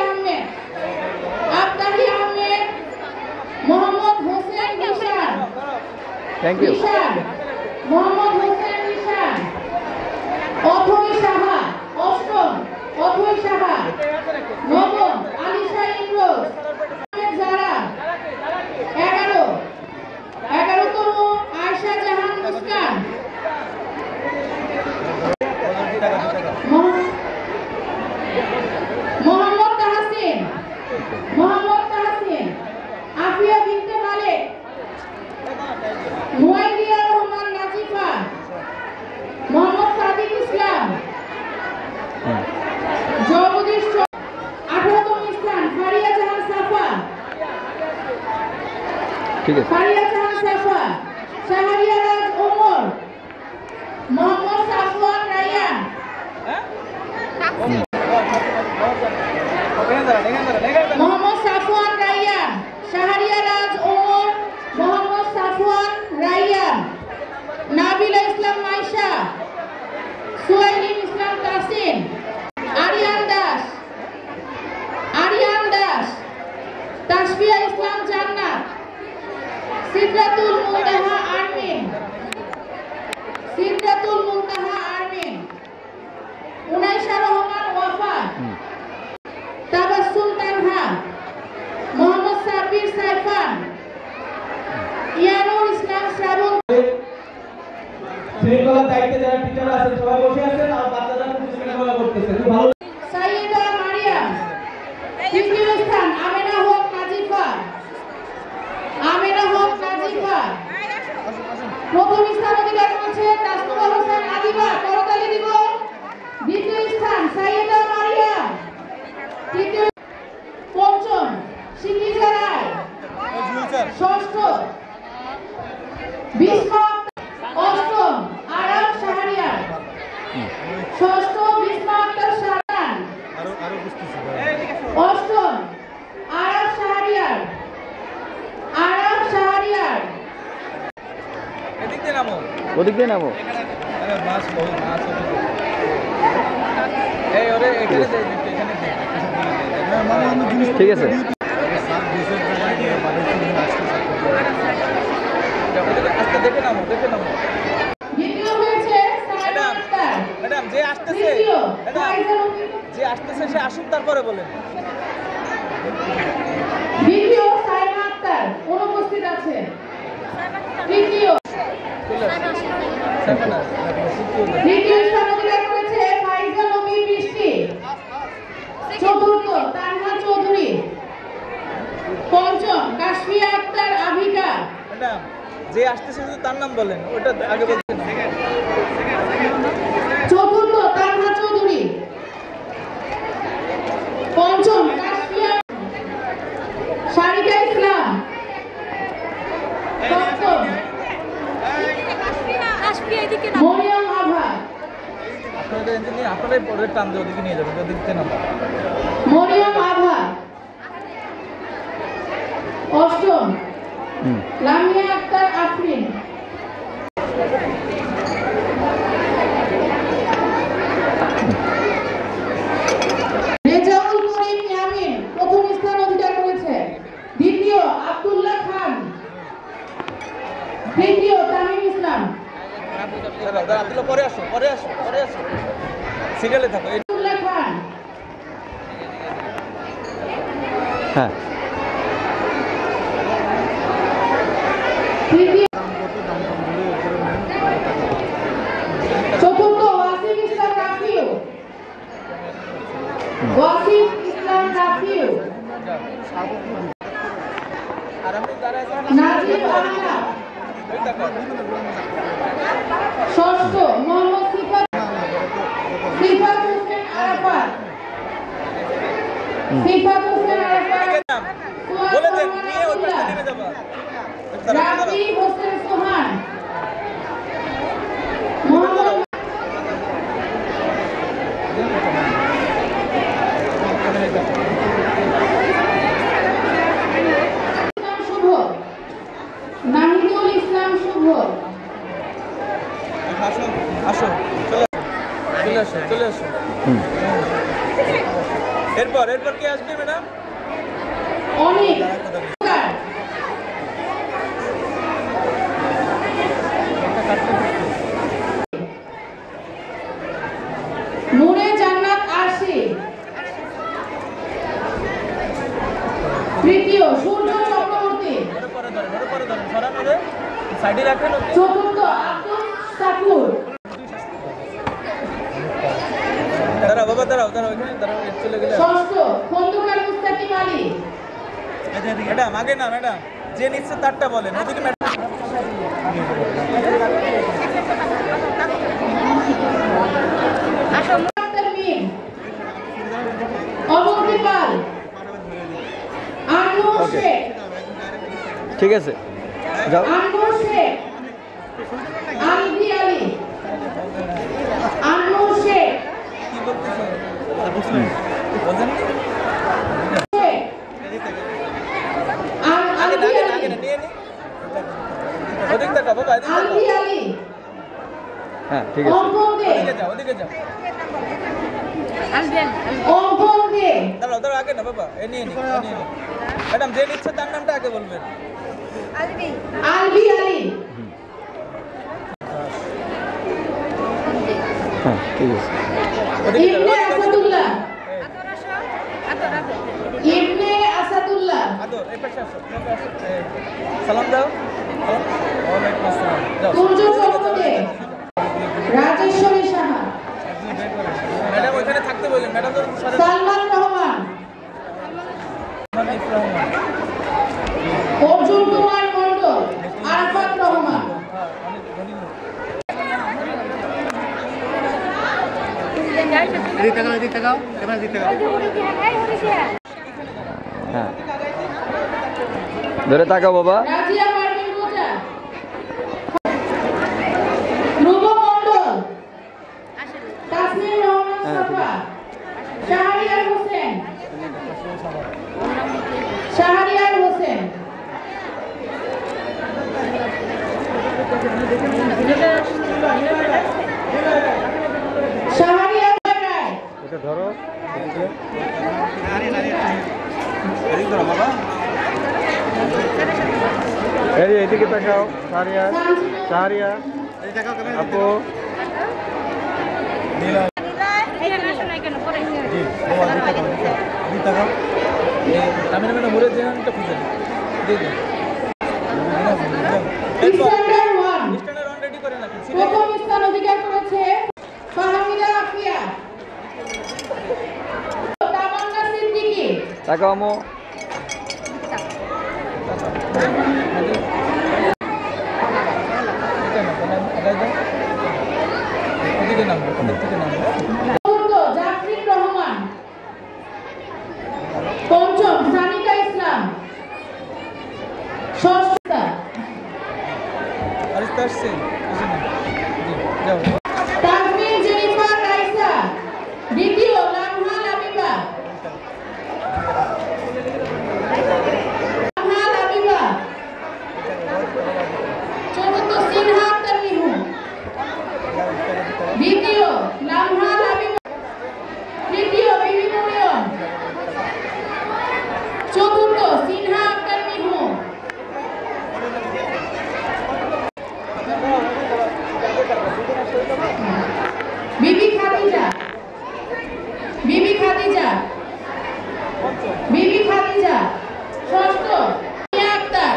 আহমেদ, মোহাম্মদ হোসেন নিশান, মোহাম্মদ হোসেন নিশান, অথৈ সাহা, অষ্টম অথৈ সাহা, নবম আলিশা ইমরোজ, জারা, 11তম আয়েশা জাহান মুস্কান, মোহাম্মদ তাহসিন, আফিয়া বিনতে মালিক, মুয়াইদিয়া রহমান নাজিফা, মোহাম্মদ সাদিক ইসলাম, জগদীশ। 18তম স্থান ফারিয়া জাহান সাফা, শাহরিয়া রাজ ওমর, মোহাম্মদ সাফওয়ান রায়্যান, শাহরিয়া রাজ ওমর, মোহাম্মদ সাফওয়ান রায়্যান, নাবিলা ইসলাম মাইশা, সুয়াইলিন ইসলাম তাসিন, আরিয়ান দাস, তাসফিয়া ইসলাম জান্নাত, সিদরাতুল মুনতাহা আরমিন, উনাইশা রহমান ওয়াফা, তাবাসসুম তানহা, মোহাম্মদ সাব্বির সাইফান, ইয়ানুর ইসলাম শ্রাবণ। শৃঙ্খলার দায়িত্বে যারা টিচার আছেন সবাই বসে আছেন আর বাচ্চারা খুব শৃঙ্খলা করতেছে। খুব ভালো। সাইয়েদা মারিয়াম, তৃতীয় স্থান আমেনা হক নাজিফা, প্রথম স্থান অধিকার করেছে তাসনুরা হোসেন আদিবা, করতালি দিব। দ্বিতীয় স্থান সাইয়েদা মারিয়াম, তৃতীয়। পঞ্চম শিকিজা রায়, ষষ্ঠ বিস্মা, অষ্টম আরাম শাহরিয়ার, ষষ্ঠ বিস্মা আক্তার শাহরান, অষ্টম আরাম শাহরিয়ার। ওদিক দিয়ে নামো। ঠিক আছে। ম্যাডাম যে আসতেছে সে আসুক, তারপরে বলেন। দ্বিতীয় সাইমা আক্তার অনুপস্থিত আছে। তৃতীয় স্থান অধিকার করেছে ফাইজা নবী বৃষ্টি। চতুর্থ তানহা চৌধুরী। পঞ্চম কাশফিয়া আক্তার আভিকা। ম্যাডাম যে আসতেছে শুধু তার নাম বলেন, ওটা আগে বলছেন। চতুর্থ তানহা চৌধুরী। পঞ্চম কাশফিয়া সারিকা ইসলাম। সপ্তম মরিয়ম আভা। আপনারাই পরের টান দিয়ে ওদিকে নিয়ে যাবেন, ওদিকে নাম। মরিয়ম আভা। অষ্টম লামিয়া আক্তার আফরিন। রেজাউল করিম ইয়ামিন প্রথম স্থান অধিকার করেছে। দ্বিতীয় আব্দুল্লাহ খান। তৃতীয় তামিম ইসলাম। পরে আসো। সিরিয়ালে থাকো। হ্যাঁ চতুর্থ ওয়াসিম ইসলাম রাফিউ। ওয়াসিম ইসলাম রাফিউ। নাজিব আহমেদ। ষষ্ঠ মোহাম্মদ সিফাত হোসেন আরাফাত। সিফাত হোসেন আরাফাত। বলে দেন নিয়ে ওই পাশে নেমে যাবা। রাফি হোসেন সোহান। মোহাম্মদ শুভ। নাহিদুল ইসলাম শুভ। আসো আসো চলে আসো চলে আসো। এরপর এরপর কে আসবে ম্যাডাম? অনেক নূরে জান্নাত আরশি। তৃতীয় সূর্য চক্রবর্তী। সাইডে রাখেন। চতুর্থ আব্দুল সাকুর। দাঁড়াও বাবা দাঁড়াও দাঁড়াও এখানে দাঁড়াও চলে গেলে। ষষ্ঠ খন্দকার মুস্তাকিম আলী। ম্যাডাম আগে না ম্যাডাম যে নিচ্ছে তারটা বলেন ওদিকে ম্যাডাম। অবন্তি পাল। আনোয়ার শেখ। ঠিক আছে যাও। আনোয়ার শেখ। আলভি আলী। আনোয়ার শেখ। কি বলতেছো? বলেন আগে না নিয়ে নি ওদিক দেখা বাবা এদিকে আলভি আলী। হ্যাঁ ঠিক আছে ওদিকে যাও ওদিকে যাও। অঙ্কন দে। দাঁড়াও দাঁড়াও আগে না বাবা এ নিয়ে নি ম্যাডাম যে নিচ্ছে তার নামটা আগে বলবেন। আলভি আলী। হ্যাঁ ঠিক আছে ইবনে আসাদুল্লাহ। ইবনে আসাদুল্লাহ। আদর এই পাশে আসো সালাম দাও। ওয়ালাইকুম আসসালাম যাও। সূর্য চক্রবর্তী। রাজেশ্বরী সাহা। ম্যাডাম ওখানে থাকতে বলেন ম্যাডাম। সালমান রহমান। অর্জুন কুমার মন্ডল। আরফাত রহমান। হ্যাঁ ধরে তাকাও বাবা। রাজিয়া পারভিন মোজা। ধ্রুব মন্ডল। তাসমিম রহমান সাফা। শাহরিয়ার হোসেন। শাহরিয়ার হোসেন। শাহরিয়ার রায়। এটা ধরো এদিকে ধরো বাবা। এই এদিকে তাকাও। শাহরিয়া শাহরিয়া আপু ঘুরে যেটা খুঁজে রেডি করে না। প্রথম স্থান অধিকার করেছে ফাহমিদা আফিয়া। তামান্না সিদ্দিকী। তাকাও আমো। জাফরিন রহমান। পঞ্চম সানিকা ইসলাম। ষষ্ঠ তাজমিন জেনিফার রাইসা। দ্বিতীয় লামহা লাবিবা। চতুর্থ সিনহা তামিমু। দ্বিতীয় লামহা লাবিবা। তৃতীয় বিবি মরিয়ম। চতুর্থ সিনহা তামিমু। বিবি খাদিজা। খাদিজা, বিবি খাদিজা। ষষ্ঠ মিয়া আক্তার,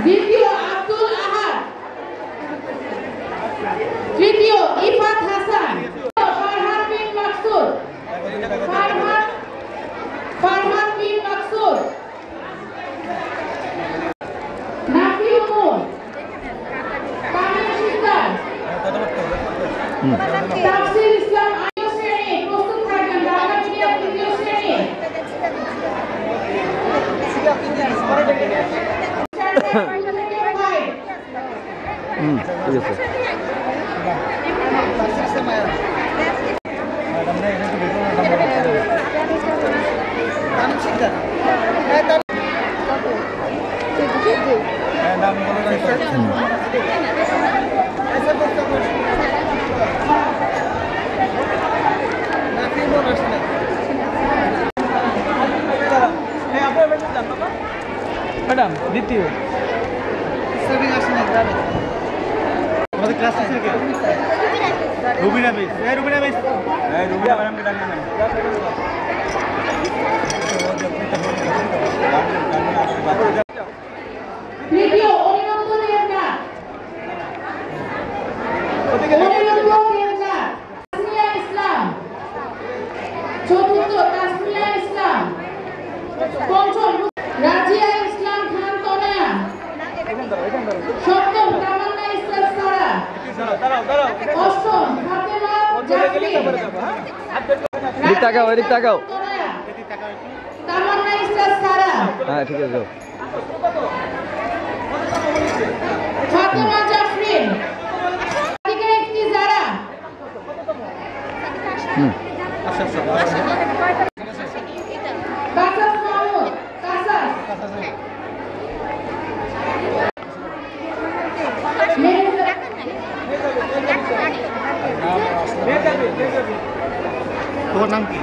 দ্বিতীয় আব্দুল আহাদ, তৃতীয় ইফাত হাসান, ফারহাদ বিন মাকসুদ, ফারহাদ বিন মাকসুদ, নাফিউল নূর, কামিল শিকদার, তাফসীর ইসলাম আইন শ্রেণী। প্রস্তুত থাকবেন বাংলা মিডিয়াম তৃতীয় শ্রেণী। ঠিক আছে। ম্যাডাম দ্বিতীয় আমাদের ক্লাস টিচার কে? রুবিনা মিস। রুবিনা মিস। রুবিনা ম্যাডামকে ডাকবেন না। তৃতীয় অনিরুদ্ধ দেবনাথ, তাসমিয়া ইসলাম। চতুর্থ তাসমিয়া ইসলাম। পঞ্চম রাজিয়া ইসলাম খান তনয়া। সপ্তম তামান্না ইসলাম সারা। অষ্টম ফাতেমা জাফরি। এদিক তাকাও, এদিক তাকাও। তামান্না ইসলাম সারা। হ্যাঁ ঠিক আছে। ফাতেমা জাফরি। আদিকা ইফতি জারা। কাসাস মাহমুদ, কাসাস। তোমার নাম কি?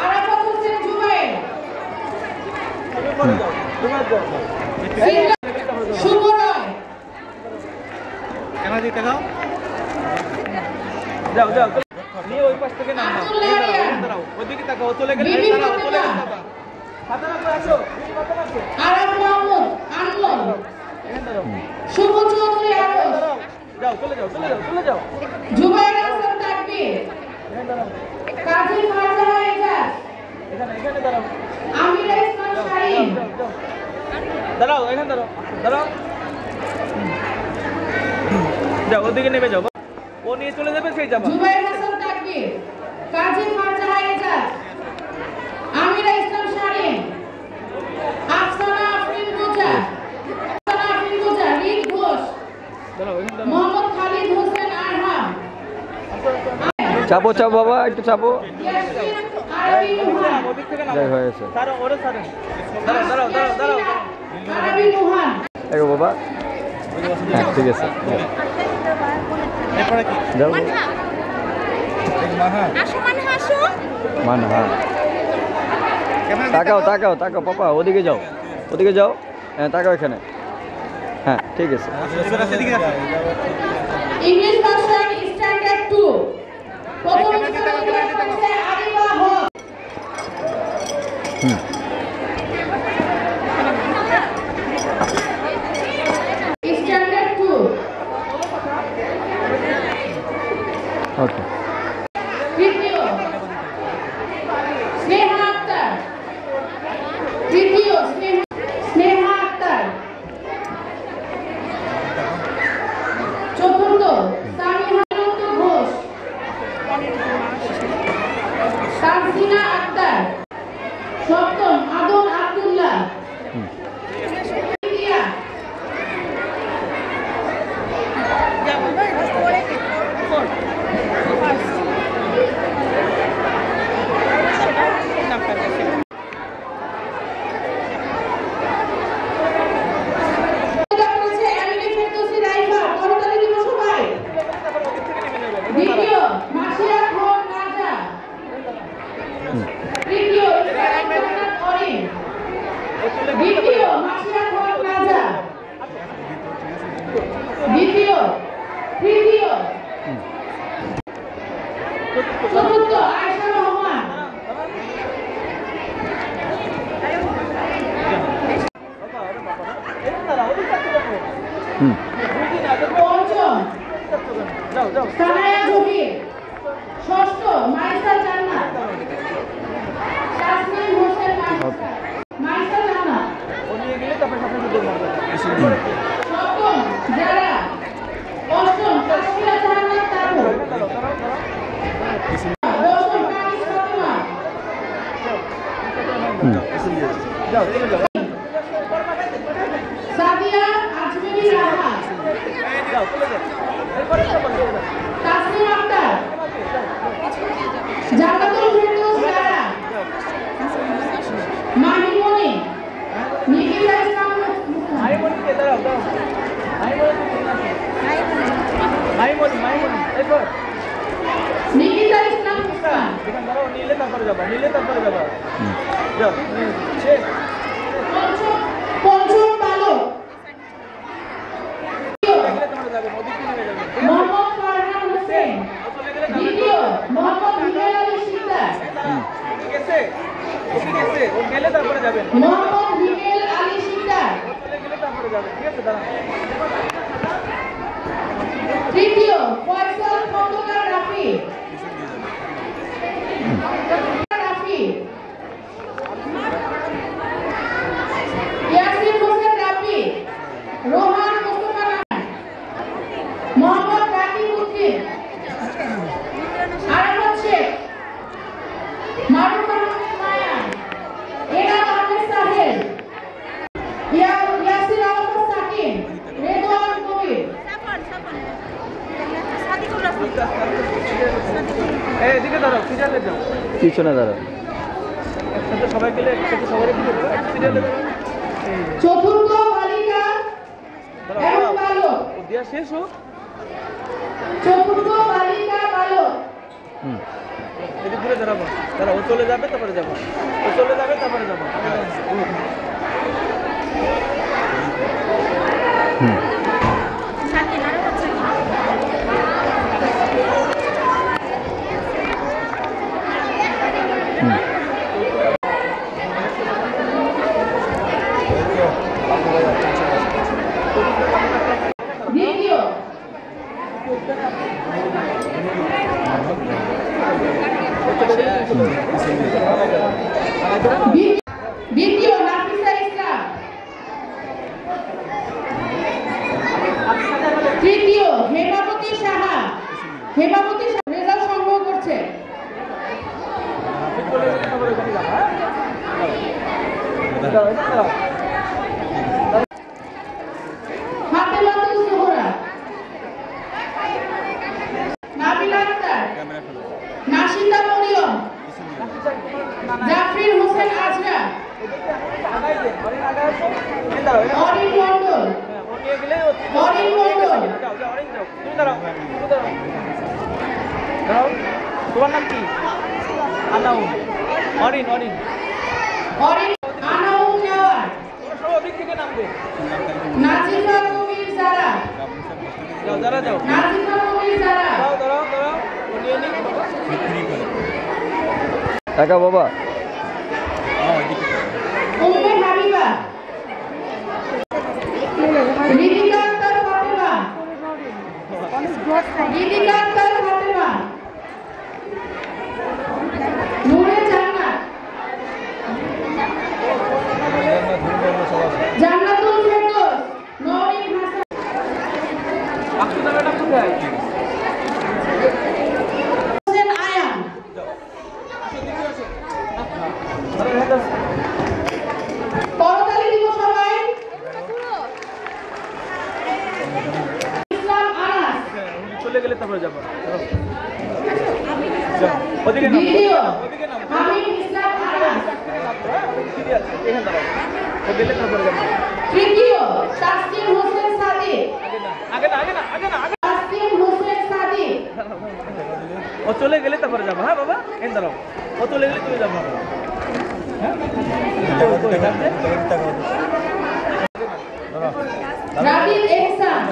আরাফাত হোসেন জুবাইর। শুভ রয়। কেন দিতে গাও? যাও যাও নিয়ে ওই পাশ থেকে নাম নাও। দাঁড়াও ওইদিকে তাকাও, চলে গেলে দাঁড়াও, চলে গেলে বাবা হাতে রাখো, আসো আরাফ মাহমুদ আনমোল। শুভ চৌধুরী আরশ। যাও, চলে যাও, চলে যাও, চলে যাও। জুবাইর হাসান তাকবীর। কাজী ফারজানা এজাজ। এখানে দাঁড়াও। আমিরা ইসলাম শারীন। দাঁড়াও, এখানে দাঁড়াও, দাঁড়াও। যাও ওদিকে নেমে যাও, ও নিয়ে চলে যাবে সেই যাবা। জুবাইর হাসান তাকবীর, কাজী ফারজানা এজাজ, আমিরা ইসলাম শারীন, আফসানা আফরিন রোজা, রিক ঘোষ, মোহাম্মদ খালিদ হোসেন আরহাম। চাপো চাপো বাবা, একটু চাপো। আরবি নুহান। যাই হয়েছে। দাঁড়াও, ওরে ছাড়েন। দাঁড়াও, দাঁড়াও, দাঁড়াও, দাঁড়াও। আরবি নুহান। দেখো বাবা। হ্যাঁ ঠিক আছে। এরপরে কি? যাও। মানহা। তাকাও তাকাও তাকাও পাপা, ওদিকে যাও, ওদিকে যাও। হ্যাঁ তাকাও এখানে। হ্যাঁ ঠিক আছে। English version standard 2। প্রথম স্থান অধিকার করেছে আরিফা হক। স্ট্যান্ডার্ড 2। ওকে। তৃতীয় স্নেহা আক্তার। তৃতীয় স্নেহা আক্তার। চতুর্থ সামিহা ঘোষ। তানজিনা আক্তার। সপ্তম আদম আব্দুল্লাহ। চতুর্থ আয়েশা রহমান, পঞ্চম সানায়া জহির, ষষ্ঠ মাইসা জান্নাত, তাসনিম হোসেন মাইসা জান্নাত, সপ্তম যারা, অষ্টম তাসফিয়া জান্নাত তারুর, দশম কামিস ফাতিমা, সাদিয়া আজমেরি রাহা, তাসনিম আক্তার, জান্নাতুল ফেরদৌস যারা, মাহিমনি, নিকিতা ইসলাম, নিকিতা ইসলাম মুস্কান, পঞ্চম বালক মোহাম্মদ ফারহান হোসেন, দ্বিতীয় মোহাম্মদ হিলাল আলী সিকদার, মোহাম্মদ হিলাল আলী সিকদার, তৃতীয় ফয়সাল খন্দকার রাফি, ইয়াসির হোসেন রাফি, রোহান মুস্তফা নারায়ণ, মোহাম্মদ রাকিব উদ্দিন, আরাফাত শেখ, মারুফ আহমেদ মায়া, এনাম আহমেদ সাহেল, ইয়াসির আরাফাত সাকিন, রেদওয়ান কবির, পিছনে দাঁড়াও, চতুর্থ বালিকা এবং বালক, চতুর্থ বালিকা বালক, ঘুরে দাঁড়াবো, তারা ও চলে যাবে তারপরে যাবো, ও চলে যাবে তারপরে যাবো। দ্বিতীয় দ্বিতীয় নাফিসা ইসলাম, তৃতীয় হেমাবতী সাহা, হেমাবতী রেজাল্ট সংগ্রহ করছে, ফাতেমাতুল জোহরা, নাবিলা আক্তার, নাশিদা মরিয়ম, জাফরিন হোসেন আজরা, অরিন মন্ডল, অরিন মন্ডল, তোমার নাম কি? আনাউম, অরিন, অরিন, অরিন, আনাউম নেওয়ার, দিক থেকে নামবে, নাজিফা কবির যারা, যাও যারা যাও, নাজিফা কবির যারা, দাঁড়াও দাঁড়াও দাঁড়াও, নিয়ে নি একা বাবা, উম্মে হাবিবা, রিদিকা আক্তার ফাতেমা, রিদিকা আক্তার ফাতেমা, নূরে জান্নাত, জান্নাতুল ফেরদৌস, নওরিন হাসান, হোসেন আয়ান, করতালি দিব সবাই, ইসলাম আনাস, চলে গেলে তারপরে যাবো, ওদিকে নাম, দ্বিতীয় ওদিকে নাম, হামিদ ইসলাম আনাস, এখানে দাঁড়াও, ও গেলে তারপরে যাবো, তৃতীয় তাসকিন হোসেন সাদিক, আগে না আগে না আগে না আগে, তাসকিন হোসেন সাদিক, ও চলে গেলে তারপরে যাবো, হ্যাঁ বাবা এখানে দাঁড়াও, ও চলে গেলে তুমি যাবো, হ্যাঁ রাবিব এহসান,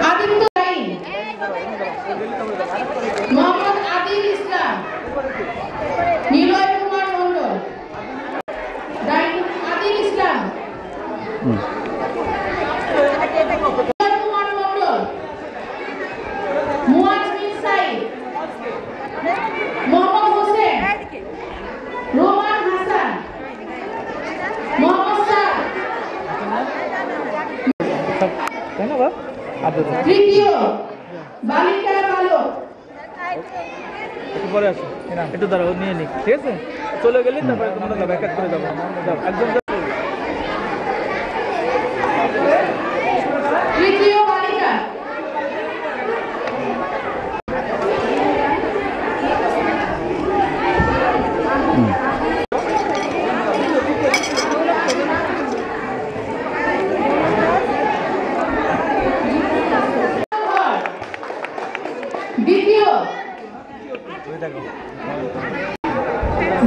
আদিত্য লাইন, দ্বিতীয় বালিকা বালক একটু পরে আসো, একটু দাঁড়াও, নিয়ে নিক, ঠিক আছে? চলে গেলে তারপরে তোমরা যাবো, এক এক করে যাবো, যাও একদম। তৃতীয় বালিকা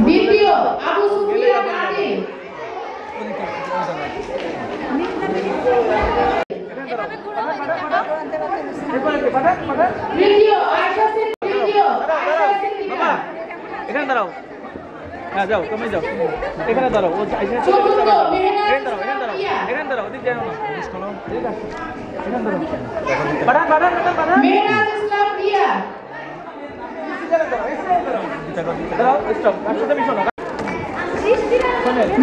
দ্বিতীয় আবু সুফিয়ান আদিল তৃতীয় আয়েশা সিদ্দিকা এখানে দাঁড়াও, হ্যাঁ যাও, তুমি যাও, এখানে দাঁড়াও, ও চতুর্থ এখানে দাঁড়াও, এখানে দাঁড়াও, এখানে দাঁড়াও, ওদিক যাও না, ঠিক আছে, এখানে দাঁড়াও, পাঠান পাঠান পাঠান পাঠান, মেহনাজ ইসলাম রিয়া দাঁড়াও, স্টপ, একসাথে মিশো না,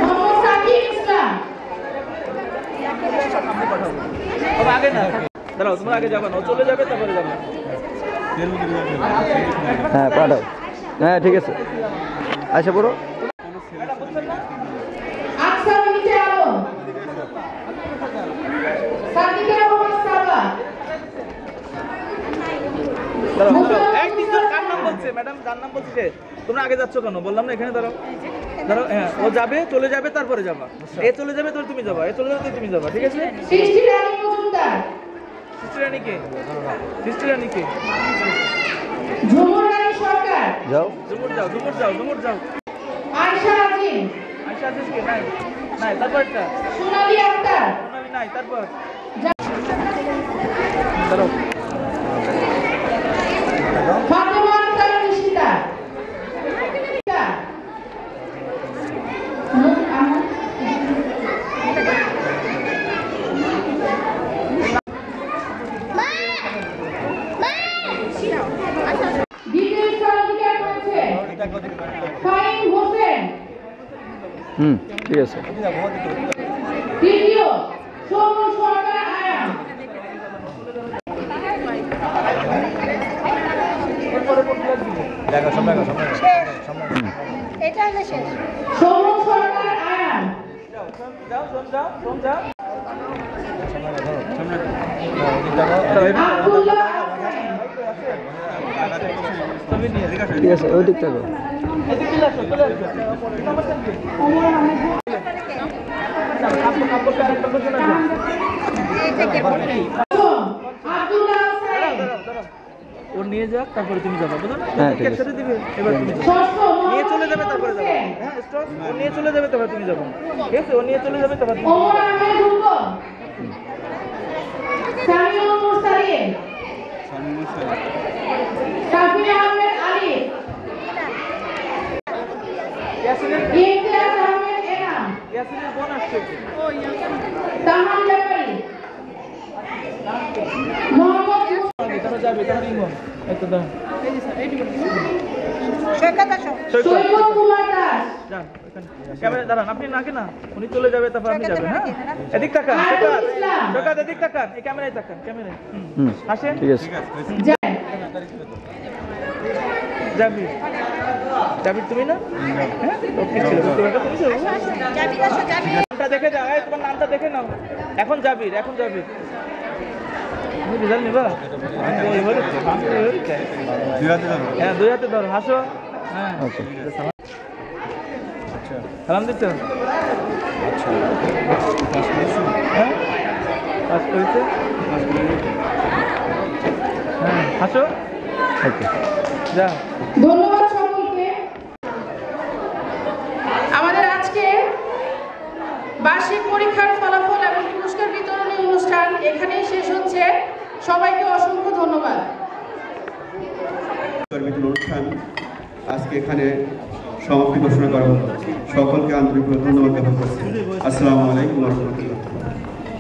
মোহাম্মদ সাকিব ইসলাম তবে আগে না, দাঁড়াও, তোমরা আগে যাবে না, ও চলে যাবে তারপরে যাবে। হ্যাঁ পাঠাও, হ্যাঁ ঠিক আছে, আচ্ছা বলো। আকসার বিনতে আলম সাদিকা রহমান সাবা কার নাম বলছে ম্যাডাম, কার নাম বলছে? তোমরা আগে যাচ্ছ কেন? বললাম না এখানে দাঁড়াও, দাঁড়াও, হ্যাঁ ও যাবে, চলে যাবে তারপরে যাবা, এ চলে যাবে তারপরে তুমি যাবা, এ চলে যাবে তুমি যাবা, ঠিক আছে? সৃষ্টি রানী মজুমদার সৃষ্টি রানী কে? সৃষ্টি রানী কে? ঝুমুর রানী সরকার যাও, ঝুমুর যাও, ঝুমুর যাও, ঝুমুর যাও, আয়েশা আজিম আয়শা আজিজ কে? নাই নাই, তারপর একটা সোনালী আক্তার সোনালি নাই, তারপর দাঁড়াও, ফাতেমা আক্তার নিশিতা দ্বিতীয় স্থান অধিকার করেছে ফাহিম হোসেন ঠিক আছে, তৃতীয় সৌম্য সরকার আয়ান সৌম্য সরকার আয়ান যাও, শোন যাও, শোন যাও, আব্দুল্লাহ তুমি নিয়ে ঠিক আছে, ওই দিক থেকে এদিকে চলে আসো, চলে আসো, সমস্যা নেই। কাপড় আরেকটা বসে না, আব্দুল্লাহ সাইদ ও নিয়ে যাক তারপরে তুমি যাবা, বুঝলো না? হ্যাঁ, ঠিক আছে। একসাথে দিবে, এবার তুমি যাও। ষষ্ঠ নিয়ে চলে যাবে তারপরে যাবে, হ্যাঁ স্টপ, ও নিয়ে চলে যাবে তারপরে তুমি যাবে, ঠিক আছে? ও নিয়ে চলে যাবে তারপরে তুমি ওমর আহমেদ দুর্গ সামিউল মুরসালিন শাফি আহমেদ আলী ইয়াসিনের ইমতিয়াজ আহমেদ এনাম ইয়াসিনের বোন আসছে, তাহান ব্যাপারী মোহাম্মদ তারা যাবে, তারা ইমন একটু দাও, সৈকত কুমার দাস যান এখানে ক্যামেরা দাঁড়ান, আপনি নাকি না, উনি চলে যাবে তারপর আপনি যাবেন, হ্যাঁ এদিক তাকান, সৈকত এদিক তাকান, এই ক্যামেরায় তাকান, ক্যামেরায় আসেন, ঠিক আছে, যাবি যাবি তুমি না, হ্যাঁ ওকে ছিল, নামটা দেখে যাও, এই তোমার নামটা দেখে নাও, এখন যাবির, এখন যাবির, তুমি রেজাল্ট নিবা, হ্যাঁ দুই হাতে ধরো, হাসো, হ্যাঁ সালাম দিচ্ছ, হ্যাঁ পাস করেছে, হ্যাঁ হাসো, যা। ধন্যবাদ সকলকে। আমাদের আজকে বার্ষিক পরীক্ষার ফলাফল এবং পুরস্কার বিতরণী অনুষ্ঠান এখানেই শেষ হচ্ছে। সবাইকে অসংখ্য ধন্যবাদ। অনুষ্ঠান আজকে এখানে সমাপ্তি ঘোষণা করা হলো। সকলকে আন্তরিক ধন্যবাদ জ্ঞাপন করছি। আসসালামু আলাইকুম ওয়া রাহমাতুল্লাহ।